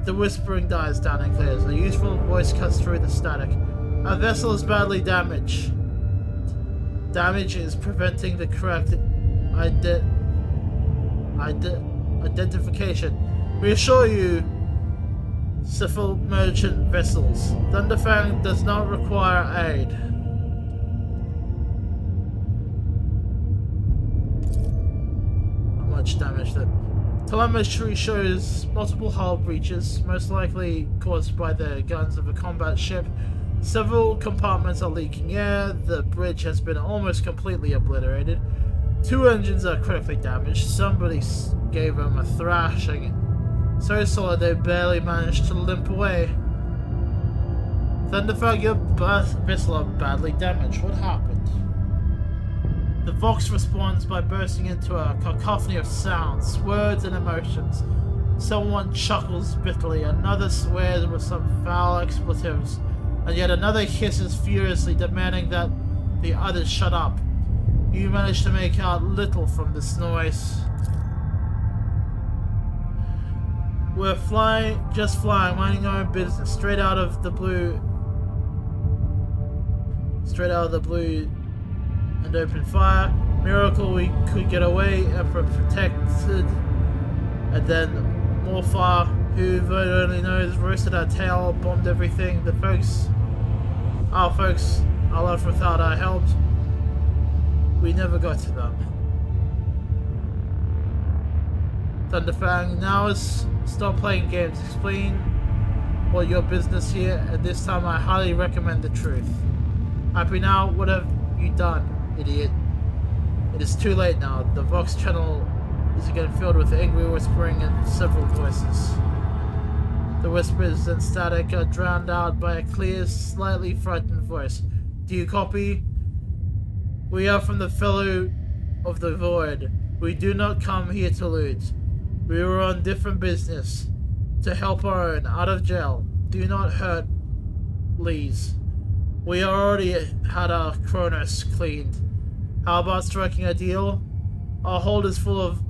The whispering dies down and clears. A useful voice cuts through the static. Our vessel is badly damaged. Damage is preventing the correct identification. We assure you, civil merchant vessels, Thunderfang does not require aid. Not much damage though. Telemetry shows multiple hull breaches, most likely caused by the guns of a combat ship. Several compartments are leaking air, the bridge has been almost completely obliterated. 2 engines are critically damaged, somebody gave them a thrashing. So solid they barely managed to limp away. Thunderfang, your vessel are badly damaged. What happened? The Vox responds by bursting into a cacophony of sounds, words, and emotions. Someone chuckles bitterly, another swears with some foul expletives, and yet another hisses furiously, demanding that the others shut up. You manage to make out little from this noise. We're just flying, minding our own business, straight out of the blue and open fire. Miracle we could get away, Emperor protected, and then more fire, who God only knows, roasted our tail, bombed everything. Our folks are left without our help. We never got to them. Thunderfang, now is stop playing games. Explain what your business here, and this time I highly recommend the truth. Happy now? What have you done, idiot? It is too late now. The Vox channel is again filled with angry whispering and several voices. The whispers and static are drowned out by a clear, slightly frightened voice. Do you copy? We are from the Fellow of the Void. We do not come here to loot. We were on different business. To help our own, out of jail. Do not hurt Lee's. We already had our Kronos cleaned. How about striking a deal? Our hold is full of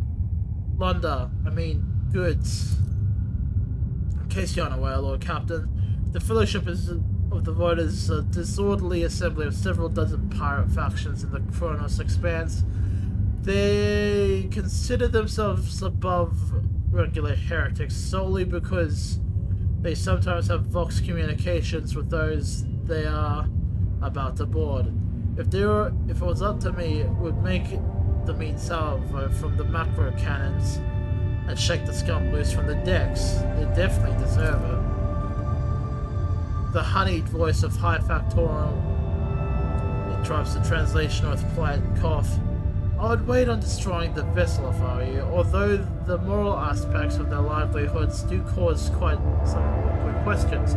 goods. In case you're unaware, Lord Captain, the Fellowship of the Void is a disorderly assembly of several dozen pirate factions in the Kronos Expanse. They consider themselves above regular heretics solely because they sometimes have vox communications with those they are about to board. If it was up to me, it would make the meat salvo from the macro cannons and shake the scum loose from the decks. They definitely deserve it. The honeyed voice of High Factorum interrupts the translation with a polite cough. I would wait on destroying the vessel if I were you, although the moral aspects of their livelihoods do cause quite some awkward questions.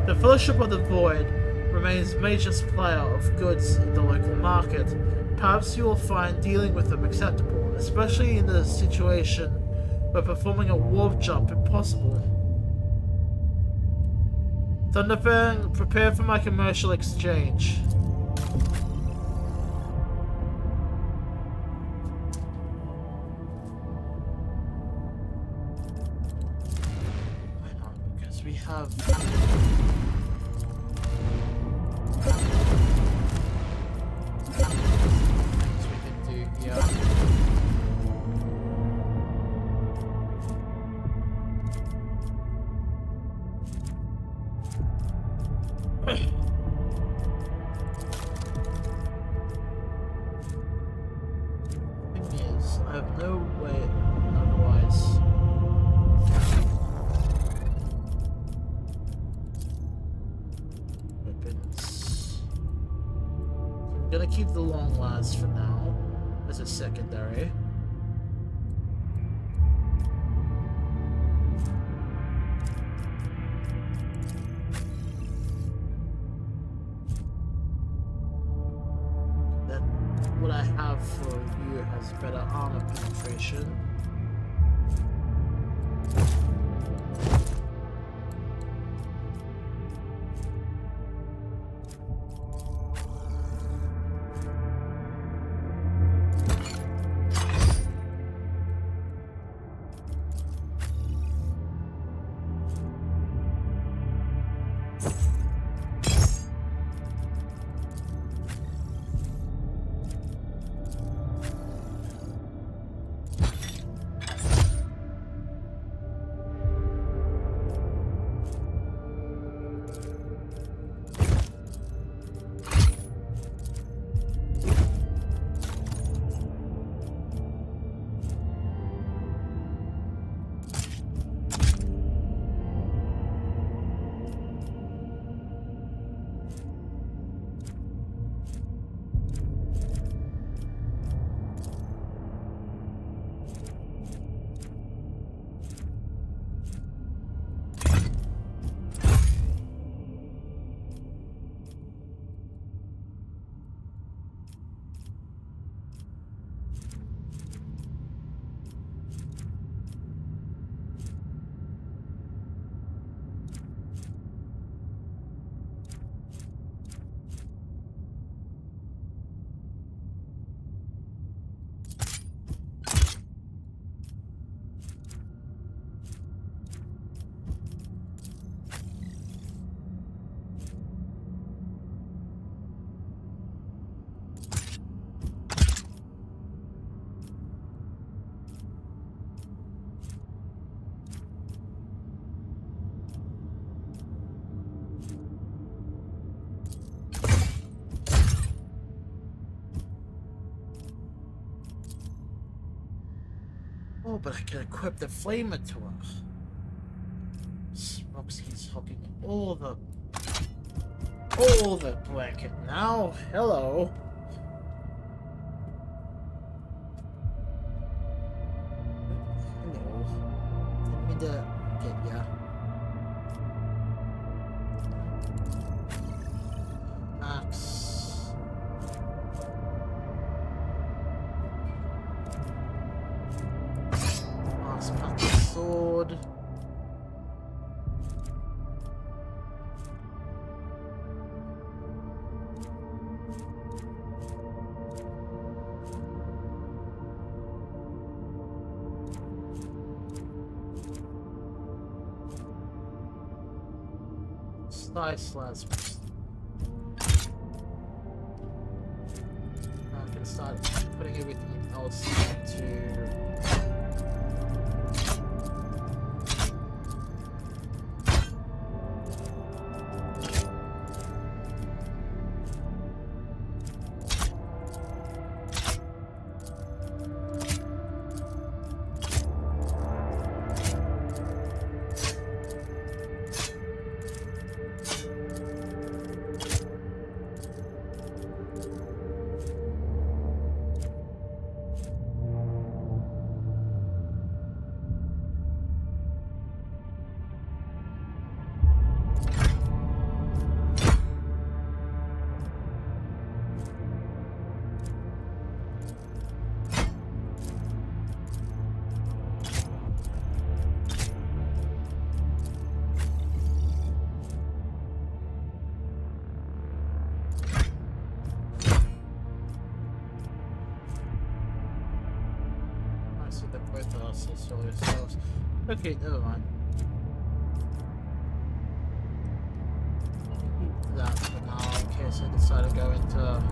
The Fellowship of the Void remains major supplier of goods in the local market. Perhaps you will find dealing with them acceptable, especially in the situation where performing a warp jump impossible. Thunderfang, prepare for my commercial exchange. Why not? Because we have... things we can do here. Thing is, I have no way otherwise. Weapons. I'm gonna keep the long lads for now as a secondary. What I have for you has better armor penetration. Oh, but I can equip the flamer to her. Roxy's hooking all the blanket now. Hello. Hello. Didn't mean to get ya. Axe. Sword. Slice last. I can start putting everything else into. Okay, never mind. Keep that for now in case I decide to go into.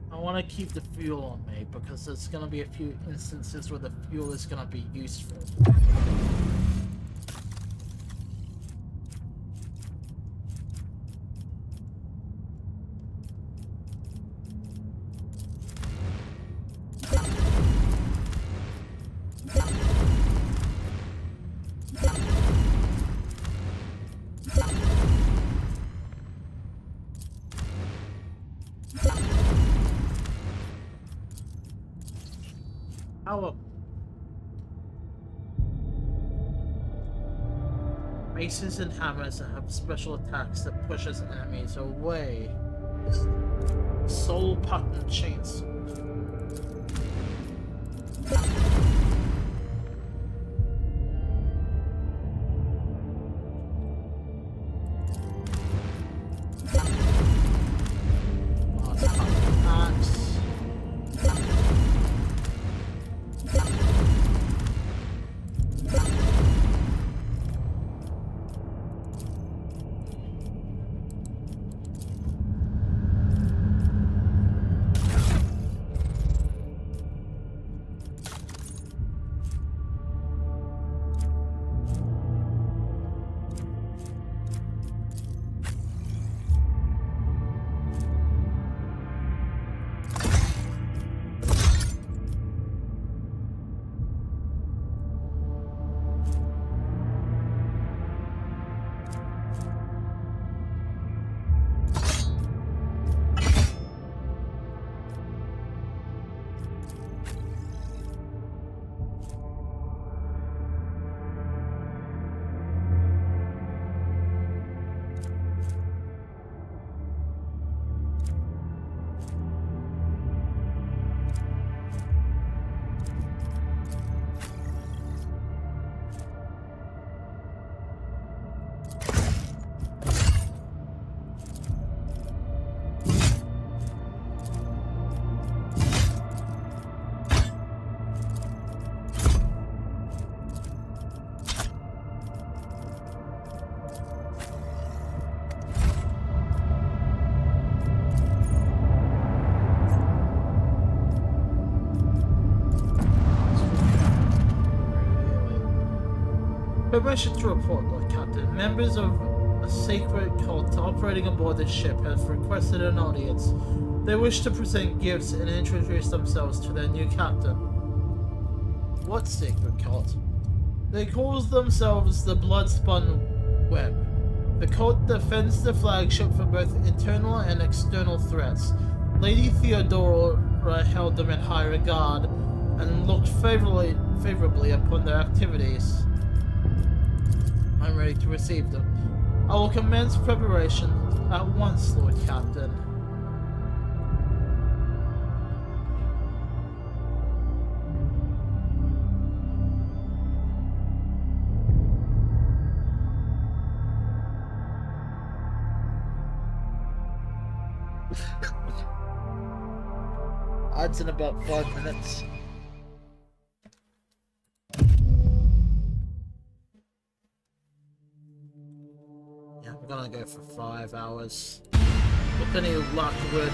I want to keep the fuel on me because there's going to be a few instances where the fuel is going to be useful. Maces and hammers that have special attacks that pushes enemies away. Soul pattern chains. Permission to report, Lord Captain. Members of a sacred cult operating aboard this ship have requested an audience. They wish to present gifts and introduce themselves to their new captain. What sacred cult? They call themselves the Bloodspun Web. The cult defends the flagship from both internal and external threats. Lady Theodora held them in high regard and looked favorably upon their activities. I'm ready to receive them. I will commence preparation at once, Lord Captain. Odds in about 5 minutes. Yeah, we're gonna go for 5 hours. With any luck, with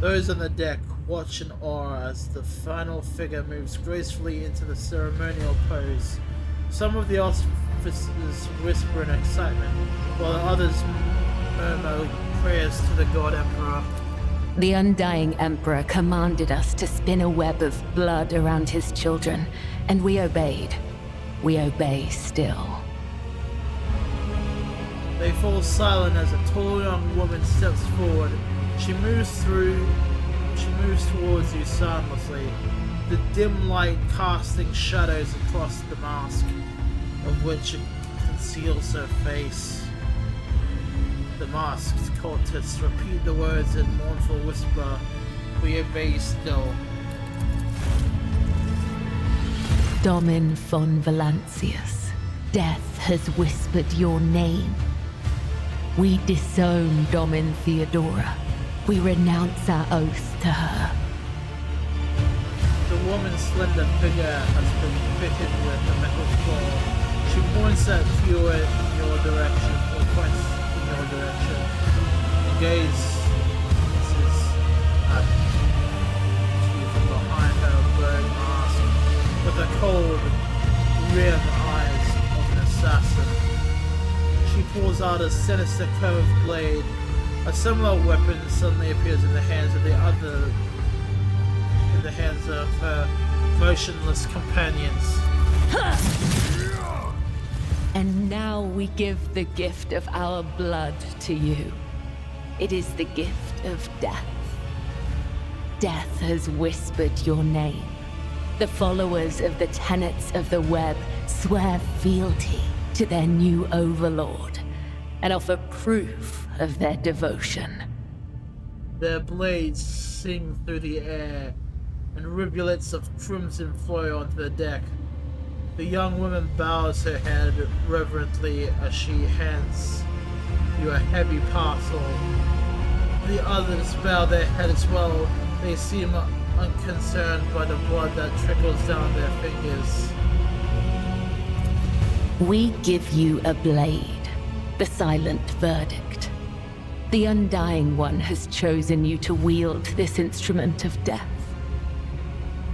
those on the deck watch in awe as the final figure moves gracefully into the ceremonial pose. Some of the officers whisper in excitement, while others murmur prayers to the God Emperor. The Undying Emperor commanded us to spin a web of blood around his children, and we obeyed. We obey still. They fall silent as a tall young woman steps forward. She moves towards you soundlessly, the dim light casting shadows across the mask, of which it conceals her face. The masked cultists repeat the words in mournful whisper, "We obey still." Domin von Valancius, death has whispered your name. We disown Domin Theodora. We renounce our oath to her. The woman's slender figure has been fitted with a metal claw. She points at you in your direction, or points in your direction. The gaze is at you from behind her blurred mask, with the cold, grim eyes of an assassin. She pulls out a sinister curved blade. A similar weapon suddenly appears in the hands of her motionless companions. And now we give the gift of our blood to you. It is the gift of death. Death has whispered your name. The followers of the tenets of the web swear fealty to their new overlord and offer proof of their devotion. Their blades sing through the air, and rivulets of crimson flow onto the deck. The young woman bows her head reverently as she hands you a heavy parcel. The others bow their head as well. They seem unconcerned by the blood that trickles down their fingers. We give you a blade, the silent verdict. The Undying One has chosen you to wield this instrument of death.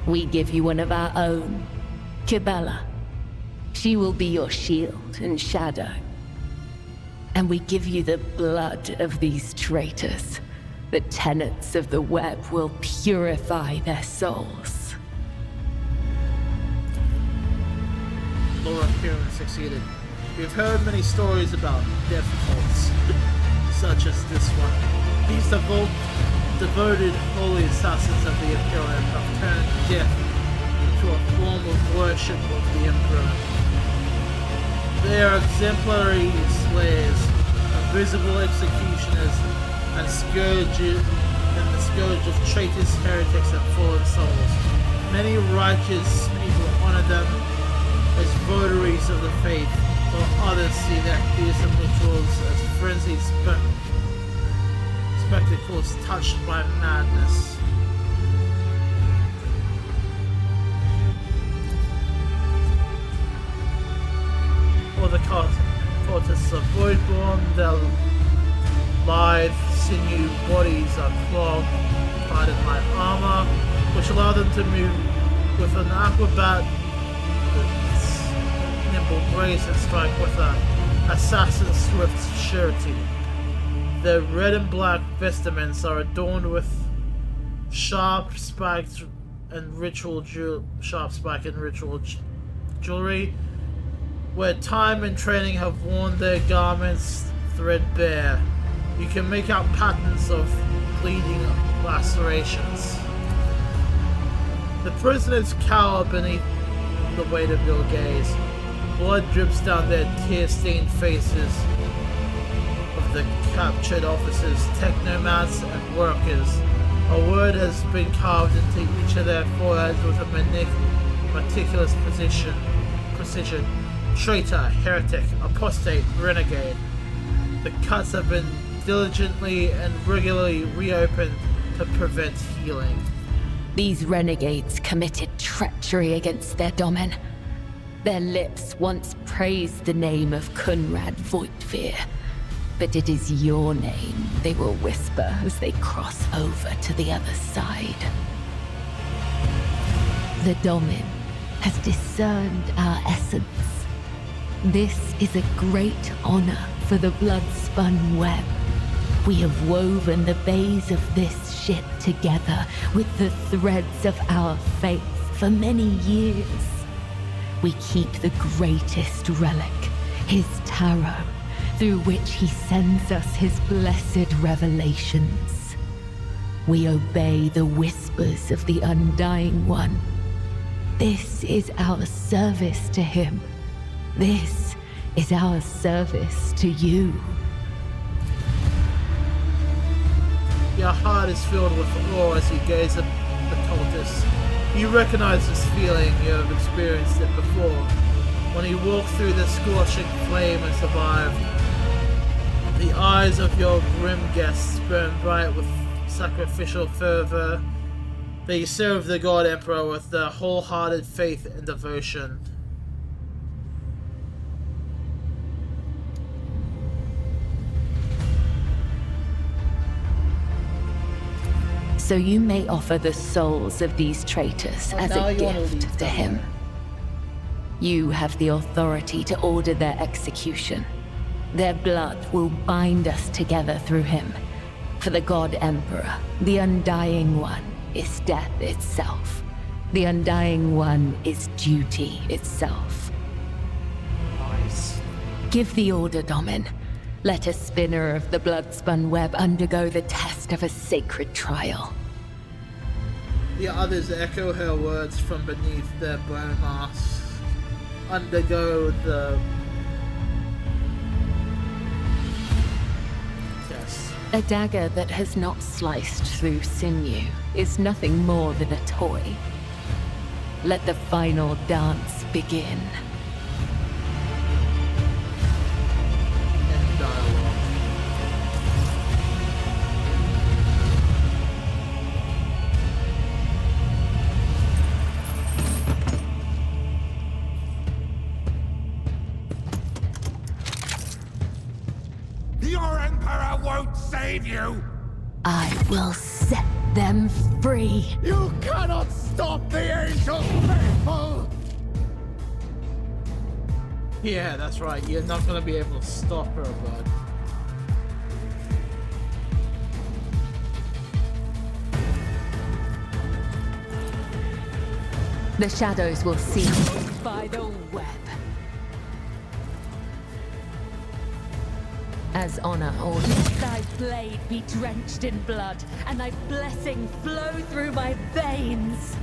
We give you one of our own, Kibella. She will be your shield and shadow. And we give you the blood of these traitors. The tenets of the web will purify their souls. Laura Kieran succeeded. We've heard many stories about death cults. such as this one. These devoted holy assassins of the Imperium have turned death into a form of worship of the Emperor. They are exemplary slayers, invisible executioners, and the scourge of traitors, heretics, and fallen souls. Many righteous people honor them as votaries of the faith, while others see their fearsome rituals as frenzied spectacles touched by madness. Or the cultists of Voidborn, their lithe, sinew bodies are clogged, clad in light armor, which allow them to move with an acrobat nimble grace and strike with an assassin's swift surety. Their red and black vestments are adorned with sharp spiked and ritual jewelry, where time and training have worn their garments threadbare. You can make out patterns of bleeding lacerations. The prisoners cower beneath the weight of your gaze. Blood drips down their tear-stained faces of the captured officers, technomads, and workers. A word has been carved into each of their foreheads with a meticulous precision. Traitor, heretic, apostate, renegade. The cuts have been diligently and regularly reopened to prevent healing. These renegades committed treachery against their domin. Their lips once praised the name of Kunrad Voigtveer, but it is your name they will whisper as they cross over to the other side. The domin has discerned our essence. This is a great honor for the Bloodspun web. We have woven the bays of this ship together with the threads of our faith for many years. We keep the greatest relic, his tarot, through which he sends us his blessed revelations. We obey the whispers of the Undying One. This is our service to him. This is our service to you. Your heart is filled with awe as you gaze at the cultists. You recognize this feeling, you have experienced it before. When you walked through the scorching flame and survived, the eyes of your grim guests burn bright with sacrificial fervor. They serve the God Emperor with their wholehearted faith and devotion. So you may offer the souls of these traitors as a gift to him. You have the authority to order their execution. Their blood will bind us together through him. For the God Emperor, the Undying One is death itself. The Undying One is duty itself. Nice. Give the order, Domin. Let a spinner of the Bloodspun web undergo the test of a sacred trial. The others echo her words from beneath their bone masks. Undergo the test. A dagger that has not sliced through sinew is nothing more than a toy. Let the final dance begin. End dialogue. Your Emperor won't save you! I will set them free. You cannot stop the Angel Faithful! Yeah, that's right. You're not gonna be able to stop her, bud. The shadows will see by the web. As honor orders, let thy blade be drenched in blood, and thy blessing flow through my veins.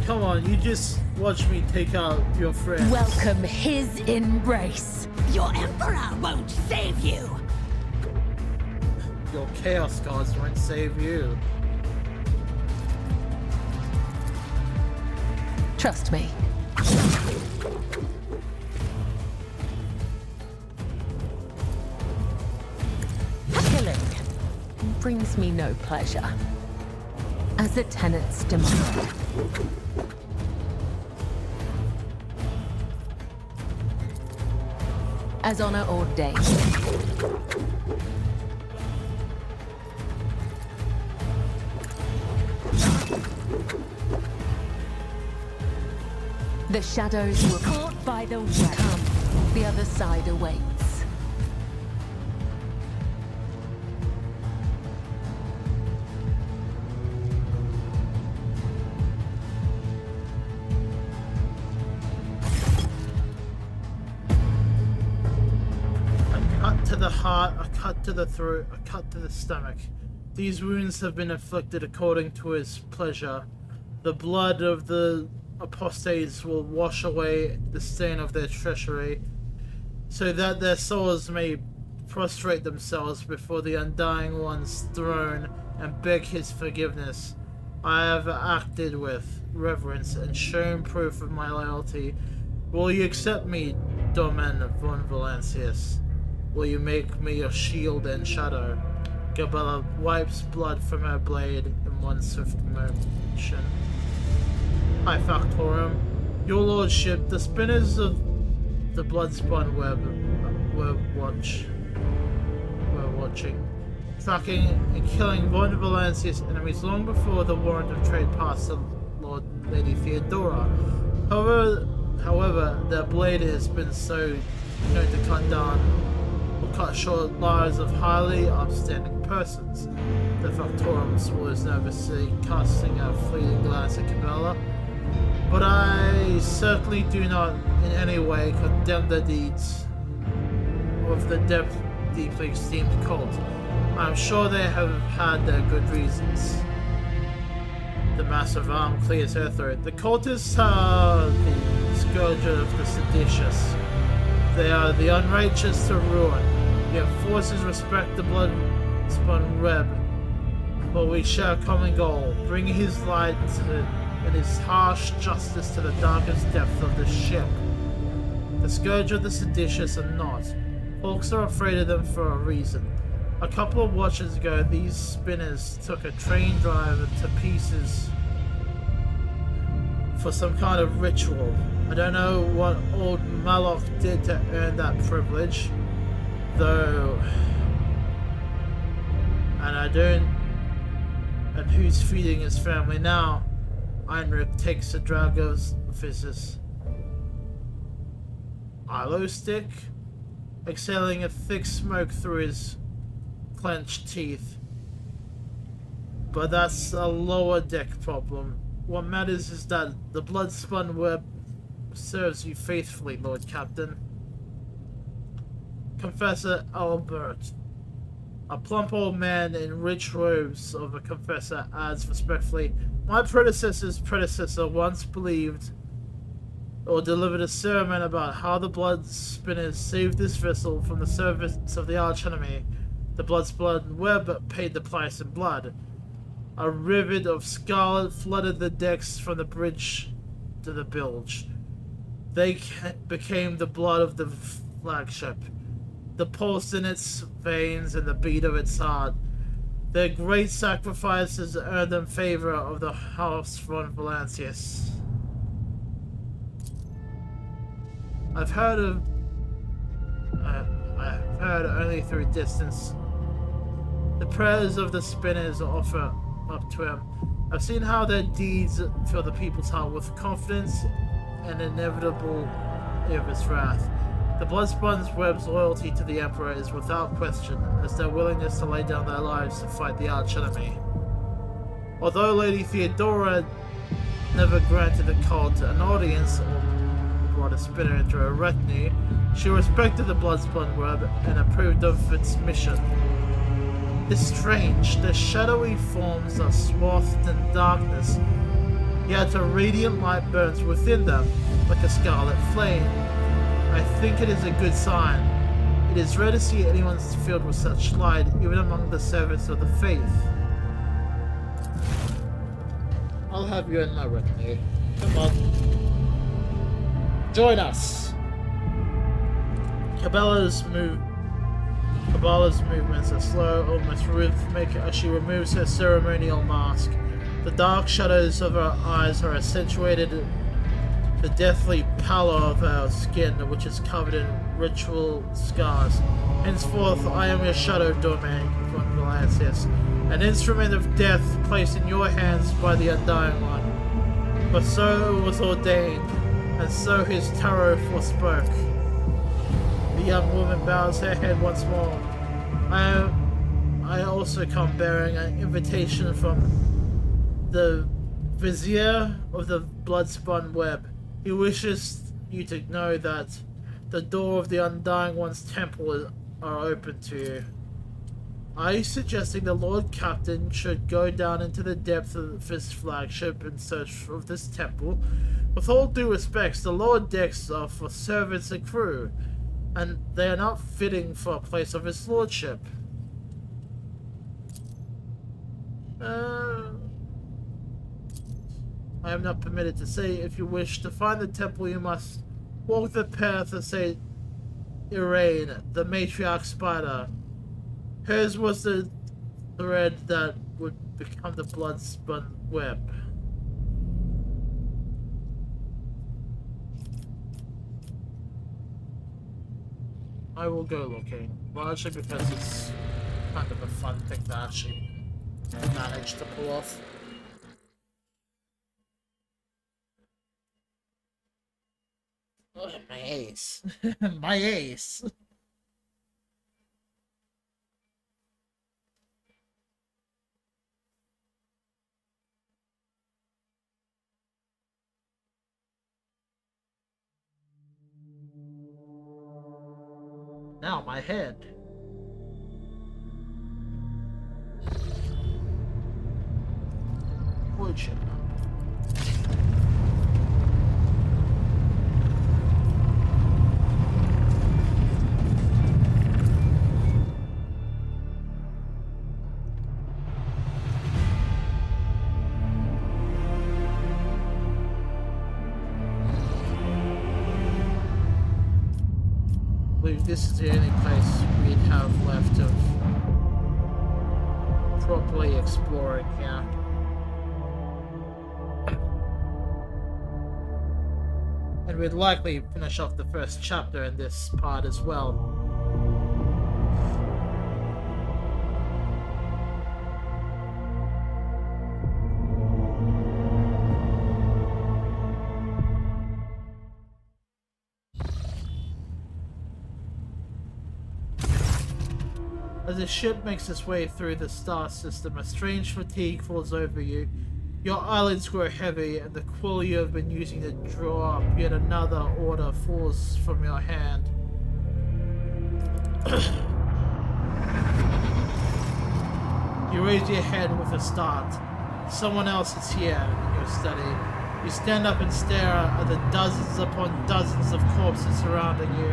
Come on, you just watch me take out your friends. Welcome his embrace. Your Emperor won't save you! Your Chaos Gods won't save you. Trust me. Killing brings me no pleasure. As the tenets demand. As honor ordained. The shadows were caught by the web. Come, the other side awaits. To the heart, a cut to the throat, a cut to the stomach. These wounds have been inflicted according to his pleasure. The blood of the apostates will wash away the stain of their treachery, so that their souls may prostrate themselves before the Undying One's throne and beg his forgiveness. I have acted with reverence and shown proof of my loyalty. Will you accept me, Domen von Valancius? Will you make me your shield and shadow? Gabella wipes blood from her blade in one swift motion. Hi, Factorum. Your lordship, the spinners of the Bloodspun web were watching, tracking and killing von Valancius' enemies long before the warrant of trade passed to Lord Lady Theodora. However, their blade has been so known to cut down or cut short lives of highly upstanding persons. The Factorum was nervously casting a fleeting glance at Cabela, but I certainly do not in any way condemn the deeds of the deeply esteemed cult. I am sure they have had their good reasons. The massive arm clears her throat. The cultists are the scourge of the seditious. They are the unrighteous to ruin, yet forces respect the Bloodspun web. For we share a common goal, bring his light and his harsh justice to the darkest depth of the ship. The scourge of the seditious are not. Folks are afraid of them for a reason. A couple of watches ago, these spinners took a train driver to pieces for some kind of ritual. I don't know what old Malok did to earn that privilege, though, and who's feeding his family now? Heinrich takes a drag of his aloe stick, exhaling a thick smoke through his clenched teeth. But that's a lower deck problem. What matters is that the Bloodspun web serves you faithfully, Lord Captain. Confessor Albert, a plump old man in rich robes of a confessor, adds respectfully, my predecessor's predecessor once believed or delivered a sermon about how the blood spinners saved this vessel from the service of the archenemy. The Bloodspun web paid the price in blood. A rivet of scarlet flooded the decks from the bridge to the bilge. They became the blood of the flagship, the pulse in its veins and the beat of its heart. Their great sacrifices earned them favor of the House von Valancius. I've heard only through distance the prayers of the spinners offer up to him. I've seen how their deeds fill the people's heart with confidence and inevitable of his wrath. The Bloodspun's web's loyalty to the Emperor is without question, as their willingness to lay down their lives to fight the archenemy. Although Lady Theodora never granted the cult an audience or brought a spinner into her retinue, she respected the Bloodspun web and approved of its mission. It's strange, the shadowy forms are swathed in darkness, yet a radiant light burns within them, like a scarlet flame. I think it is a good sign. It is rare to see anyone filled with such light, even among the servants of the faith. I'll have you in my retinue. Come on. Join us! Cabela's movements are slow, almost rhythmic, as she removes her ceremonial mask. The dark shadows of her eyes are accentuated, the deathly pallor of her skin, which is covered in ritual scars. Henceforth, I am your shadow domain, von Valancius, an instrument of death placed in your hands by the Undying One. For so it was ordained, and so his tarot forspoke. The young woman bows her head once more. I also come bearing an invitation from the Vizier of the Bloodspun Web. He wishes you to know that the door of the Undying One's temple are open to you. Are you suggesting the Lord Captain should go down into the depths of his flagship in search of this temple? With all due respects, the lower decks are for servants and crew, and they are not fitting for a place of his lordship. I am not permitted to say. If you wish to find the temple, you must walk the path of Saint Irene, the matriarch spider. Hers was the thread that would become the Bloodspun web. I will go looking, largely because it's kind of a fun thing to actually manage to pull off. Oh, my ace. My ace. Now my head. Lordship. This is the only place we'd have left of properly exploring here. And we'd likely finish off the first chapter in this part as well. As the ship makes its way through the star system, a strange fatigue falls over you. Your eyelids grow heavy, and the quill you have been using to draw up yet another order falls from your hand. You raise your head with a start. Someone else is here in your study. You stand up and stare at the dozens upon dozens of corpses surrounding you.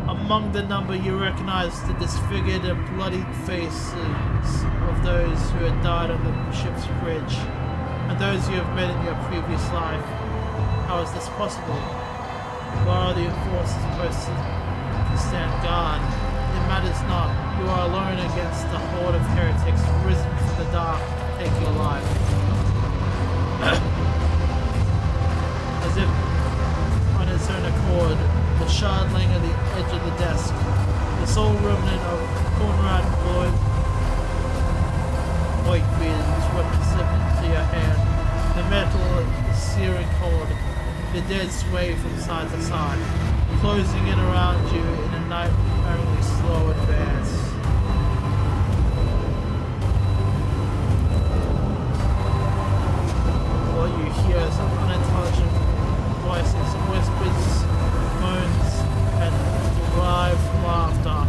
Among the number, you recognize the disfigured and bloodied faces of those who had died on the ship's bridge, and those you have met in your previous life. How is this possible? Why are the enforcers posted to stand guard? It matters not. You are alone against the horde of heretics risen from the dark to take your life. As if on its own accord, the shardling at the edge of the desk, the sole remnant of Conrad Boykbeard is weapon slipped into your hand. The metal is searing cold. The dead sway from side to side. closing in around you in a nightmarely slow advance. What you hear is unintelligent voices, whispers, moans, and derived laughter.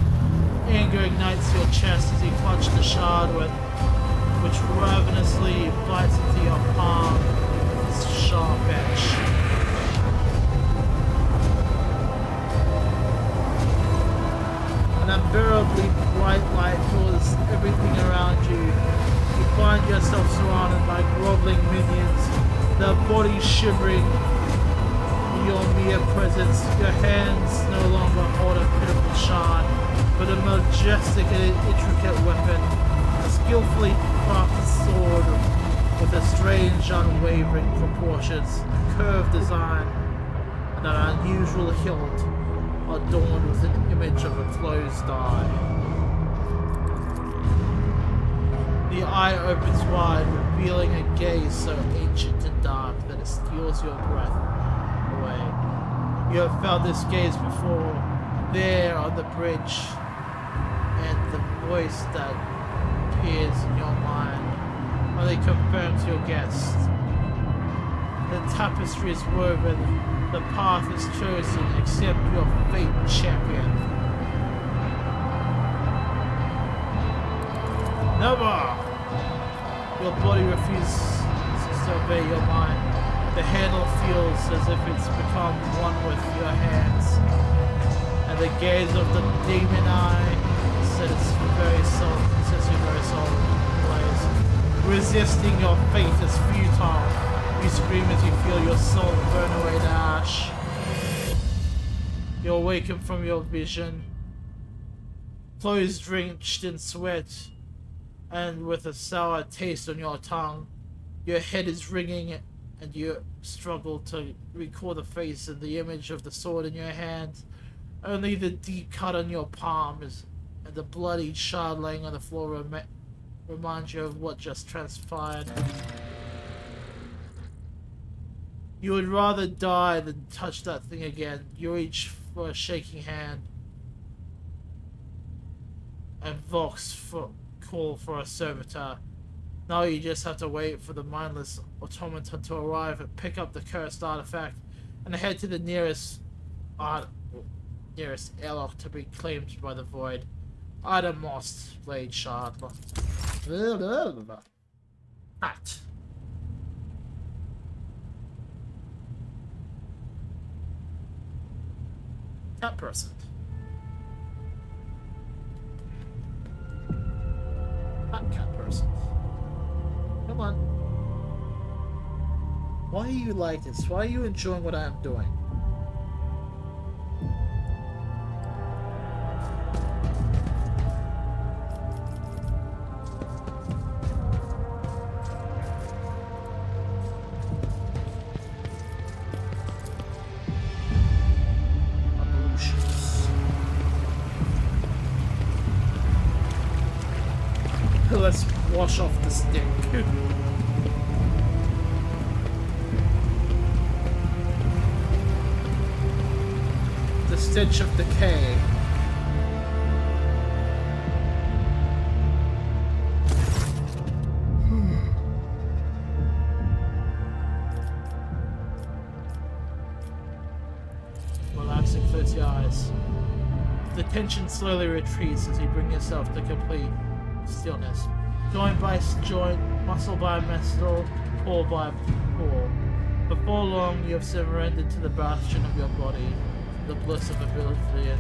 Anger ignites your chest as you clutch the shard which ravenously bites into your palm with its sharp edge. An unbearably bright light fills everything around you. You find yourself surrounded by groveling minions, their bodies shivering in your mere presence. Your hands no longer hold a pitiful shard, but a majestic and intricate weapon, a skillfully crafted sword with a strange, unwavering proportions, a curved design, and an unusual hilt adorned with an image of a closed eye. The eye opens wide, revealing a gaze so ancient and dark that it steals your breath away. You have felt this gaze before, there on the bridge, and the voice that appears in your mind only confirms your guess. The tapestry is woven, the path is chosen, accept your fate, champion. Never! Your body refuses to obey your mind. The handle feels as if it's become one with your hands, and the gaze of the demon eye sets your very soul ablaze. Resisting your fate is futile. You scream as you feel your soul burn away to ash. You awaken from your vision, clothes drenched in sweat, and with a sour taste on your tongue. Your head is ringing, and you struggle to recall the face and the image of the sword in your hand. Only the deep cut on your palm and the bloody shard laying on the floor remind you of what just transpired. You would rather die than touch that thing again. You reach for a shaking hand and call for a servitor. Now you just have to wait for the mindless automaton to arrive and pick up the cursed artifact and head to the nearest airlock to be claimed by the void. Item lost, blade shard. Act. Cat person. Not cat person. Come on. Why are you like this? Why are you enjoying what I am doing? Let's wash off the stink. The stench of decay. Relaxing, close your eyes. The tension slowly retreats as you bring yourself to complete stillness. Joint by joint, muscle by muscle, pore by pore. Before long, you have surrendered to the bastion of your body, the bliss of oblivion.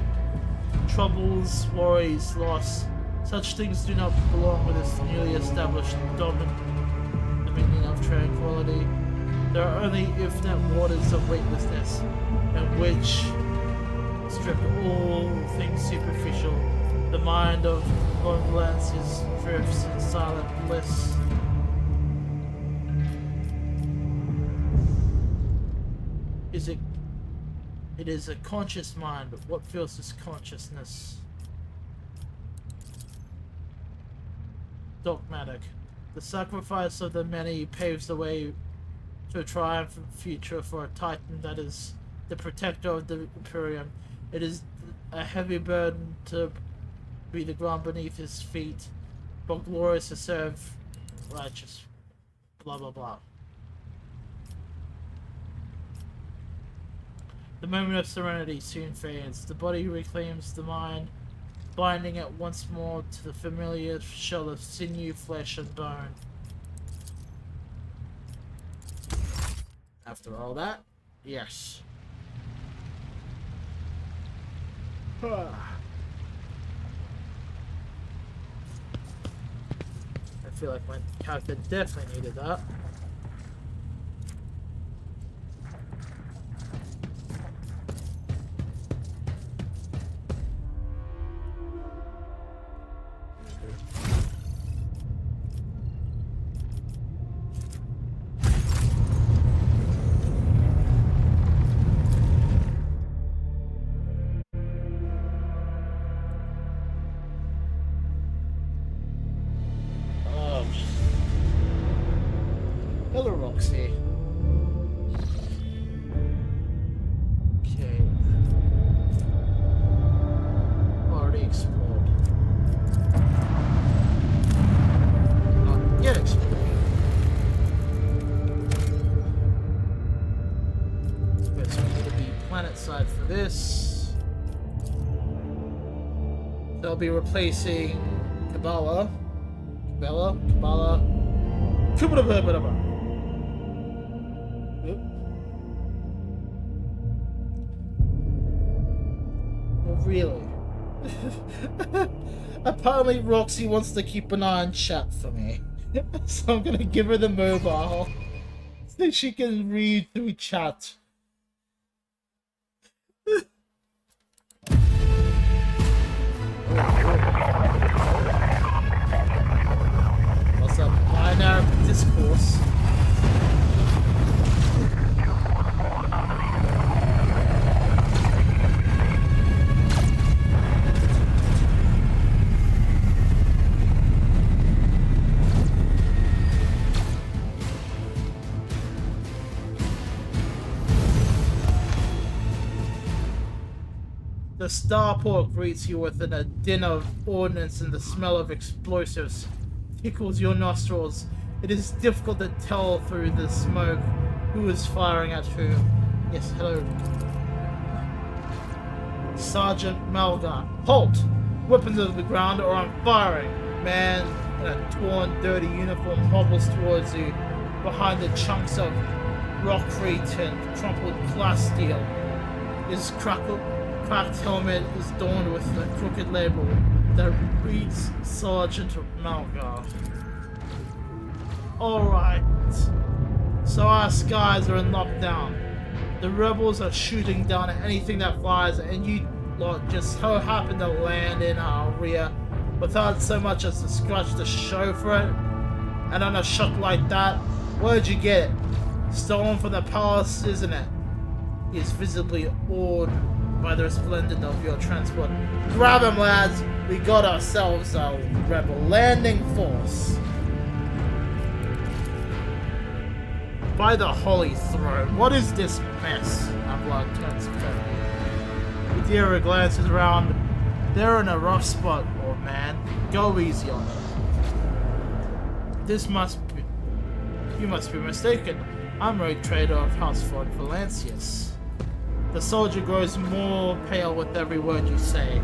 Troubles, worries, loss, such things do not belong with this newly established dominion of tranquility. There are only infinite waters of weightlessness, in which, stripped all things superficial, the mind of condolences drifts in silent bliss. It is a conscious mind, but what fills this consciousness? Dogmatic. The sacrifice of the many paves the way to a triumphant future for a titan that is the protector of the Imperium. It is a heavy burden to be the ground beneath his feet, but glorious to serve righteous. Blah blah blah. The moment of serenity soon fades. The body reclaims the mind, binding it once more to the familiar shell of sinew, flesh, and bone. After all that, yes. I feel like my character definitely needed that. Hello, Roxy. Okay. Already explored. Not yet explored. Okay, so we need to be planet side for this. They'll be replacing Kabbalah. Kabbalah. Really? Apparently Roxy wants to keep an eye on chat for me. So I'm gonna give her the mobile so she can read through chat. What's up? Binary discourse. The starport greets you with a din of ordnance, and the smell of explosives tickles your nostrils. It is difficult to tell through the smoke who is firing at whom. Yes, hello. Sergeant Malgar. Halt! Weapons of the ground or I'm firing. Man in a torn, dirty uniform hobbles towards you behind the chunks of rock-free tin, crumpled glass steel. His cracked helmet is adorned with a crooked label that reads Sergeant Malgar. Alright, so our skies are in lockdown. The rebels are shooting down at anything that flies, and you lot just so happen to land in our rear without so much as to scratch the show for it. And on a shot like that, where'd you get it? Stolen from the palace, isn't it? He is visibly awed by the resplendent of your transport. Grab him, lads! We got ourselves a rebel landing force. By the Holy Throne, what is this mess? Our blood turns cold. Adira glances around. They're in a rough spot, old man. Go easy on them. You must be mistaken. I'm rogue trader of House Fort Valancius. The soldier grows more pale with every word you say.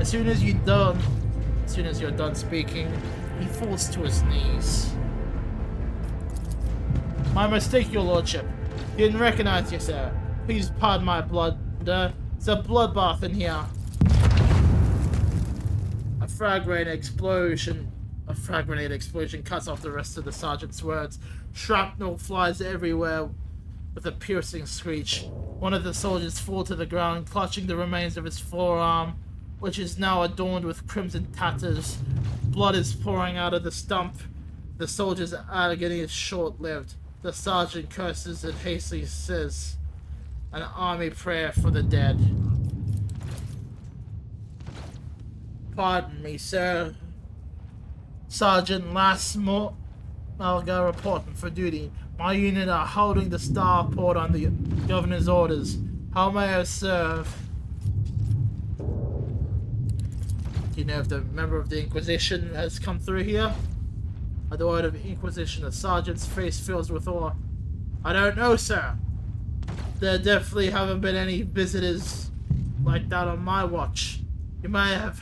As soon as you're done speaking, he falls to his knees. My mistake, your lordship. Didn't recognize you, sir. Please pardon my blunder. It's a bloodbath in here. A frag grenade explosion cuts off the rest of the sergeant's words. Shrapnel flies everywhere with a piercing screech. One of the soldiers falls to the ground, clutching the remains of his forearm, which is now adorned with crimson tatters. Blood is pouring out of the stump. The soldier's agony is short-lived. The sergeant curses and hastily says an army prayer for the dead. Pardon me, sir. Sergeant Malgar reporting for duty. My unit are holding the starport on the governor's orders. How may I serve? Do you know if the member of the Inquisition has come through here? At the word of Inquisition, the sergeant's face fills with awe. I don't know, sir. There definitely haven't been any visitors like that on my watch. You might have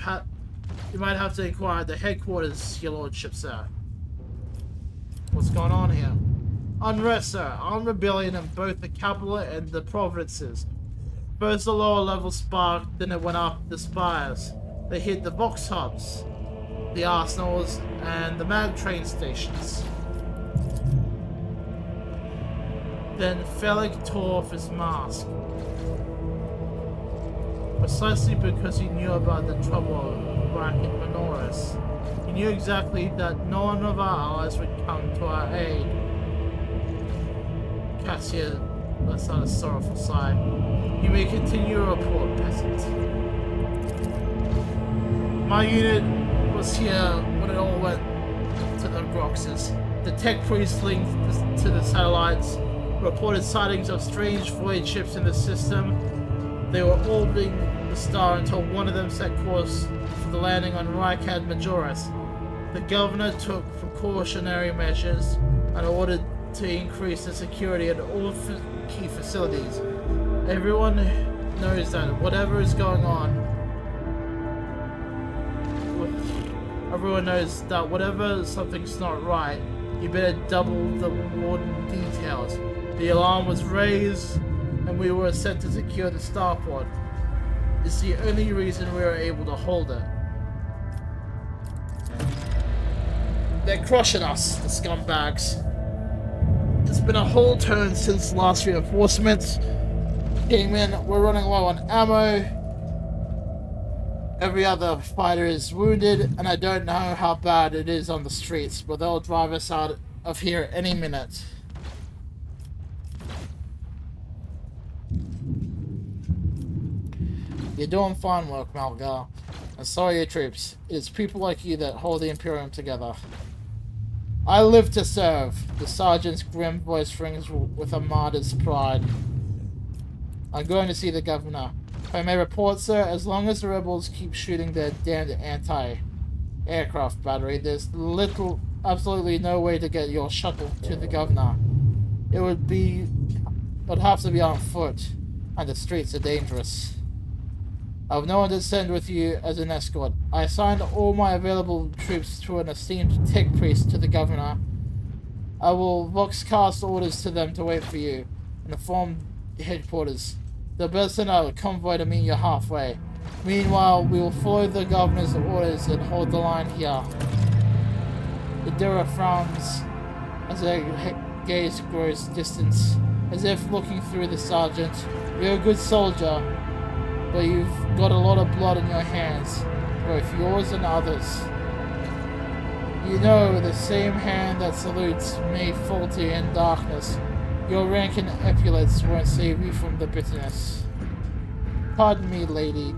to inquire at the headquarters, your lordship, sir. What's going on here? Unrest, sir. Armed rebellion in both the capital and the provinces. First the lower level sparked, then it went up the spires. They hit the box hubs, the arsenals, and the mag train stations. Then Felix tore off his mask. Precisely because he knew about the trouble back in Menoris. He knew exactly that none of our allies would come to our aid. Cassia lets out a sorrowful sigh. You may continue your report, peasant. My unit was here when it all went to the Groxes. The tech priest linked to the satellites reported sightings of strange void ships in the system. They were orbiting the star until one of them set course for the landing on Rykad Majoris. The governor took precautionary measures and ordered to increase the security at all key facilities. Everyone knows that whatever is going on, everyone knows that whenever something's not right, you better double the warden details. The alarm was raised, and we were sent to secure the starport. It's the only reason we were able to hold it. They're crushing us, the scumbags. It's been a whole turn since last reinforcements came in. We're running low on ammo. Every other fighter is wounded, and I don't know how bad it is on the streets, but they'll drive us out of here any minute. You're doing fine work, Malgar. And so are your troops. It's people like you that hold the Imperium together. I live to serve. The sergeant's grim voice rings with a martyr's pride. I'm going to see the governor. If I may report, sir, as long as the rebels keep shooting their damned anti-aircraft battery, there's absolutely no way to get your shuttle to the governor. It would have to be on foot, and the streets are dangerous. I have no one to send with you as an escort. I assigned all my available troops to an esteemed tech priest to the governor. I will voxcast orders to them to wait for you and inform headquarters. They'll better send out a convoy to meet you halfway. Meanwhile, we will follow the governor's orders and hold the line here. Idira frowns as her gaze grows distant, as if looking through the sergeant. You're a good soldier, but you've got a lot of blood in your hands, both yours and others. You know, the same hand that salutes may falter in darkness. Your rank and epaulets won't save you from the bitterness. Pardon me, lady,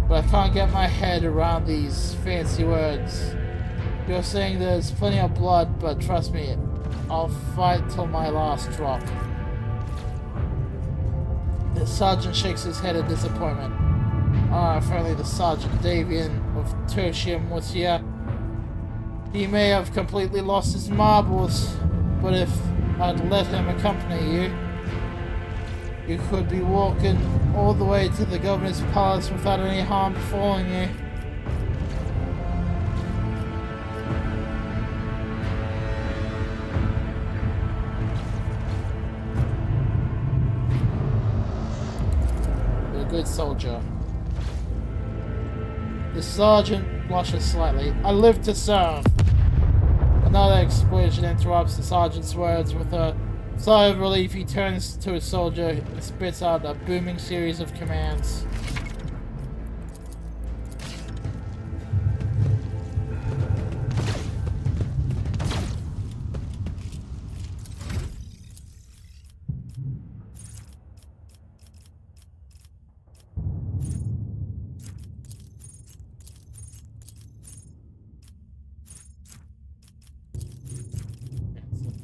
but I can't get my head around these fancy words. You're saying there's plenty of blood, but trust me, I'll fight till my last drop. The sergeant shakes his head in disappointment. Ah, if only the Sergeant Davian of Tertium was here. He may have completely lost his marbles, but if I'd let him accompany you, you could be walking all the way to the governor's palace without any harm befalling you. You're a good soldier. The sergeant blushes slightly. I live to serve. Another explosion interrupts the sergeant's words. With a sigh of relief, he turns to his soldier and spits out a booming series of commands.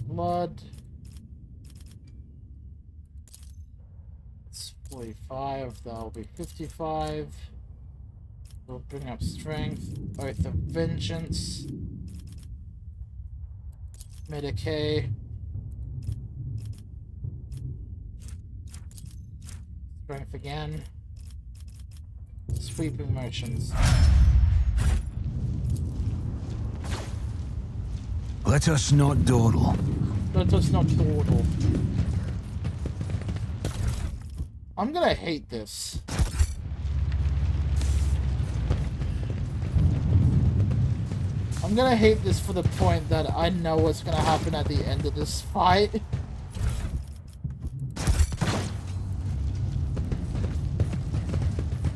Blood. Let's 45, that'll be 55. We'll bring up strength, Oath of Vengeance, Medicaid, strength again, sweeping motions. Let us not dawdle. Let us not dawdle. I'm gonna hate this. I'm gonna hate this for the point that I know what's gonna happen at the end of this fight.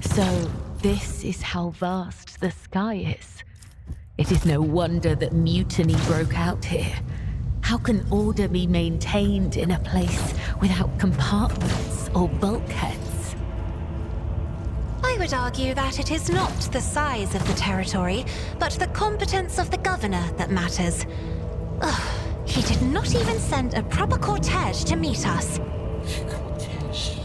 So, this is how vast the sky is. It is no wonder that mutiny broke out here. How can order be maintained in a place without compartments or bulkheads? I would argue that it is not the size of the territory, but the competence of the governor that matters. Ugh, he did not even send a proper cortege to meet us. Cortege.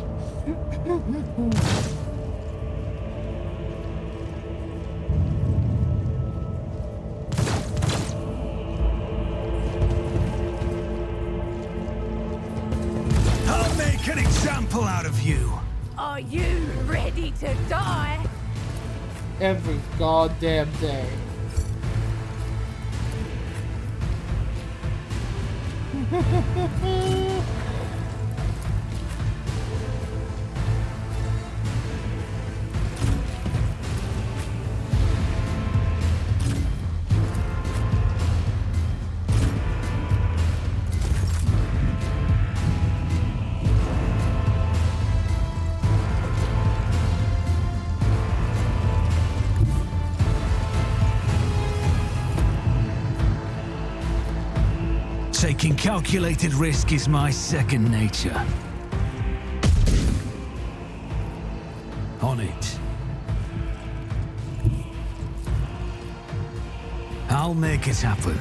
I'll make an example out of you. Are you ready to die? Every goddamn day. Taking calculated risk is my second nature. On it. I'll make it happen.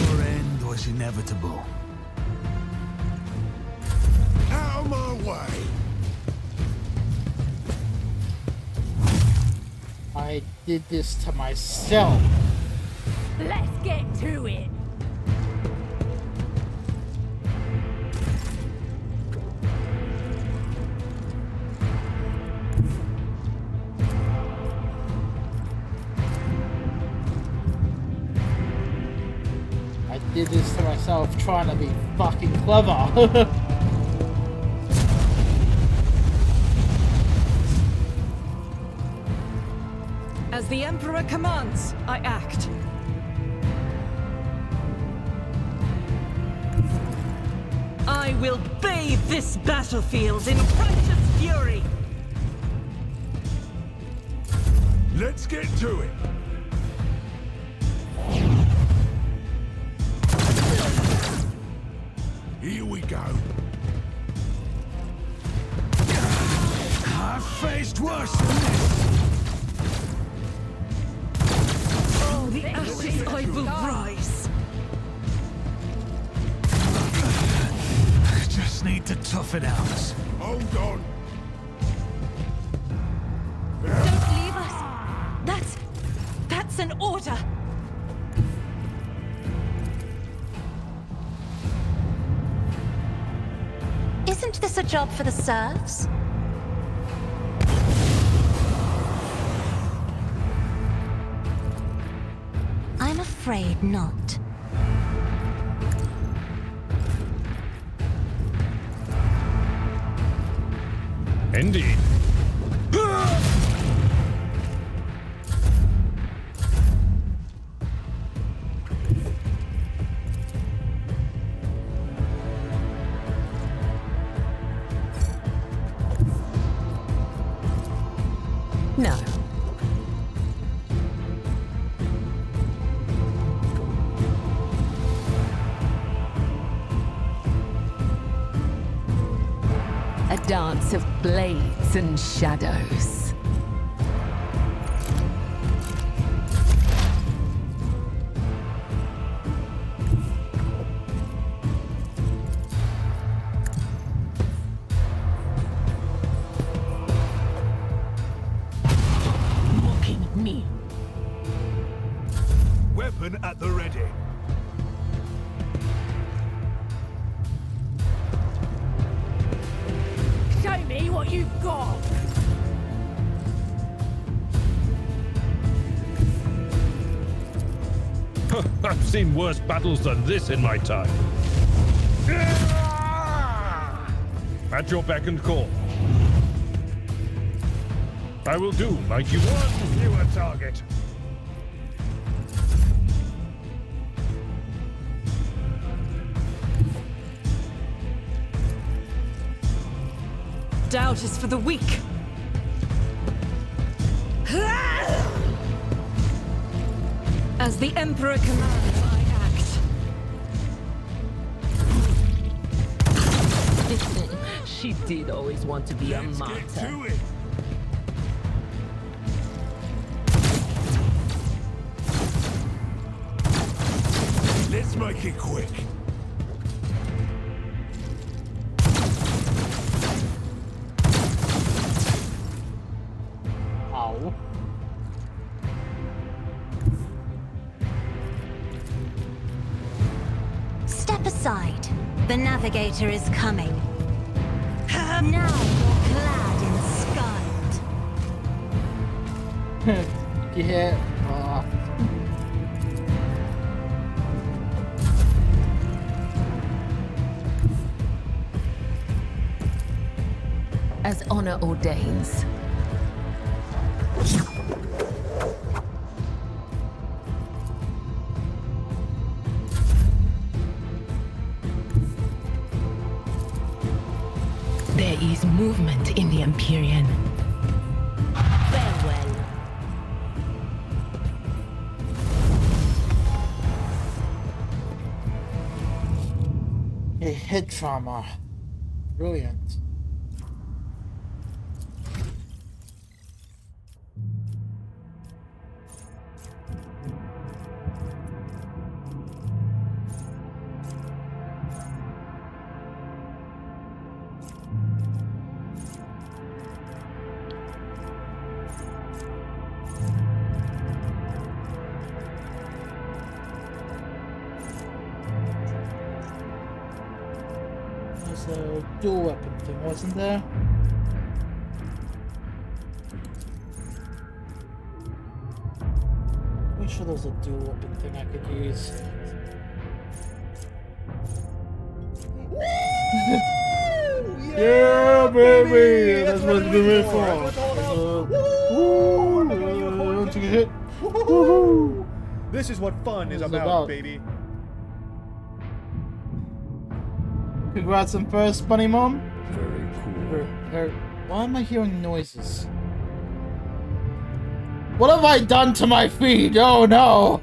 Your end was inevitable. Out of my way! I did this to myself. Let's get to it. I did this to myself trying to be fucking clever. As the Emperor commands, I act. I will bathe this battlefield in righteous fury. Let's get to it! Here we go. I've faced worse than this. Oh, the ashes I will rise. Just need to tough it out. Hold on. Don't leave us. That's an order. Isn't this a job for the serfs? I'm afraid not. Indeed. No. A dance of blades and shadows. me what you've got. I've seen worse battles than this in my time. At your beck and call. I will do like you want. Fewer target. Doubt is for the weak. As the Emperor commands, I act. She did always want to be a Let's martyr. get to it. Let's make it quick. Ow. Step aside. The navigator is coming. Now you're clad in scarlet. Yeah. As honor ordains. There is movement in the Empyrean. Farewell. A head trauma. Brilliant. There's a dual weapon thing, wasn't there? Pretty sure there's a dual weapon thing I could use. Yeah, baby! That's what it's been made for. Woo! Take a hit. Woohoo! This is what fun is This is about, about. baby. Congrats on first, Bunny Mom. Very cool. Why am I hearing noises? What have I done to my feed? Oh no!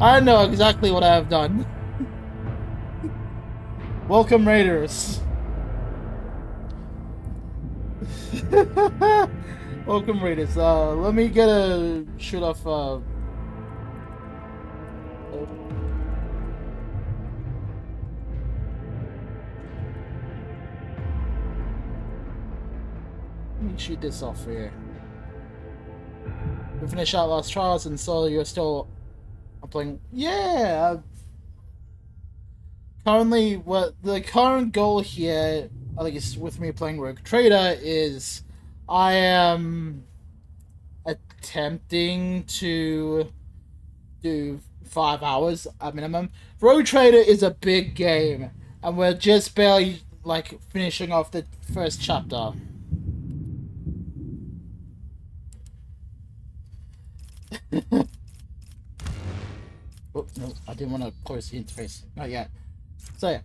I know exactly what I have done. Welcome, Raiders. Welcome, Raiders. Let me get a shoot off. Let me shoot this off here. We finish out Last Trials, and so you're still playing. Yeah. Currently, what the current goal here, at least with me playing Rogue Trader, is I am attempting to do 5 hours at minimum. Rogue Trader is a big game, and we're just barely like finishing off the first chapter. Oh, no, I didn't want to close the interface. Not yet. So yeah,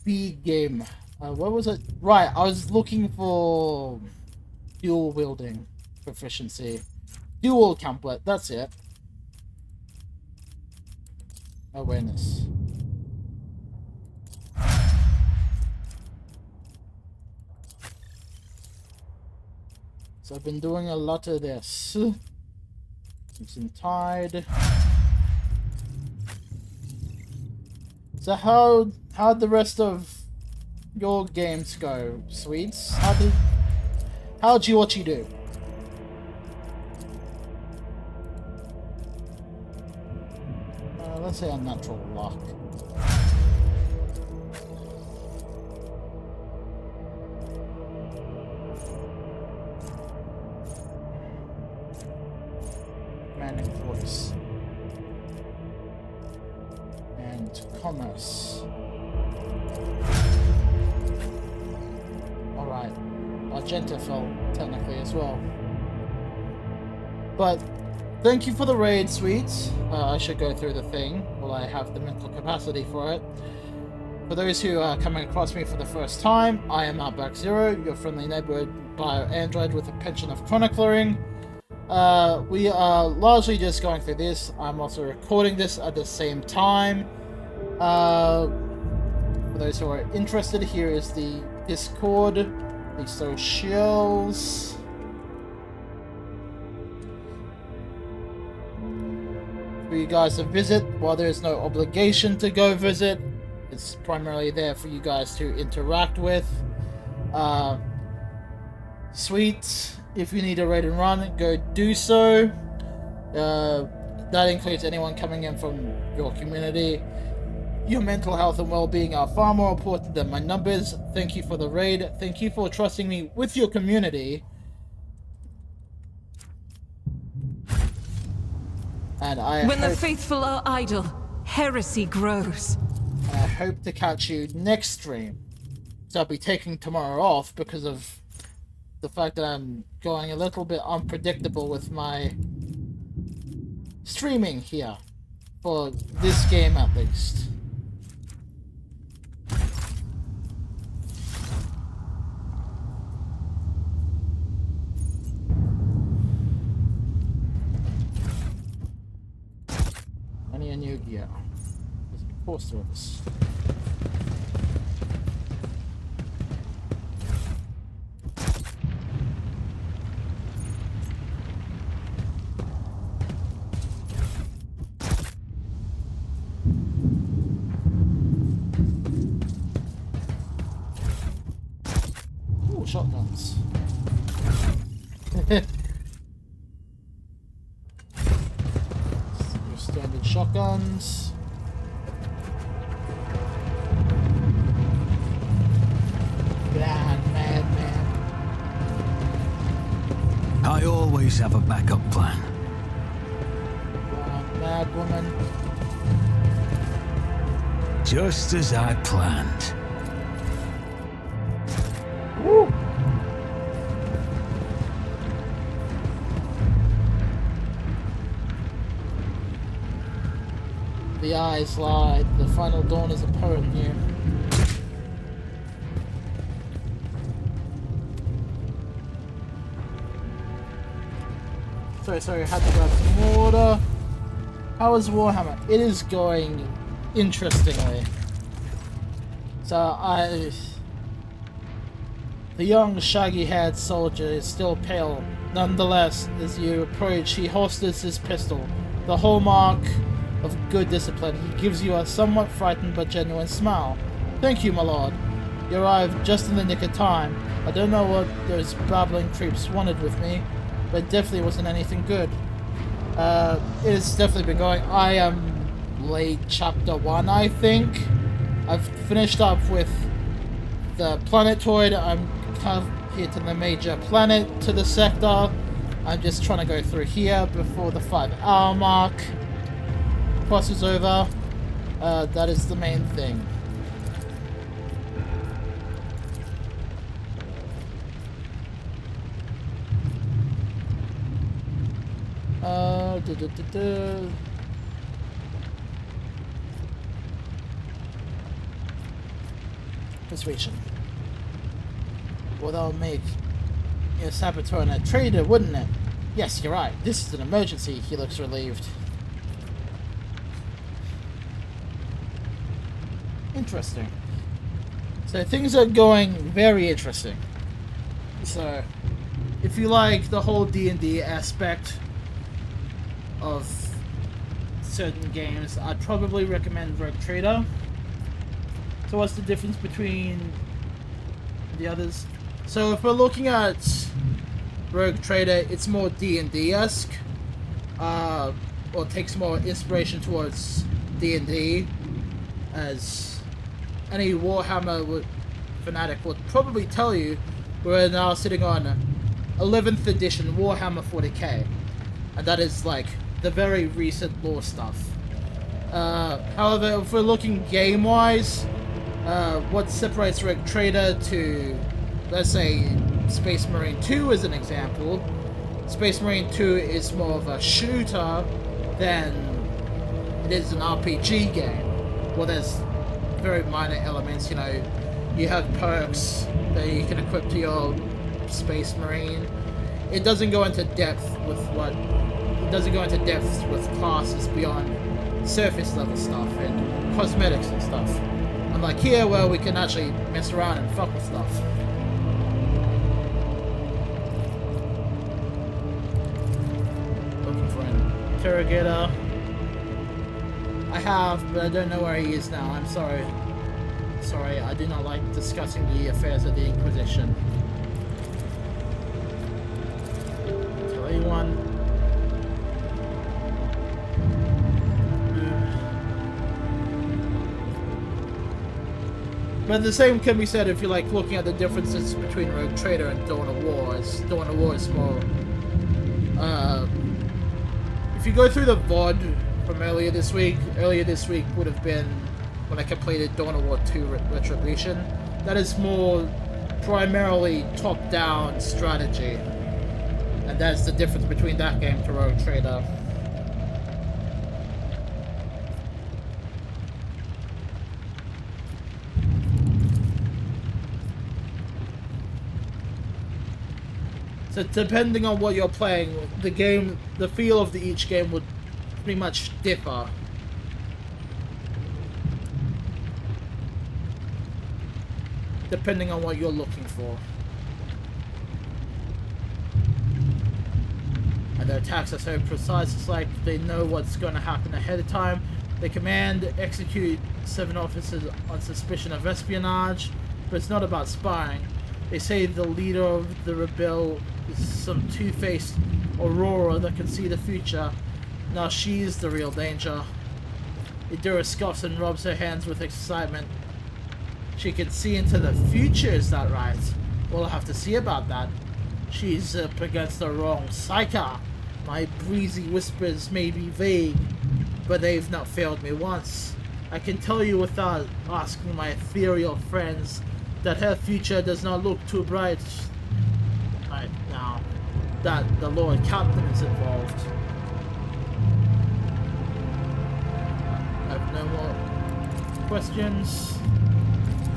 big game. What was it? Right, I was looking for dual wielding proficiency. Dual camplet, that's it. Awareness. So I've been doing a lot of this. Some Tide. So how'd the rest of your games go, Swedes? How'd you what you do? Let's say unnatural luck. commerce. Alright. Argenta fell, technically, as well. But, thank you for the raid, sweets. I should go through the thing while I have the mental capacity for it. For those who are coming across me for the first time, I am Outback-Zero, your friendly neighborhood bio-android with a penchant of chronicling. We are largely just going through this. I'm also recording this at the same time. For those who are interested, here is the Discord, the socials. For you guys to visit, while there's no obligation to go visit, it's primarily there for you guys to interact with. Sweet. If you need a raid and run, go do so. That includes anyone coming in from your community. Your mental health and well-being are far more important than my numbers. Thank you for the raid. Thank you for trusting me with your community. And when the faithful are idle, heresy grows. And I hope to catch you next stream. So I'll be taking tomorrow off because of the fact that I'm going a little bit unpredictable with my streaming here. For this game, at least. Any new gear. There's a poster of this. Ooh, shotguns. Standard shotguns. Madman. I always have a backup plan. Mad woman. Just as I planned. Woo. The eyes lied. The final dawn is a poet here. Sorry, I had to grab some water. How is Warhammer? It is going interestingly. So the young shaggy-haired soldier is still pale. Nonetheless, as you approach, he holsters his pistol. The hallmark of good discipline. He gives you a somewhat frightened but genuine smile. Thank you, my lord. You arrived just in the nick of time. I don't know what those babbling creeps wanted with me, but it definitely wasn't anything good. It has definitely been going. I am late chapter 1, I think. I've finished up with the planetoid. I'm kind of here to the major planet, to the sector. I'm just trying to go through here before the 5-hour mark crosses over. That is the main thing. Persuasion. Well, that'll make a saboteur and a traitor, wouldn't it? Yes, you're right. This is an emergency. He looks relieved. Interesting. So things are going very interesting. So, if you like the whole D&D aspect of certain games, I'd probably recommend Rogue Trader. So what's the difference between the others? So if we're looking at Rogue Trader, it's more D&D-esque, or takes more inspiration towards D&D, as any Warhammer fanatic would probably tell you. We're now sitting on 11th edition Warhammer 40k, and that is like the very recent lore stuff. However, if we're looking game-wise, what separates Rogue Trader to, let's say, Space Marine 2 as an example, Space Marine 2 is more of a shooter than it is an RPG game. Well, there's very minor elements, you know, you have perks that you can equip to your Space Marine. It doesn't go into depth with classes beyond surface level stuff and cosmetics and stuff. Unlike here where we can actually mess around and fuck with stuff. Looking for an interrogator. I have, but I don't know where he is now. I'm sorry. Sorry, I do not like discussing the affairs of the Inquisition. Tell anyone. But the same can be said if you like looking at the differences between Rogue Trader and Dawn of War. As Dawn of War is more. If you go through the VOD from earlier this week would have been when I completed Dawn of War 2 Retribution. That is more primarily top-down strategy, and that's the difference between that game to Rogue Trader. So depending on what you're playing, the feel of each game would pretty much differ. Depending on what you're looking for. And their attacks are so precise, it's like they know what's going to happen ahead of time. They command execute 7 officers on suspicion of espionage, but it's not about spying. They say the leader of the rebel is some two-faced Aurora that can see the future. Now she's the real danger. Idura scoffs and rubs her hands with excitement. She can see into the future, is that right? We'll have to see about that. She's up against the wrong psyker. My breezy whispers may be vague, but they've not failed me once. I can tell you without asking my ethereal friends that her future does not look too bright right now that the Lord Captain is involved. I have no more questions.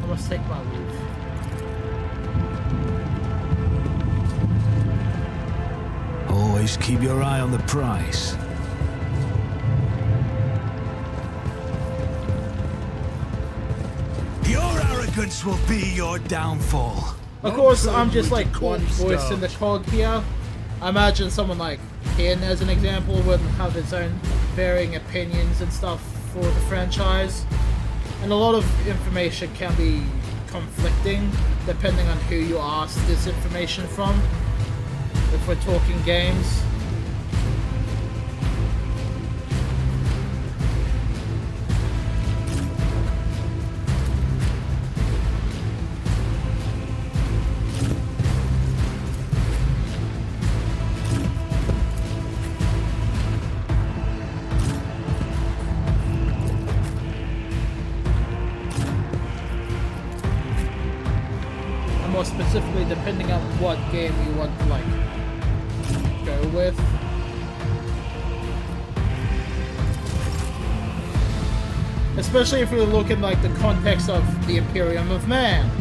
I must take my leave. Always keep your eye on the prize. Your arrogance will be your downfall. Of course, I'm just like one voice in the cog here. I imagine someone like Ken, as an example, would have his own varying opinions and stuff for the franchise. And a lot of information can be conflicting, depending on who you ask this information from, if we're talking games. More specifically, depending on what game you want to like go with. Especially if we look in like the context of the Imperium of Man.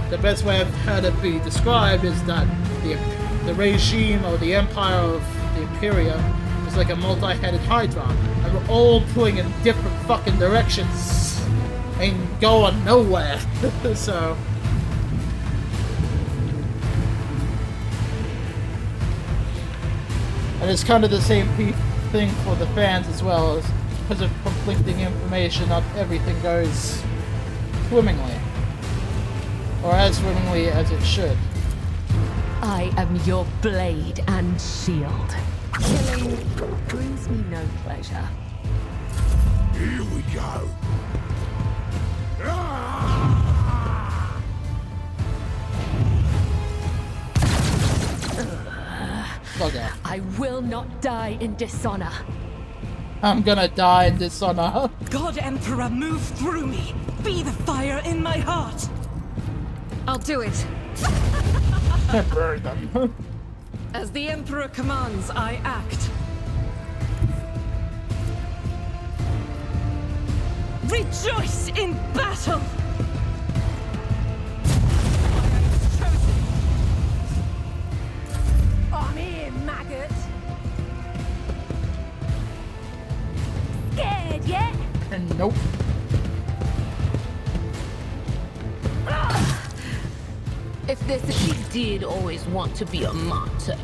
The best way I've heard it be described is that the regime or the empire of the Imperium is like a multi-headed Hydra, and we're all pulling in different fucking directions and going nowhere. So. And it's kind of the same thing for the fans as well, as because of conflicting information, not everything goes swimmingly. Or as swimmingly as it should. I am your blade and shield. Killing brings me no pleasure. Here we go. I will not die in dishonor. I'm gonna die in dishonor. God Emperor, move through me. Be the fire in my heart. I'll do it. Bury them. As the Emperor commands, I act. Rejoice in battle! I'm here, maggot. Scared yet? And nope. If there's a she did always want to be a martyr.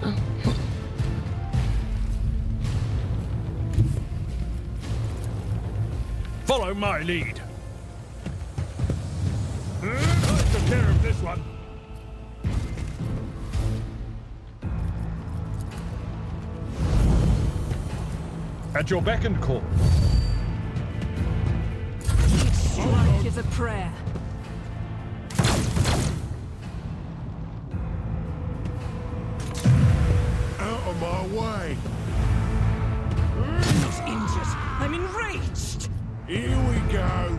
Follow my lead. I took care of this one. At your beck and call. Each strike is a prayer. Out of my way. I'm not injured. I'm enraged. Here we go.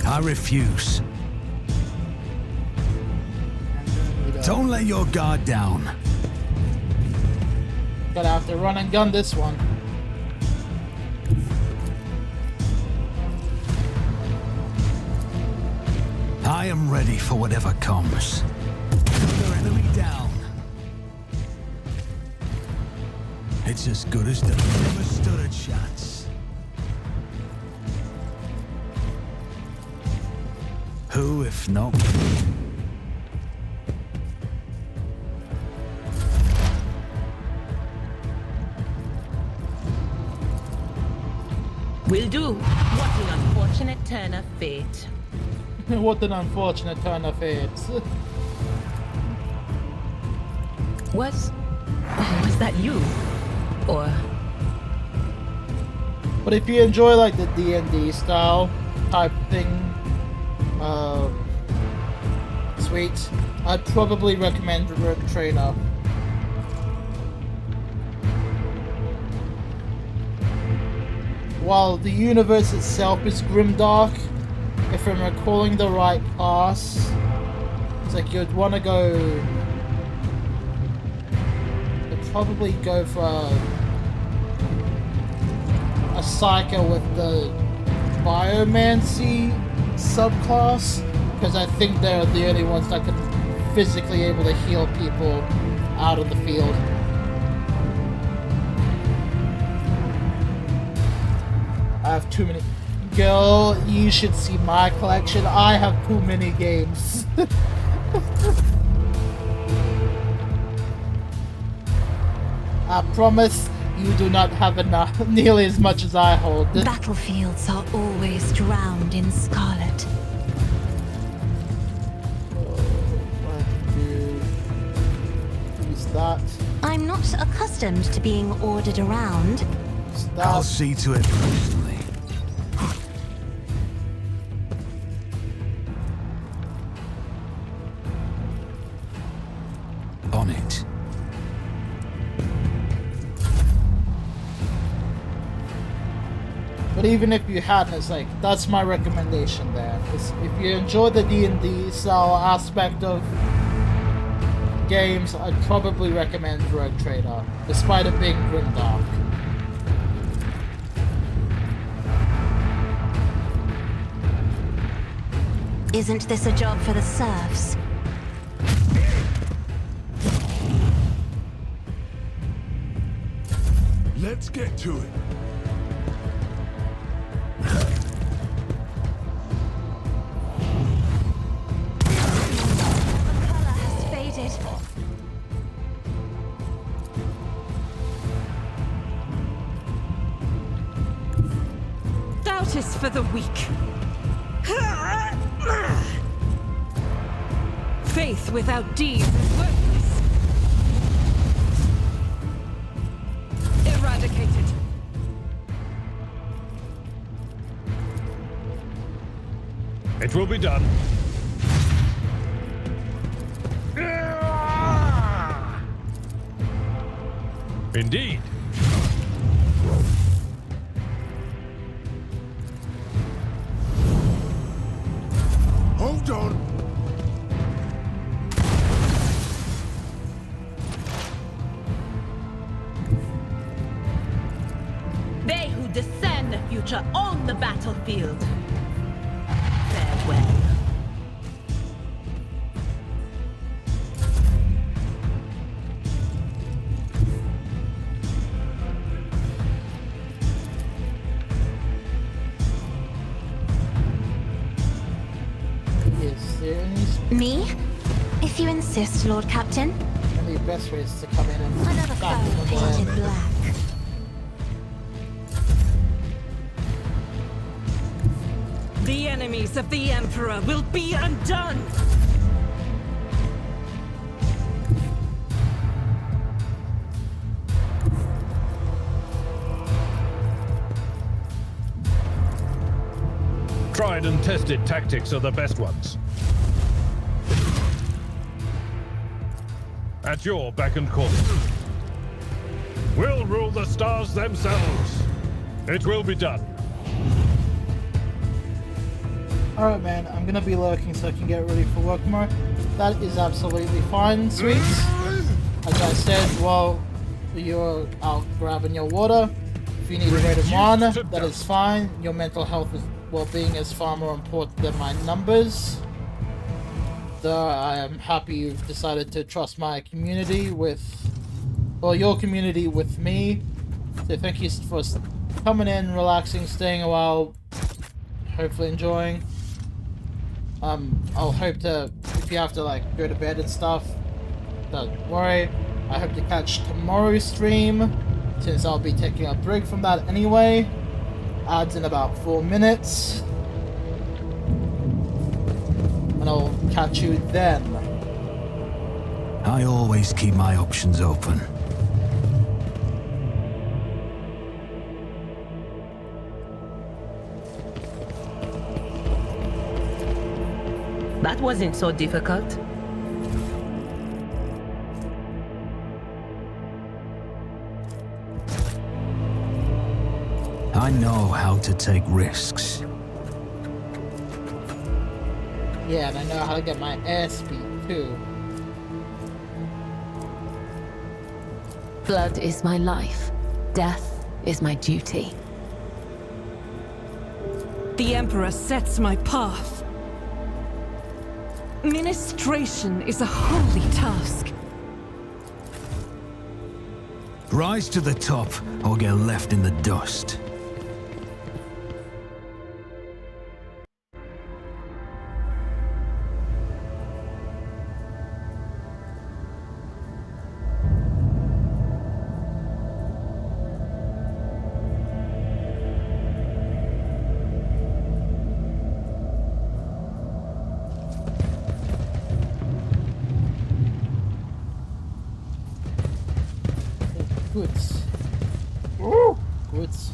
I refuse. Don't let your guard down. Gonna have to run and gun this one. I am ready for whatever comes. Another enemy down. It's as good as done. Never stood a chance. Who, if not me? Will do. What an unfortunate turn of fate. What an unfortunate turn of fate. Was that you? Or But if you enjoy like the D&D style type thing, sweet, I'd probably recommend Rogue Trainer. While the universe itself is grimdark, if I'm recalling the right class, it's like you'd want to go. You'd probably go for a psycho with the biomancy subclass, because I think they're the only ones that can physically able to heal people out of the field. I have too many. Girl, you should see my collection. I have too many games. I promise you do not have enough, nearly as much as I hold. Battlefields are always drowned in scarlet. Use that. I'm not accustomed to being ordered around. I'll see to it personally. On it. But even if you hadn't, it's like, that's my recommendation there. If you enjoy the D&D style aspect of games, I'd probably recommend Rogue Trader, despite it being grimdark. Isn't this a job for the serfs? Let's get to it. Faded. Doubt is for the weak. Faith without deeds is worthless. Eradicated. It will be done. Indeed. Hold on. They who discern the future own the battlefield. Farewell. Is there any Me? If you insist, Lord Captain. the best way is to come in and Another stop foe them painted away. black. The enemies of the Emperor will be undone! Tried and tested tactics are the best ones. At your beck and call. We'll rule the stars themselves. It will be done. Alright man, I'm gonna be lurking so I can get ready for work tomorrow. That is absolutely fine, sweets. As I said, while you're out grabbing your water, if you need a rated one, that is fine. Your mental health and well-being is far more important than my numbers. Though I am happy you've decided to trust my community with, well, your community with me. So thank you for coming in, relaxing, staying a while, hopefully enjoying. I'll hope to, if you have to like go to bed and stuff, don't worry. I hope to catch tomorrow's stream, since I'll be taking a break from that anyway. Adds in about 4 minutes. And I'll catch you then. I always keep my options open. That wasn't so difficult. I know how to take risks. Yeah, and I know how to get my airspeed too. Blood is my life. Death is my duty. The Emperor sets my path. Ministration is a holy task. Rise to the top or get left in the dust. Goods. Ooh, goods.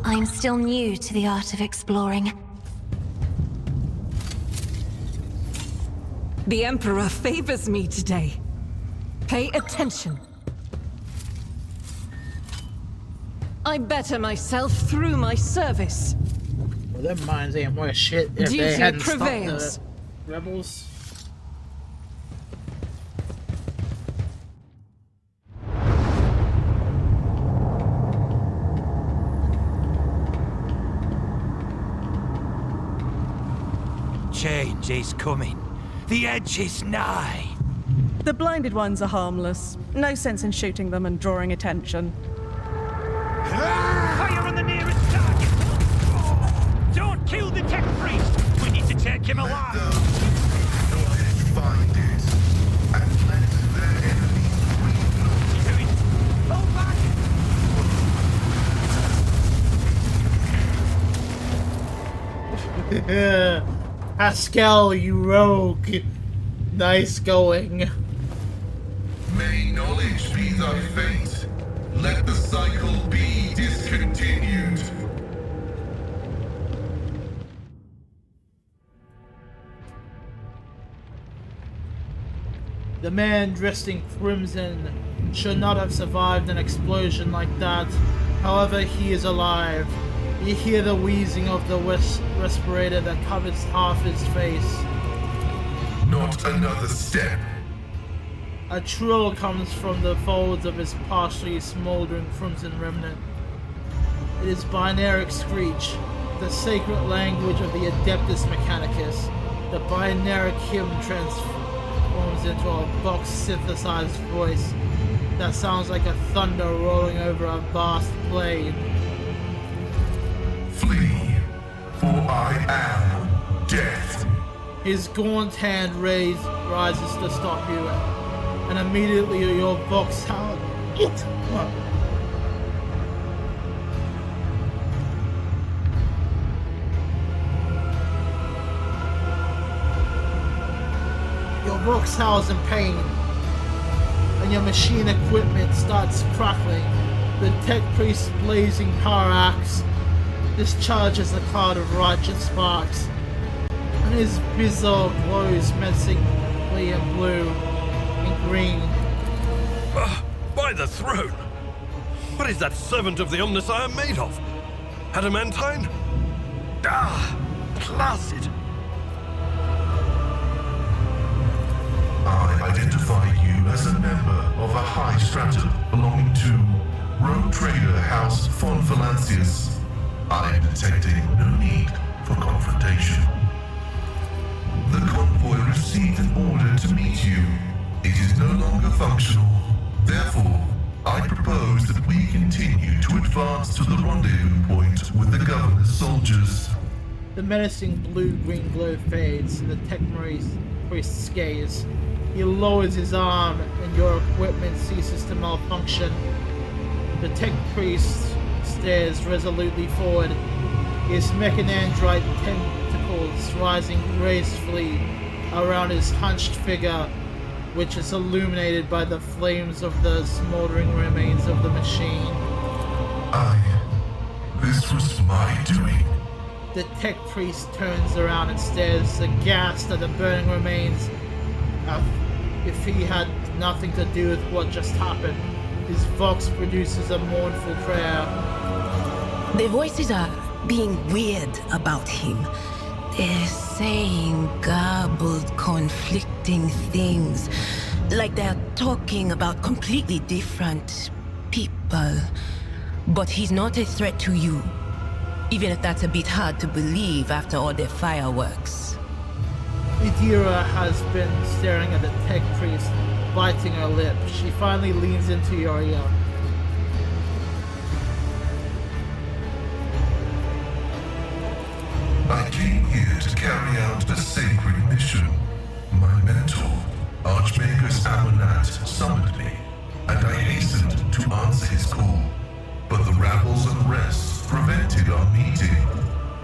I'm still new to the art of exploring. The Emperor favors me today. Pay attention. I better myself through my service. Well, them mines ain't worth shit if Duty they hadn't prevails. stopped the rebels. Change is coming. The edge is nigh. The blinded ones are harmless. No sense in shooting them and drawing attention. Fire on the nearest target! Don't kill the tech priest! We need to take him alive! Hold back! Pascal, you rogue. Nice going. knowledge be thy fate. Let the cycle be discontinued. The man dressed in crimson should not have survived an explosion like that. However, he is alive. You hear the wheezing of the respirator that covers half his face. Not another step. A trill comes from the folds of his partially smoldering crimson remnant. It is binaric screech, the sacred language of the Adeptus Mechanicus. The binaric hymn transforms into a Vox-synthesized voice that sounds like a thunder rolling over a vast plain. Flee, for I am death. His gaunt hand rises to stop you, and immediately your Vox hound. Your Vox howls in pain, and your machine equipment starts crackling. The tech priest's blazing power axe discharges a cloud of righteous sparks, and his visor glows menacingly in blue and green. By the throne! What is that servant of the Omnissiah made of? Adamantine? Ah, placid! I identify you as a member of a high strata belonging to rogue trader House von Valancius. I am detecting no need for confrontation. The convoy received an order to meet you. It is no longer functional. Therefore, I propose that we continue to advance to the rendezvous point with the governor's soldiers. The menacing blue-green glow fades in the tech priest's gaze. He lowers his arm and your equipment ceases to malfunction. The tech priest stares resolutely forward, his mechanandrite tentacles rising gracefully around his hunched figure, which is illuminated by the flames of the smoldering remains of the machine. This was my doing. The tech priest turns around and stares aghast at the burning remains. If he had nothing to do with what just happened, his vox produces a mournful prayer. The voices are being weird about him. They're saying garbled, conflicting things. Like they're talking about completely different people. But he's not a threat to you. Even if that's a bit hard to believe after all the fireworks. Idira has been staring at the tech priest, biting her lip. She finally leans into your ear. I came here to carry out a sacred mission. My mentor, Archmagus Amonat, summoned me, and I hastened to answer his call. But the rabble's unrest prevented our meeting,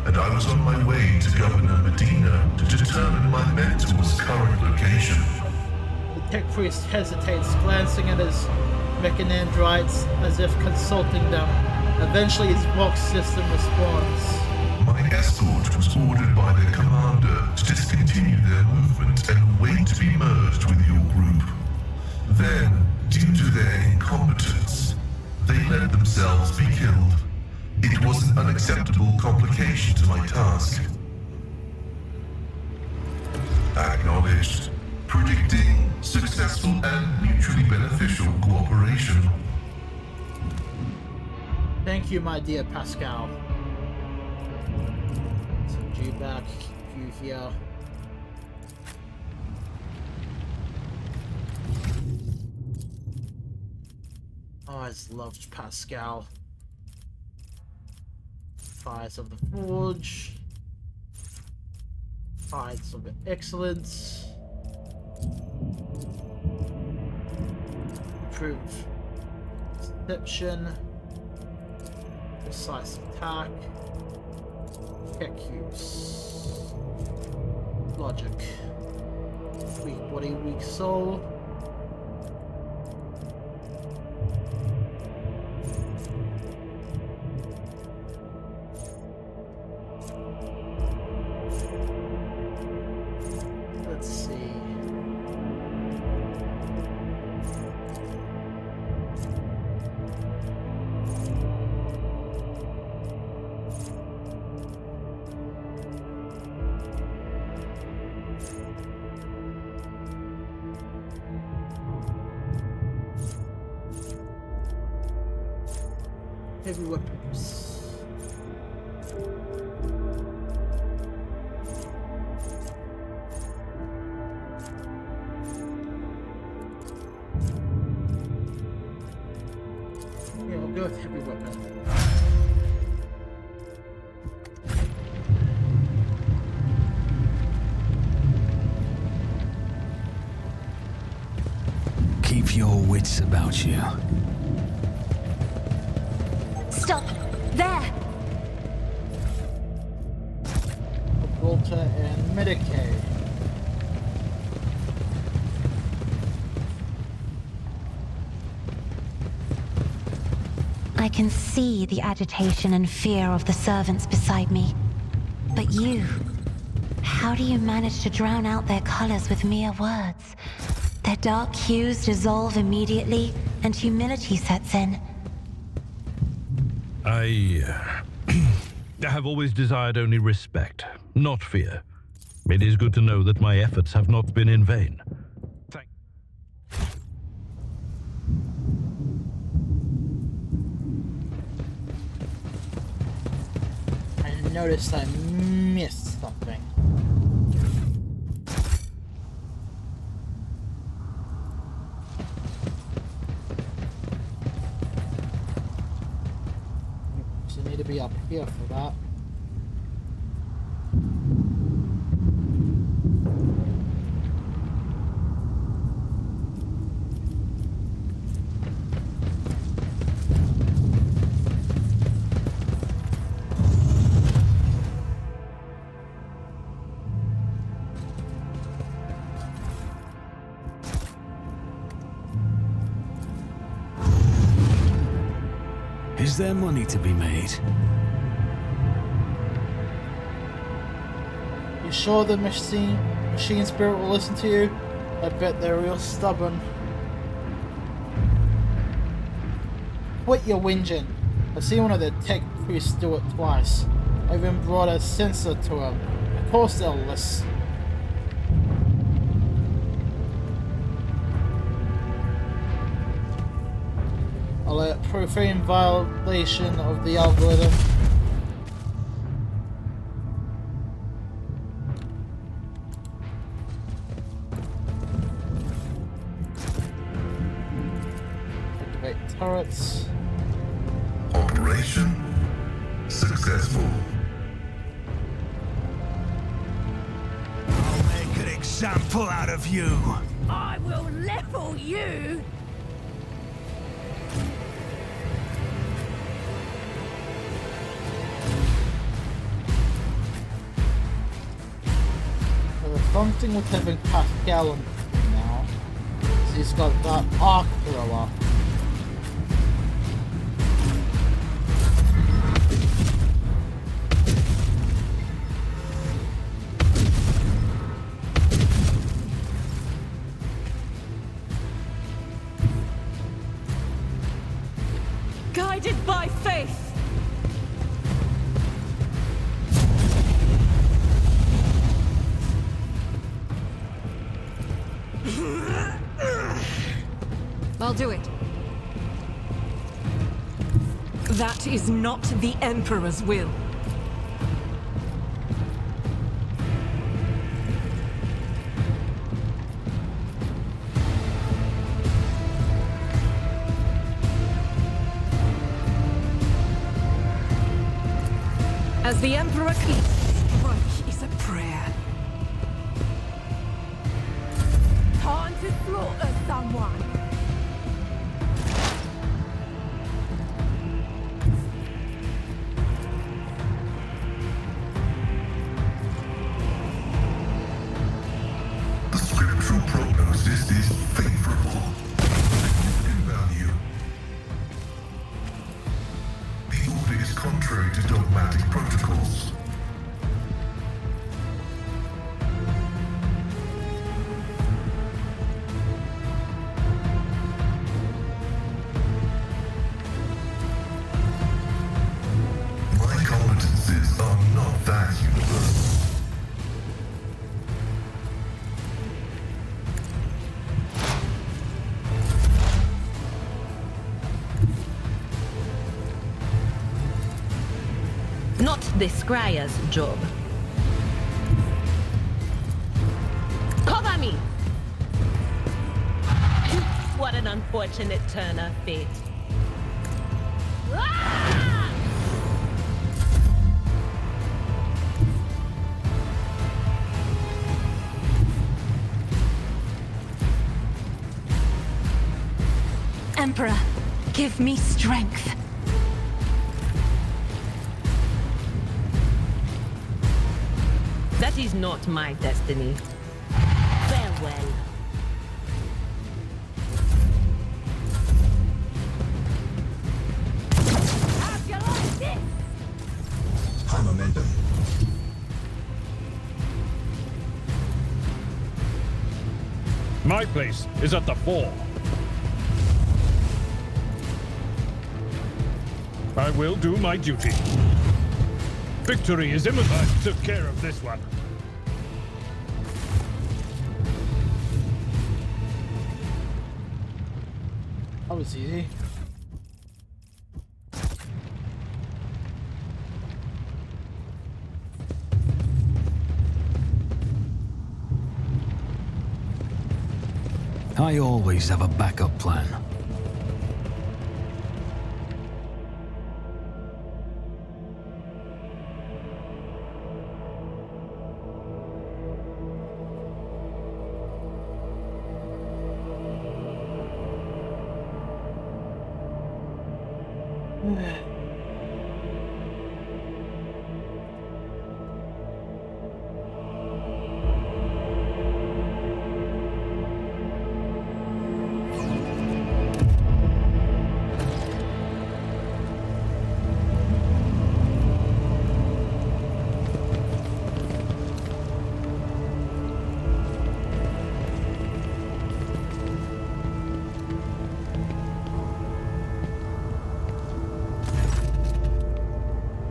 and I was on my way to Governor Medina to determine my mentor's current location. The tech priest hesitates, glancing at his mechanandrites as if consulting them. Eventually his vox system responds. My escort was ordered by their commander to discontinue their movement and wait to be merged with your group. Then, due to their incompetence, they let themselves be killed. It was an unacceptable complication to my task. Acknowledged. Predicting successful and mutually beneficial cooperation. Thank you, my dear Pascal. Send you back, keep you here. Always loved Pascal. Fires of the Forge. Fires of Excellence. Improved Deception. Precise Attack. Tech Use. Logic. Weak Body, Weak Soul. heavy weapons. Yeah, I'll go with heavy weapon. Keep your wits about you. Stop! There! Volta and Medicaid. I can see the agitation and fear of the servants beside me. But you... how do you manage to drown out their colors with mere words? Their dark hues dissolve immediately, and humility sets in. I have always desired only respect, not fear. It is good to know that my efforts have not been in vain. Thank I noticed I missed something. So I need to be up here for that. Is there money to be made? You sure the machine spirit will listen to you? I bet they're real stubborn. Quit your whinging. I've seen one of the tech priests do it twice. I even brought a sensor to him. Of course they'll listen. A profane violation of the algorithm. Activate turrets. Operation successful. I'll make an example out of you. I will level you! Something with having Pascal on now. So he's got that arc thrower. Guided by faith! I'll do it. That is not the Emperor's will. As the Emperor keeps, strike is a prayer. Time to slaughter someone! The scriptural prognosis is favorable. Significant value. The order is contrary to dogmatic protocols. not the Scryer's job. Cover me! What an unfortunate turn of fate. Ah! Emperor, give me strength. That is not my destiny. Farewell. How'd you like this? High momentum. My place is at the fore. I will do my duty. Victory is imminent. I took care of this one. That was easy. I always have a backup plan.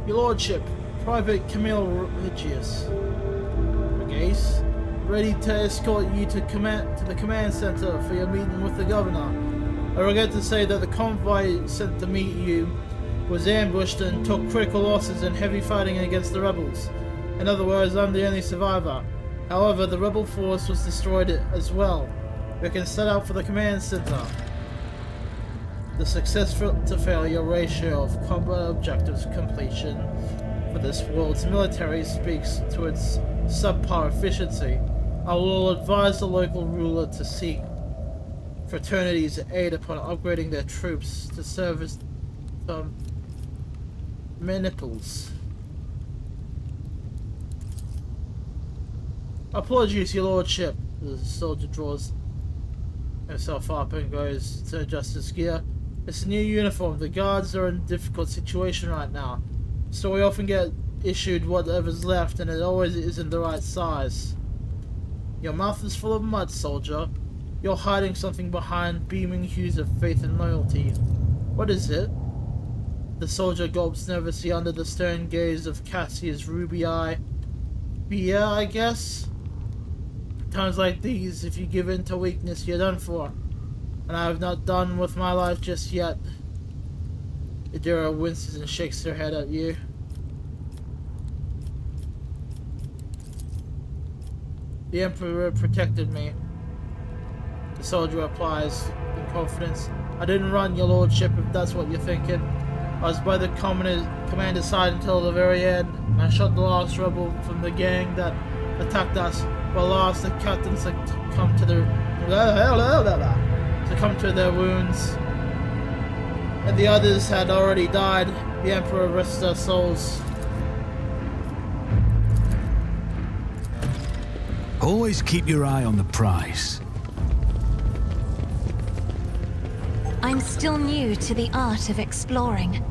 Your Lordship, Private Camille Regius. Regace, ready to escort you to the command center for your meeting with the governor. I regret to say that the convoy sent to meet you was ambushed and took critical losses in heavy fighting against the rebels. In other words, I'm the only survivor. However, the rebel force was destroyed as well. We can set out for the command center. The success to failure ratio of combat objectives completion for this world's military speaks to its subpar efficiency. I will advise the local ruler to seek fraternity's aid upon upgrading their troops to serve as maniples. Apologies, your lordship. The soldier draws himself up and goes to adjust his gear. It's a new uniform. The guards are in a difficult situation right now, so we often get issued whatever's left, and it always isn't the right size. Your mouth is full of mud, soldier. You're hiding something behind beaming hues of faith and loyalty. What is it? The soldier gulps nervously under the stern gaze of Cassia's ruby eye. Fear, I guess? Times like these, if you give in to weakness, you're done for. And I have not done with my life just yet. Idira winces and shakes her head at you. The Emperor protected me. The soldier replies in confidence. I didn't run, your lordship, if that's what you're thinking. I was by the commander's side until the very end, and I shot the last rebel from the gang that attacked us. But last, the captains succumbed to their wounds, and the others had already died. The Emperor rests their souls. Always keep your eye on the prize. I'm still new to the art of exploring.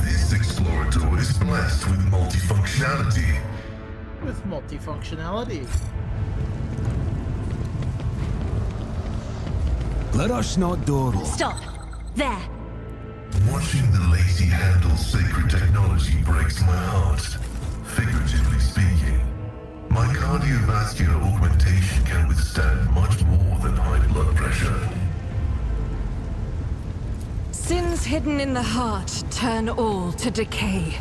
This explorator is blessed with multifunctionality. with multifunctionality. Let us not dawdle. Stop. There. Watching the lazy handle sacred technology breaks my heart, figuratively speaking. My cardiovascular augmentation can withstand much more than high blood pressure. Sins hidden in the heart turn all to decay.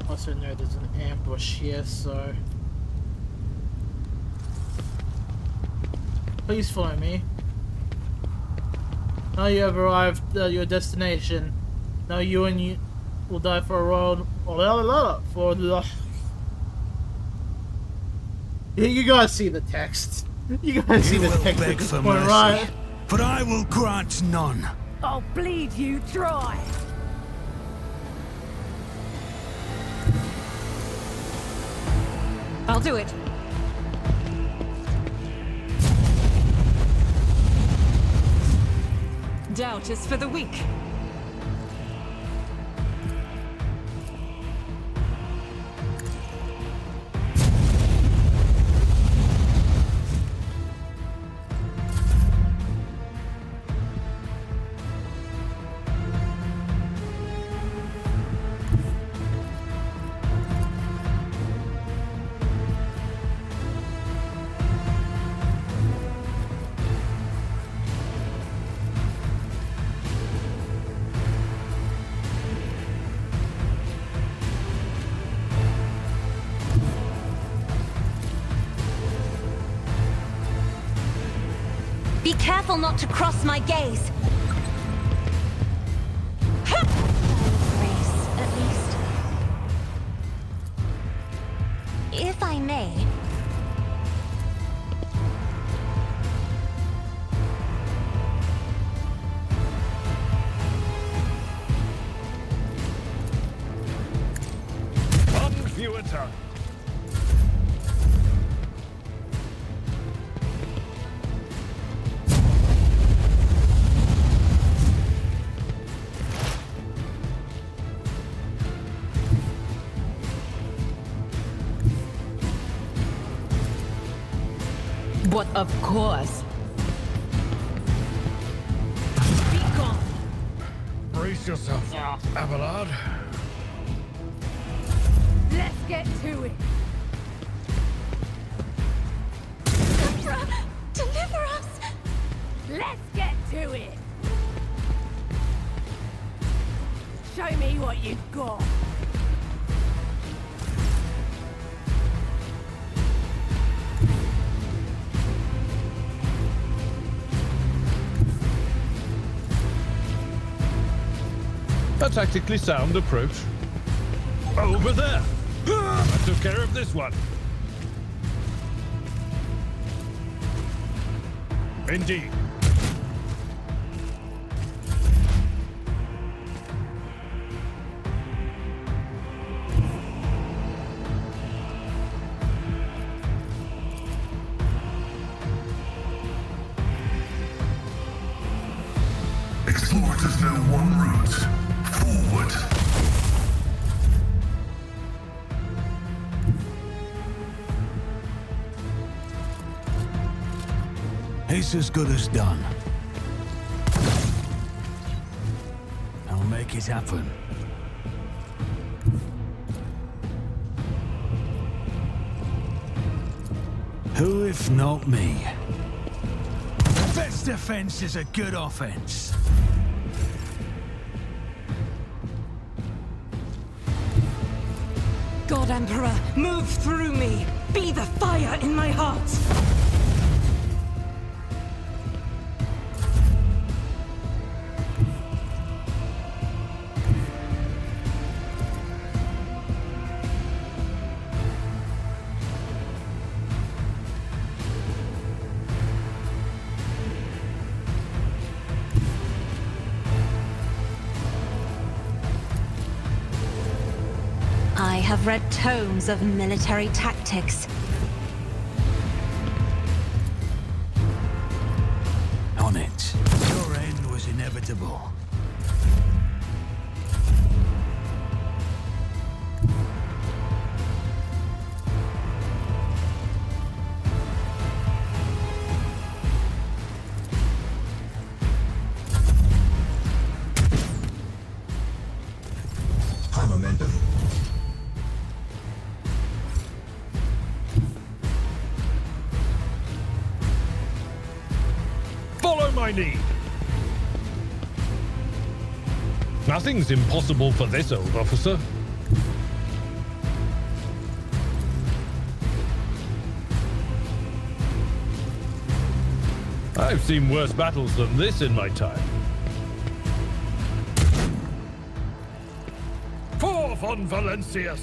Also know there's an ambush here, so please follow me. Now you have arrived at your destination. Now you will die for a royal... You guys see the text. You guys see the text at this point, right? But I will grant none. I'll bleed you dry. I'll do it. Doubt is for the weak. Be careful not to cross my gaze. Grace, at least. If I may. One view at a time. But of course. Be gone. Brace yourself, Abelard. Let's get to it. Emperor, deliver us! Let's get to it. Show me what you've got. A tactically sound approach. Over there! I took care of this one. Indeed. Explorers know one route. Forward. It's as good as done. I'll make it happen. Who if not me? Best defense is a good offense. God Emperor, move through me. Be the fire in my heart. I have read tomes of military tactics. inevitable. High momentum. Follow my lead. Nothing's impossible for this old officer. I've seen worse battles than this in my time. For von Valencius!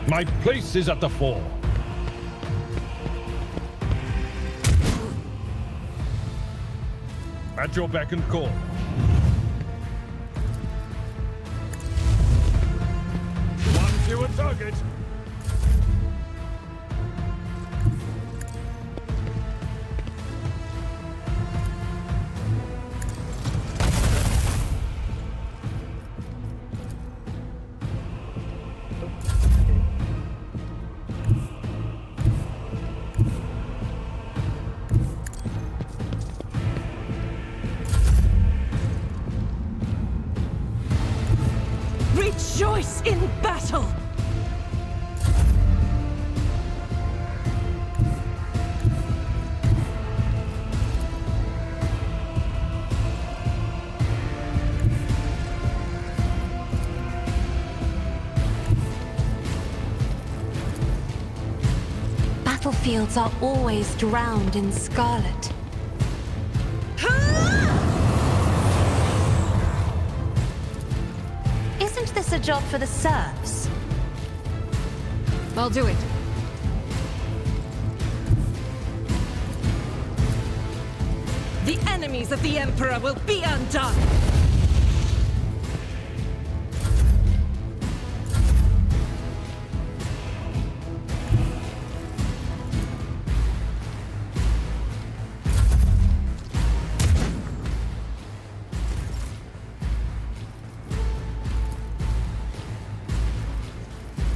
My place is at the fore. At your beck and call. One fewer target. Rejoice in battle! Battlefields are always drowned in scarlet. Isn't this a job for the serfs? I'll do it. The enemies of the Emperor will be undone!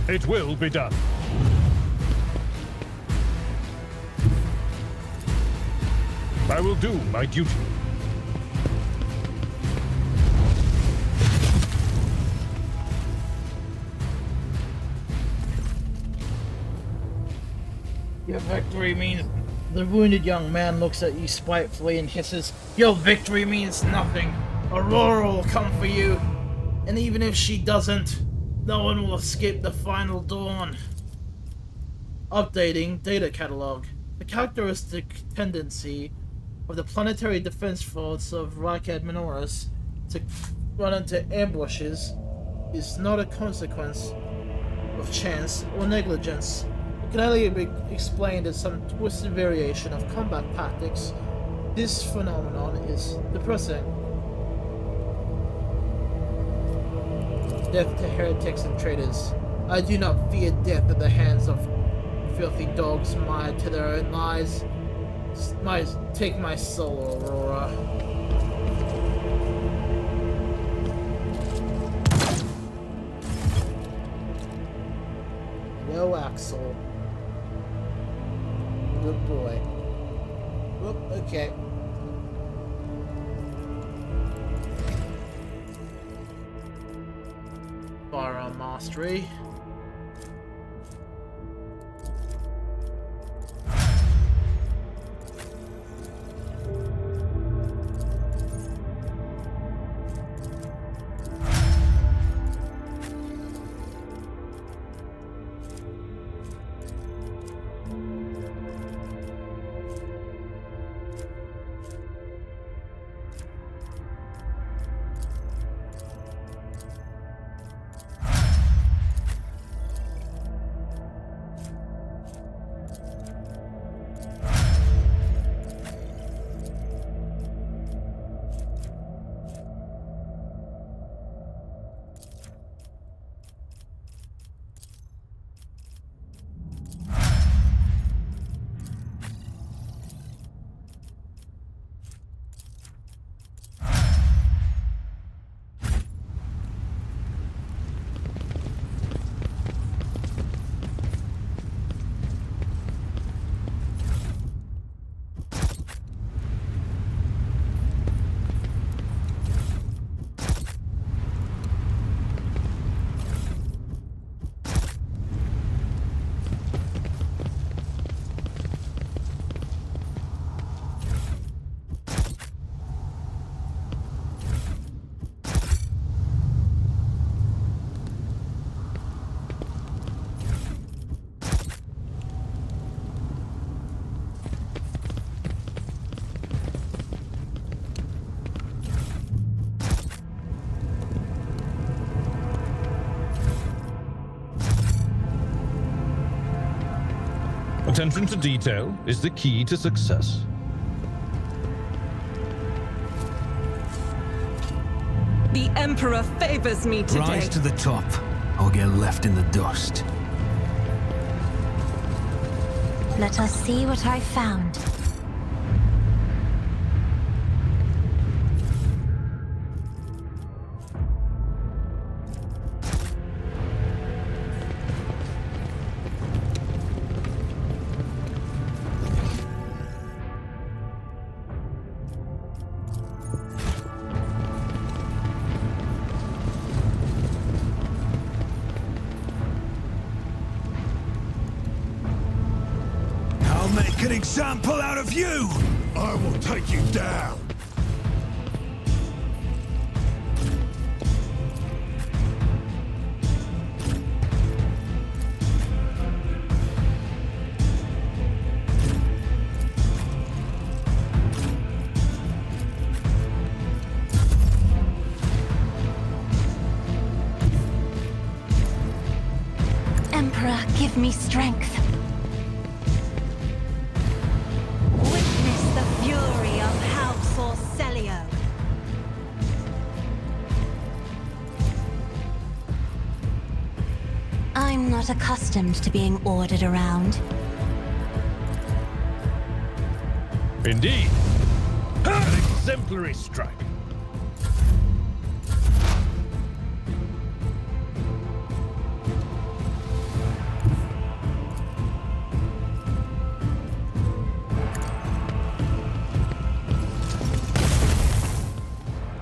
It will be done. I will do my duty. Your victory means... The wounded young man looks at you spitefully and hisses, "Your victory means nothing. Aurora will come for you. And even if she doesn't, no one will escape the final dawn." Updating data catalog. The characteristic tendency of the planetary defense force of Rakad Minoris to run into ambushes is not a consequence of chance or negligence. It can only be explained as some twisted variation of combat tactics. This phenomenon is depressing. Death to heretics and traitors. I do not fear death at the hands of filthy dogs mired to their own lies. Take my soul, Aurora. Yo, Axel. Good boy. Whoop, okay. Firearm mastery. Attention to detail is the key to success. The Emperor favors me today. Rise to the top, or get left in the dust. Let us see what I found. Make an example out of you! I will take you down! Emperor, give me strength. I'm not accustomed to being ordered around. Indeed. An exemplary strike.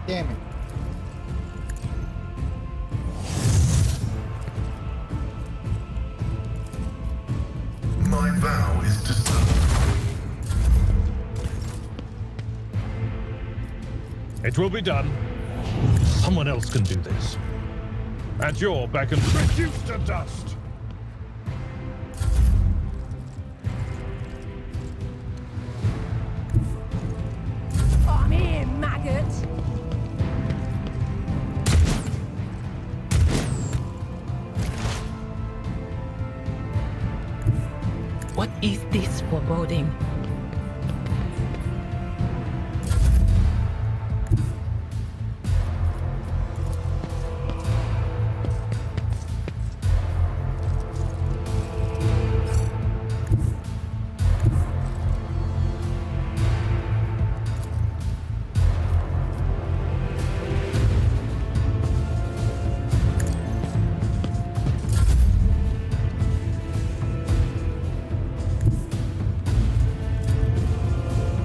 Damn it. My vow is to serve. It will be done. Someone else can do this. At your beck and reduce to dust. I'm here, maggot! What is this foreboding?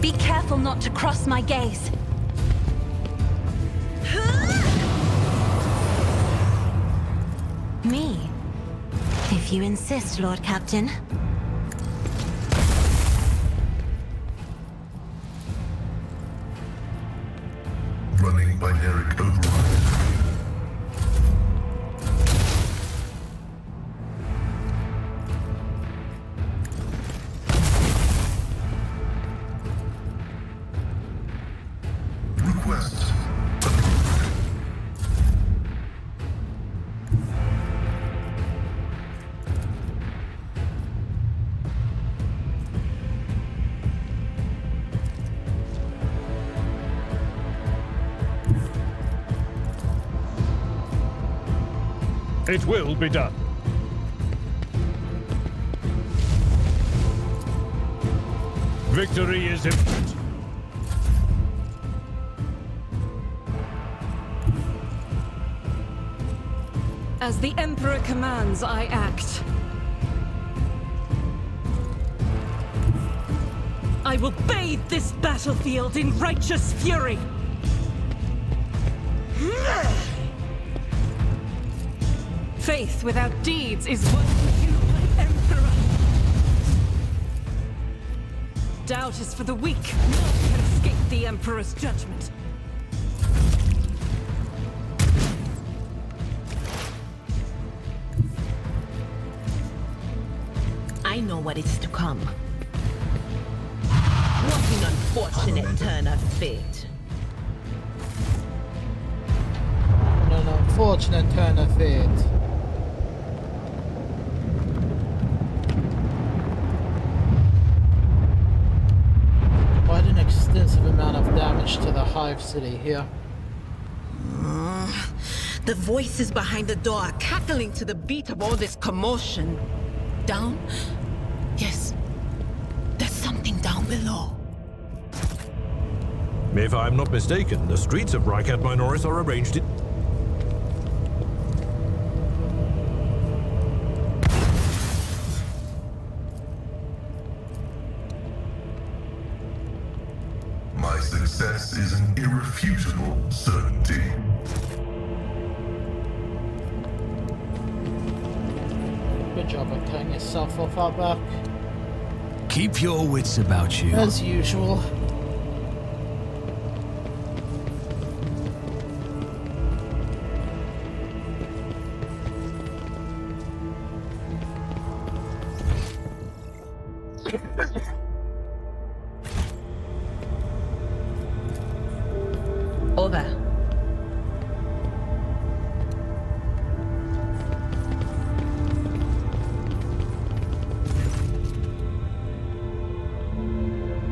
Be careful not to cross my gaze. Me? If you insist, Lord Captain. Running binaric override. Request approved. It will be done. Victory is imminent. As the Emperor commands, I act. I will bathe this battlefield in righteous fury. Faith without deeds is what you, my Emperor. Doubt is for the weak. None can escape the Emperor's judgment. I know what is to come. What an unfortunate turn of fate. An unfortunate turn of fate. Hive City here. The voices behind the door are cackling to the beat of all this commotion. Down? Yes. There's something down below. If I'm not mistaken, the streets of Rycat Minoris are arranged in... My success is an irrefutable certainty. Good job of cutting yourself off, Outback. Keep your wits about you. As usual. Over.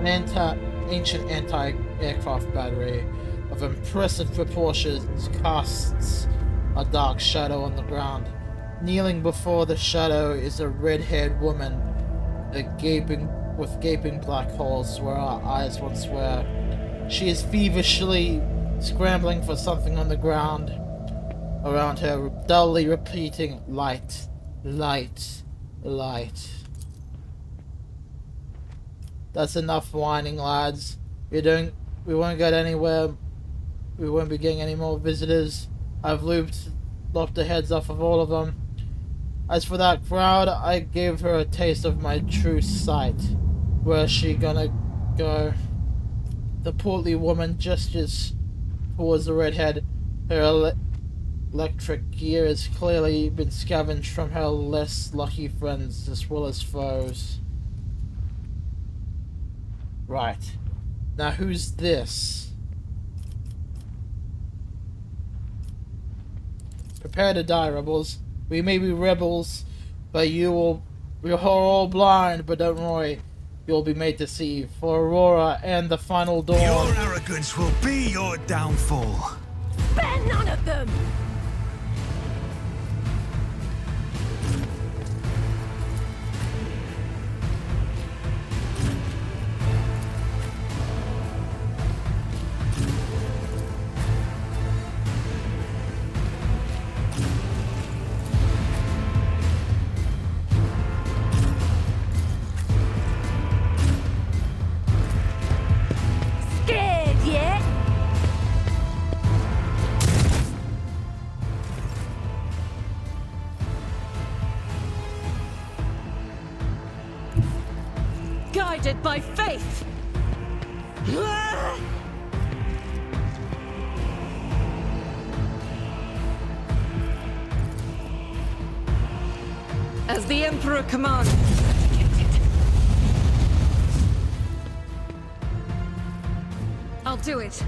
An ancient anti-aircraft battery of impressive proportions casts a dark shadow on the ground. Kneeling before the shadow is a red-haired woman, with gaping black holes where her eyes once were. She is feverishly scrambling for something on the ground around her, dully repeating, "Light, light, light." That's enough whining, lads. We won't get anywhere. We won't be getting any more visitors. I've lopped the heads off of all of them. As for that crowd, I gave her a taste of my true sight. Where's she gonna go? The portly woman gestures towards the redhead. Her electric gear has clearly been scavenged from her less lucky friends as well as foes. Right. Now who's this? Prepare to die, rebels. We may be rebels, but you're all blind, but don't worry. You'll be made to see. For Aurora and the final dawn. Your arrogance will be your downfall. Spare none of them! Scared yet? Guided by faith! As the Emperor commands. I'll do it.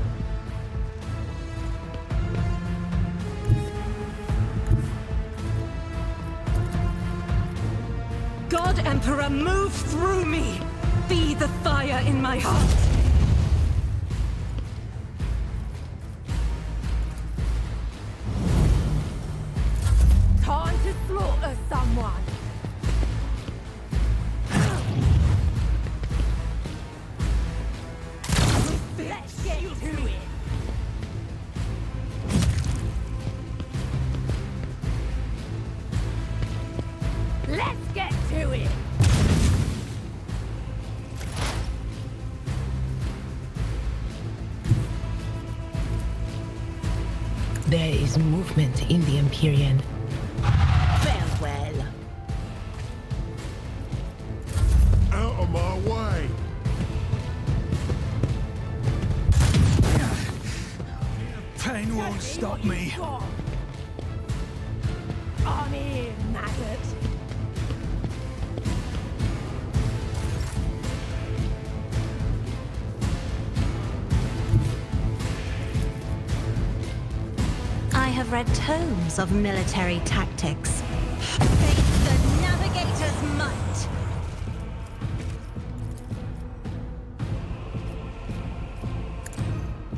God Emperor, move through me! Be the fire in my heart! Time to slaughter someone! Let's get to it! Let's get to it! There is movement in the Empyrean. Farewell. Out of my way! Pain won't stop me. I'm here, maggot. I have read tomes of military tactics. Face the navigator's might.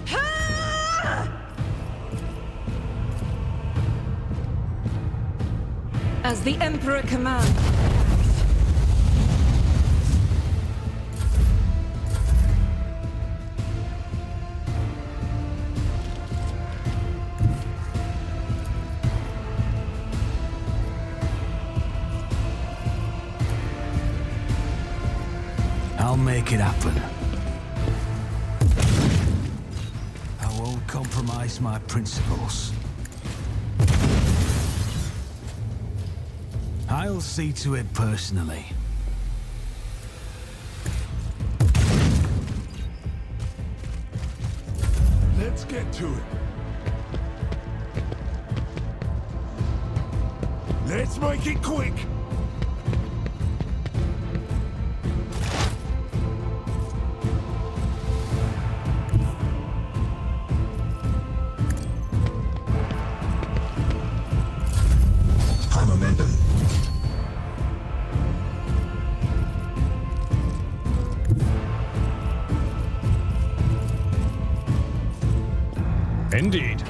Ha! As the Emperor commands. I'll make it happen. I won't compromise my principles. I'll see to it personally. Let's get to it. Let's make it quick. Indeed.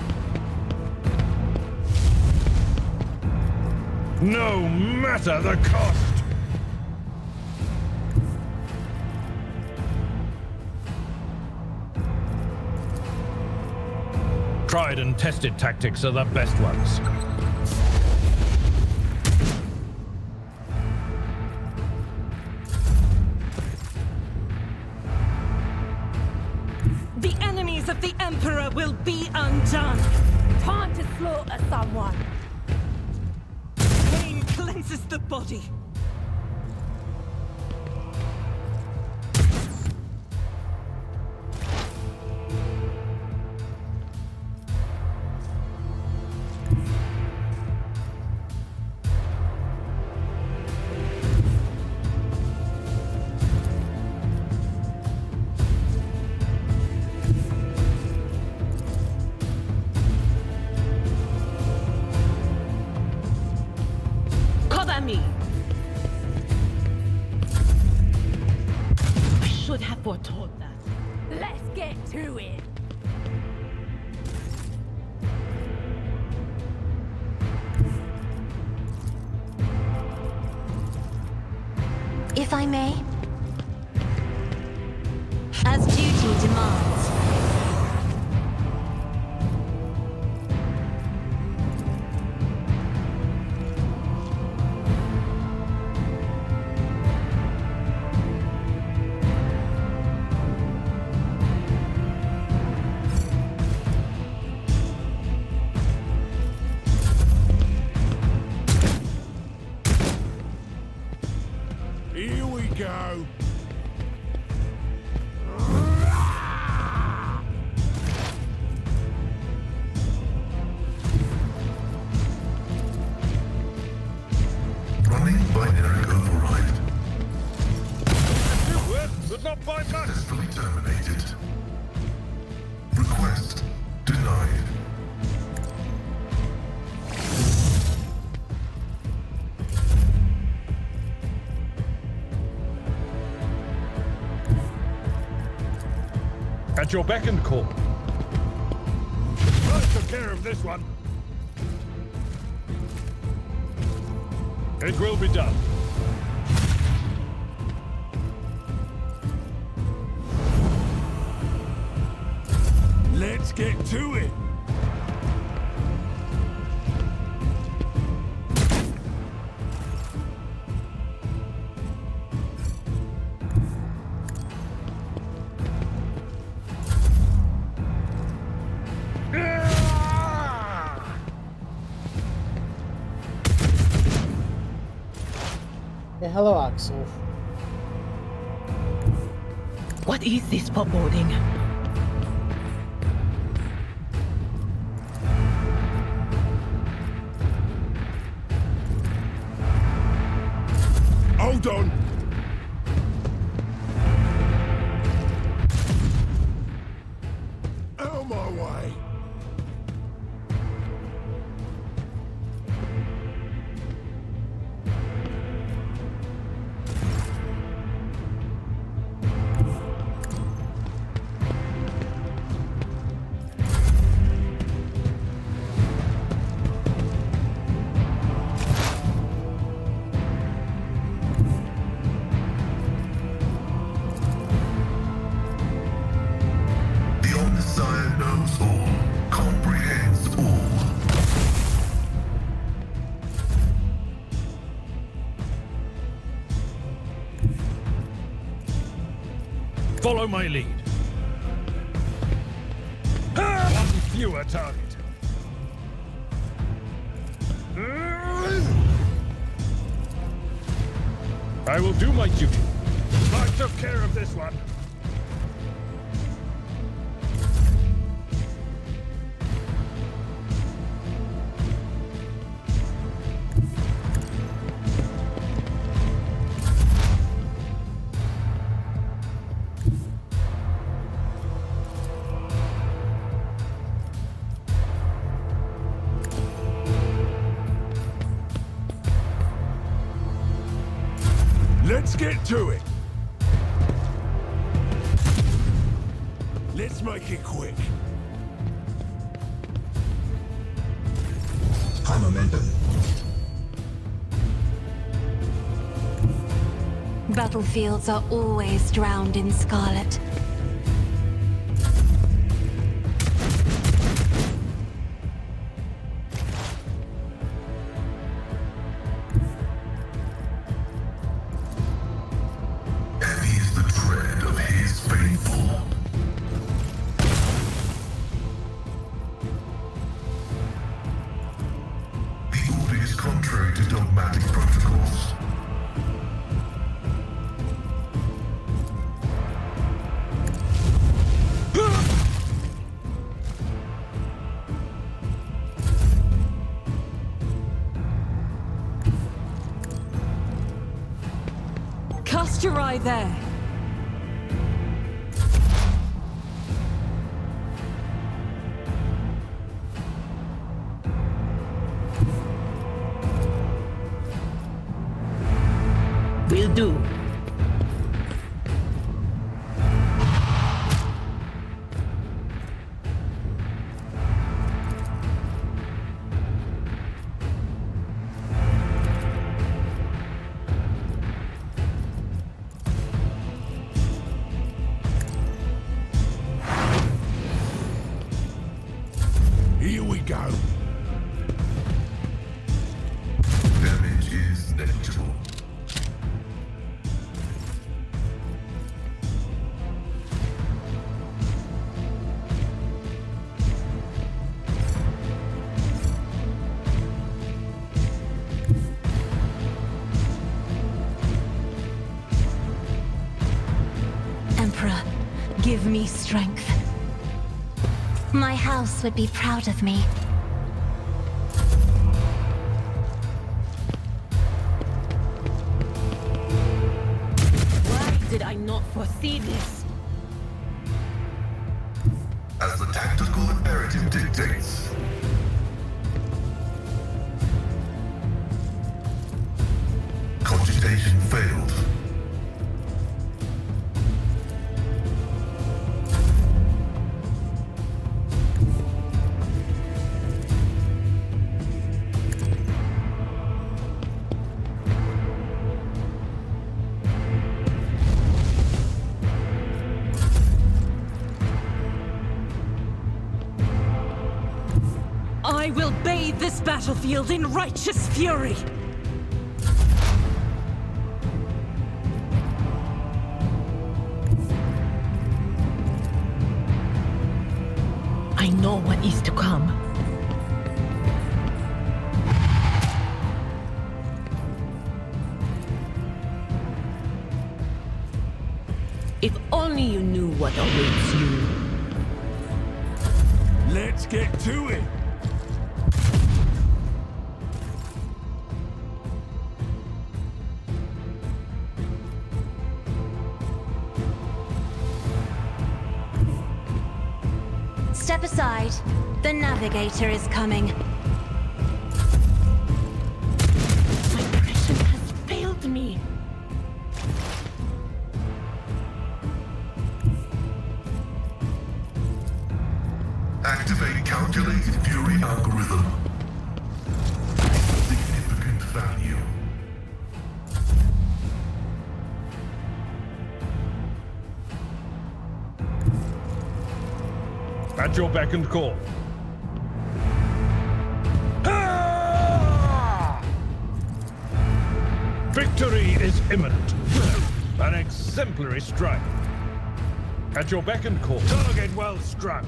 No matter the cost! Tried and tested tactics are the best ones. The enemies of the Emperor will be undone. Time to slaughter someone. Pain cleanses the body. Cover me! I should have foretold that. Let's get to it. If I may? As duty demands. Here we go. Running binary override But not by much! successfully terminated. Request denied. At your beck and call. I took care of this one. It will be done. Let's get to it. Yeah, hello, Axel. What is this foreboding? Hold on. Out of my way. Follow my lead. One fewer target. I will do my duty. I took care of this one. Let's get to it. Let's make it quick. High momentum. Battlefields are always drowned in scarlet. Heavy is the tread of his faithful. The order is contrary to dogmatic protocols. Cast your eye there. Will do. Here we go. Damage is negligible. Emperor, give me strength. My house would be proud of me. Why did I not foresee this? As the tactical imperative dictates. Cogitation failed. I will bathe this battlefield in righteous fury. I know what is to come. If only you knew what awaits you. Let's get to it. Step aside. The navigator is coming. My prescience has failed me. Activate calculated fury algorithm. Significant value. At your beck and call. Victory is imminent. An exemplary strike. At your beck and call. Target well struck.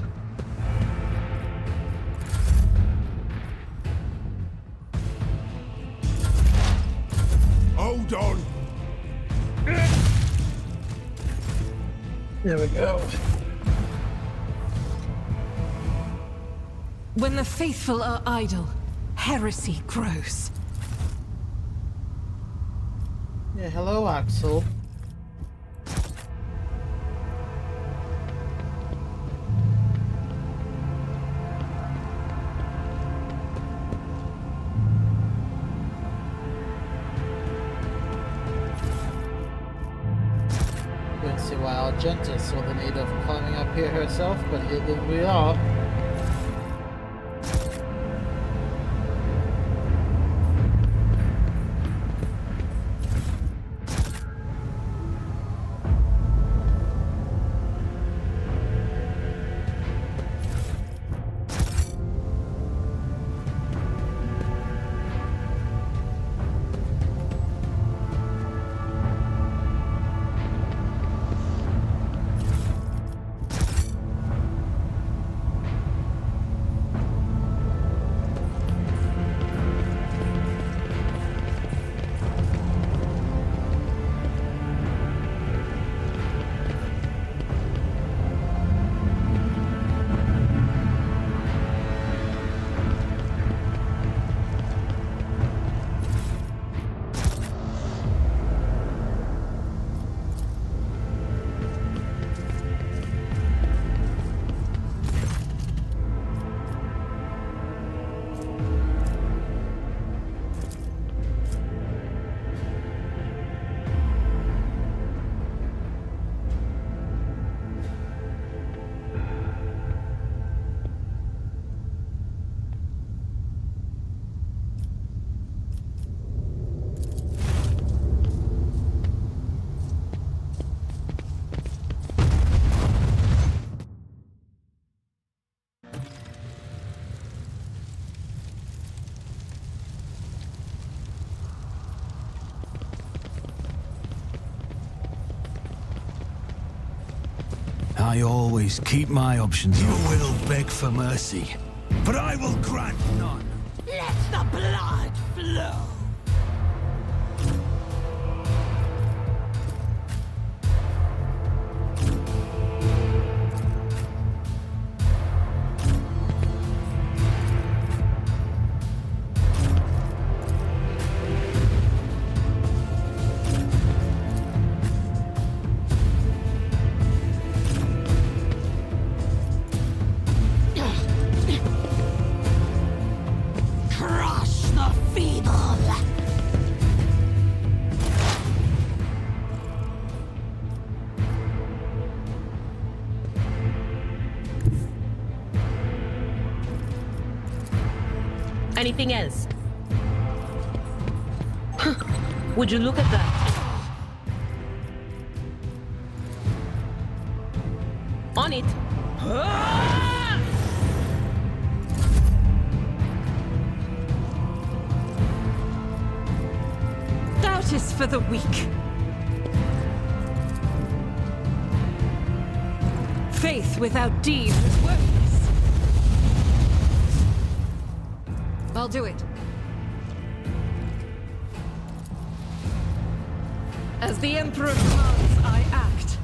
Hold on. There we go. When the faithful are idle, heresy grows. Yeah, hello, Axel. Couldn't see why Argenta saw the need of climbing up here herself, but here we are. I always keep my options. You will beg for mercy, but I will grant none. Let the blood flow. Anything else? Would you look at that? On it. Doubt is for the weak. Faith without deed is worthless. I'll do it. As the Emperor commands, I act.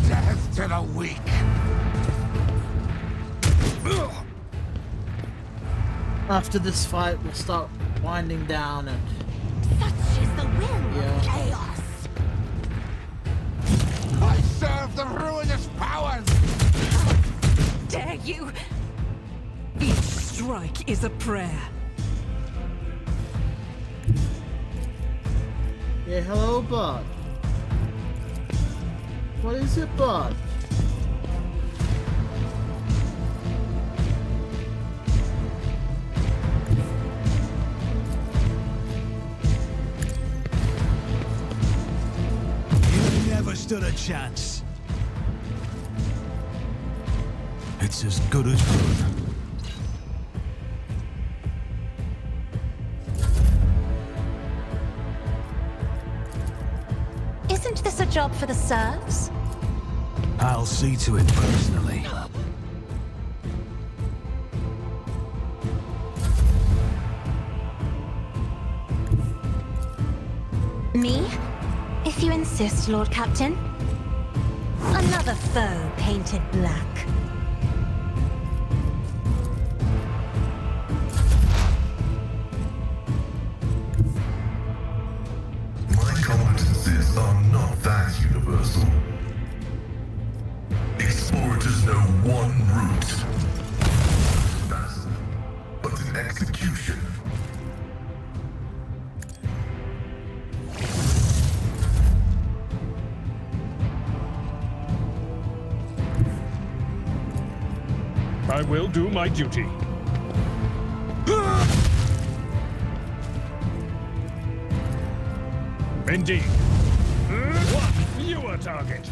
Death to the weak. After this fight, we'll start winding down and... Such is the will of chaos. I serve the ruinous powers! Dare you? Each strike is a prayer. Yeah, hello, bud. What is it, bud? You never stood a chance. It's as good as done. Isn't this a job for the serfs? I'll see to it personally. Me? If you insist, Lord Captain. Another foe painted black. My competencies are not that universal. Explorators know one route. Battle, but in execution. I will do my duty. Indeed. One fewer target.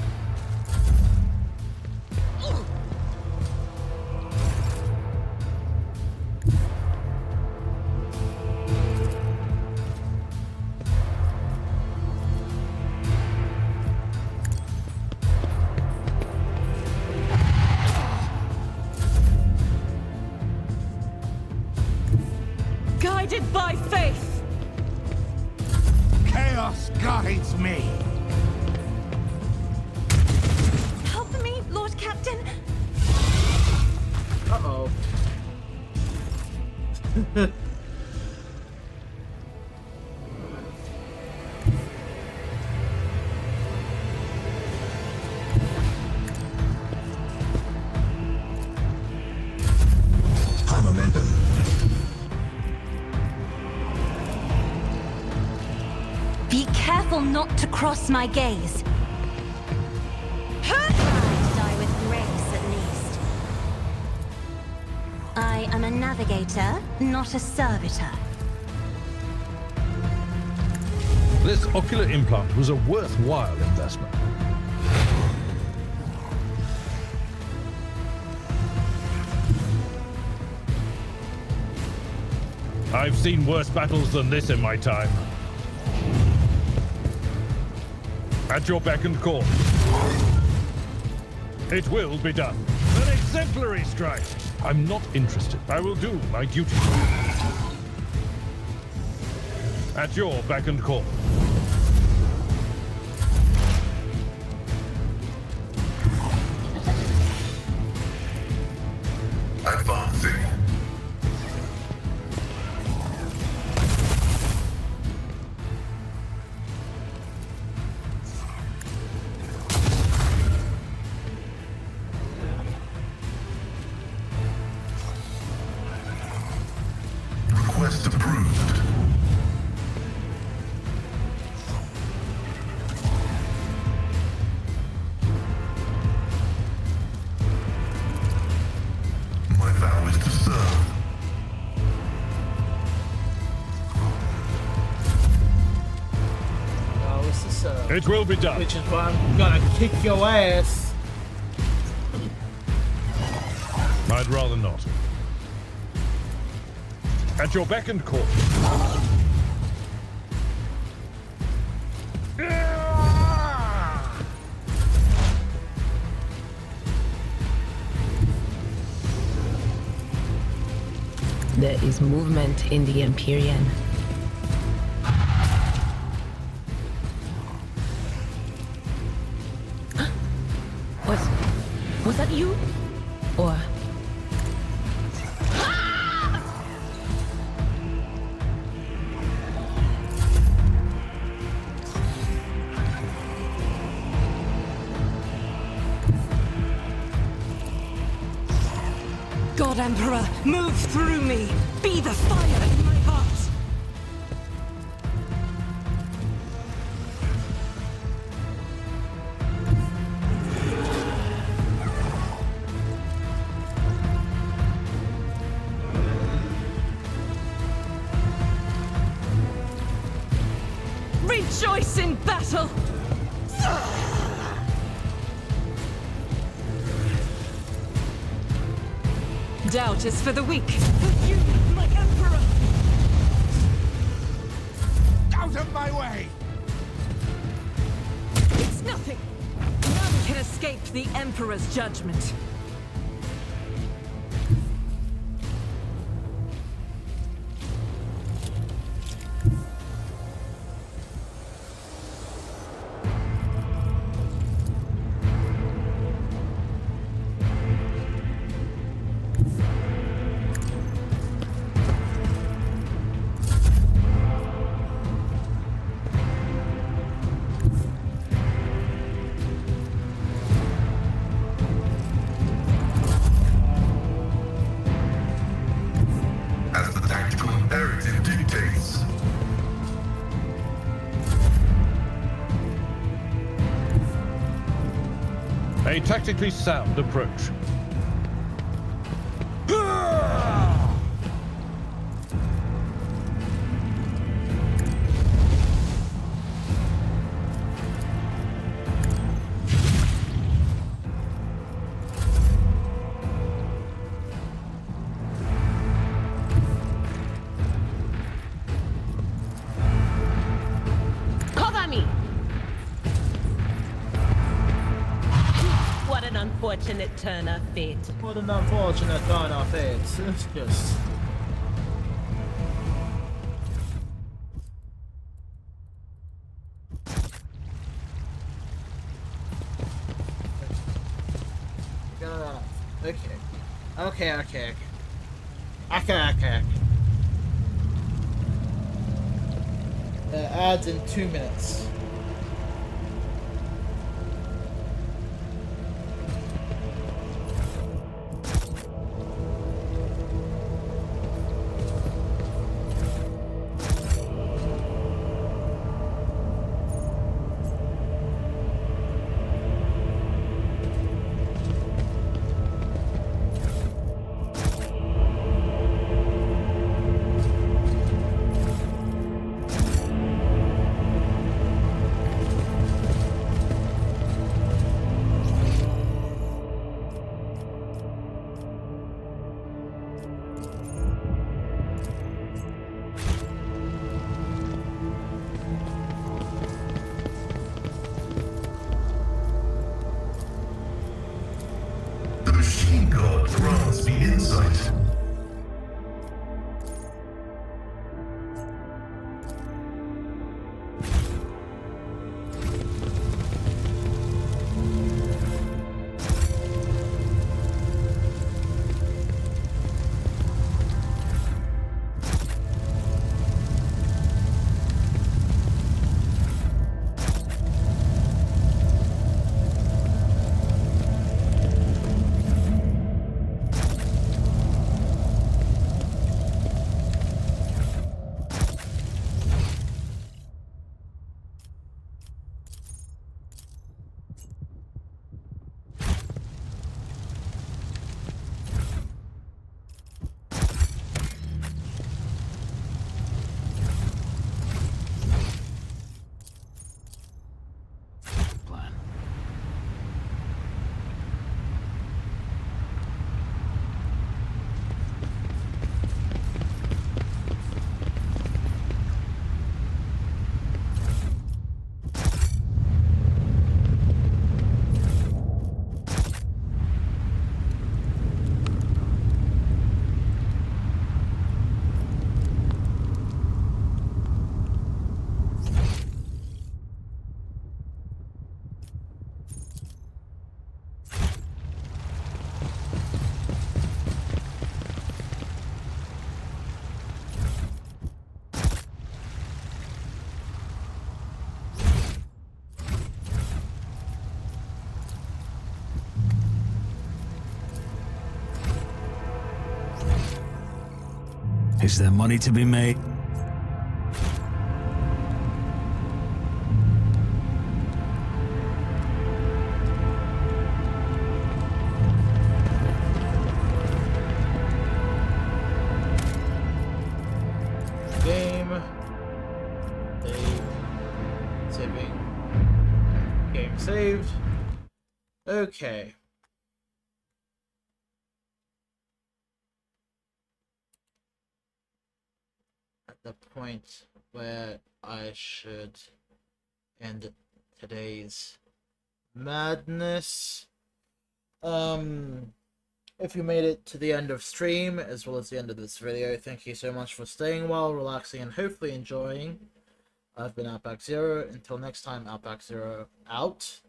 Guided by faith! Chaos guides me. Help me, Lord Captain. Uh-oh. High momentum. Be careful not to cross my gaze. Try to die with grace, at least. I am a navigator, not a servitor. This ocular implant was a worthwhile investment. I've seen worse battles than this in my time. At your beck and call. It will be done. An exemplary strike. I'm not interested. I will do my duty. At your beck and call. Advancing. Request approved. My vow is to serve. Oh, this is It will be done. which is why I'm gonna kick your ass. I'd rather not. At your beck and call. There is movement in the Empyrean. Was that you? Or... God Emperor, move through me! Be the fire in my heart! Rejoice in battle! Doubt is for the weak. For you, my Emperor! Out of my way! escaped the Emperor's judgment. As the tactical imperative dictates. A tactically sound approach. Cover me! What an unfortunate turn of fate. What an unfortunate turn of fate. It's just... Okay. Ads in 2 minutes. The machine god grants me insight. Is there money to be made? Game. Save. Saving. Game saved. Okay. At the point where I should end today's madness. If you made it to the end of stream, as well as the end of this video, thank you so much for staying well, relaxing, and hopefully enjoying. I've been Outback-Zero. Until next time, Outback-Zero out.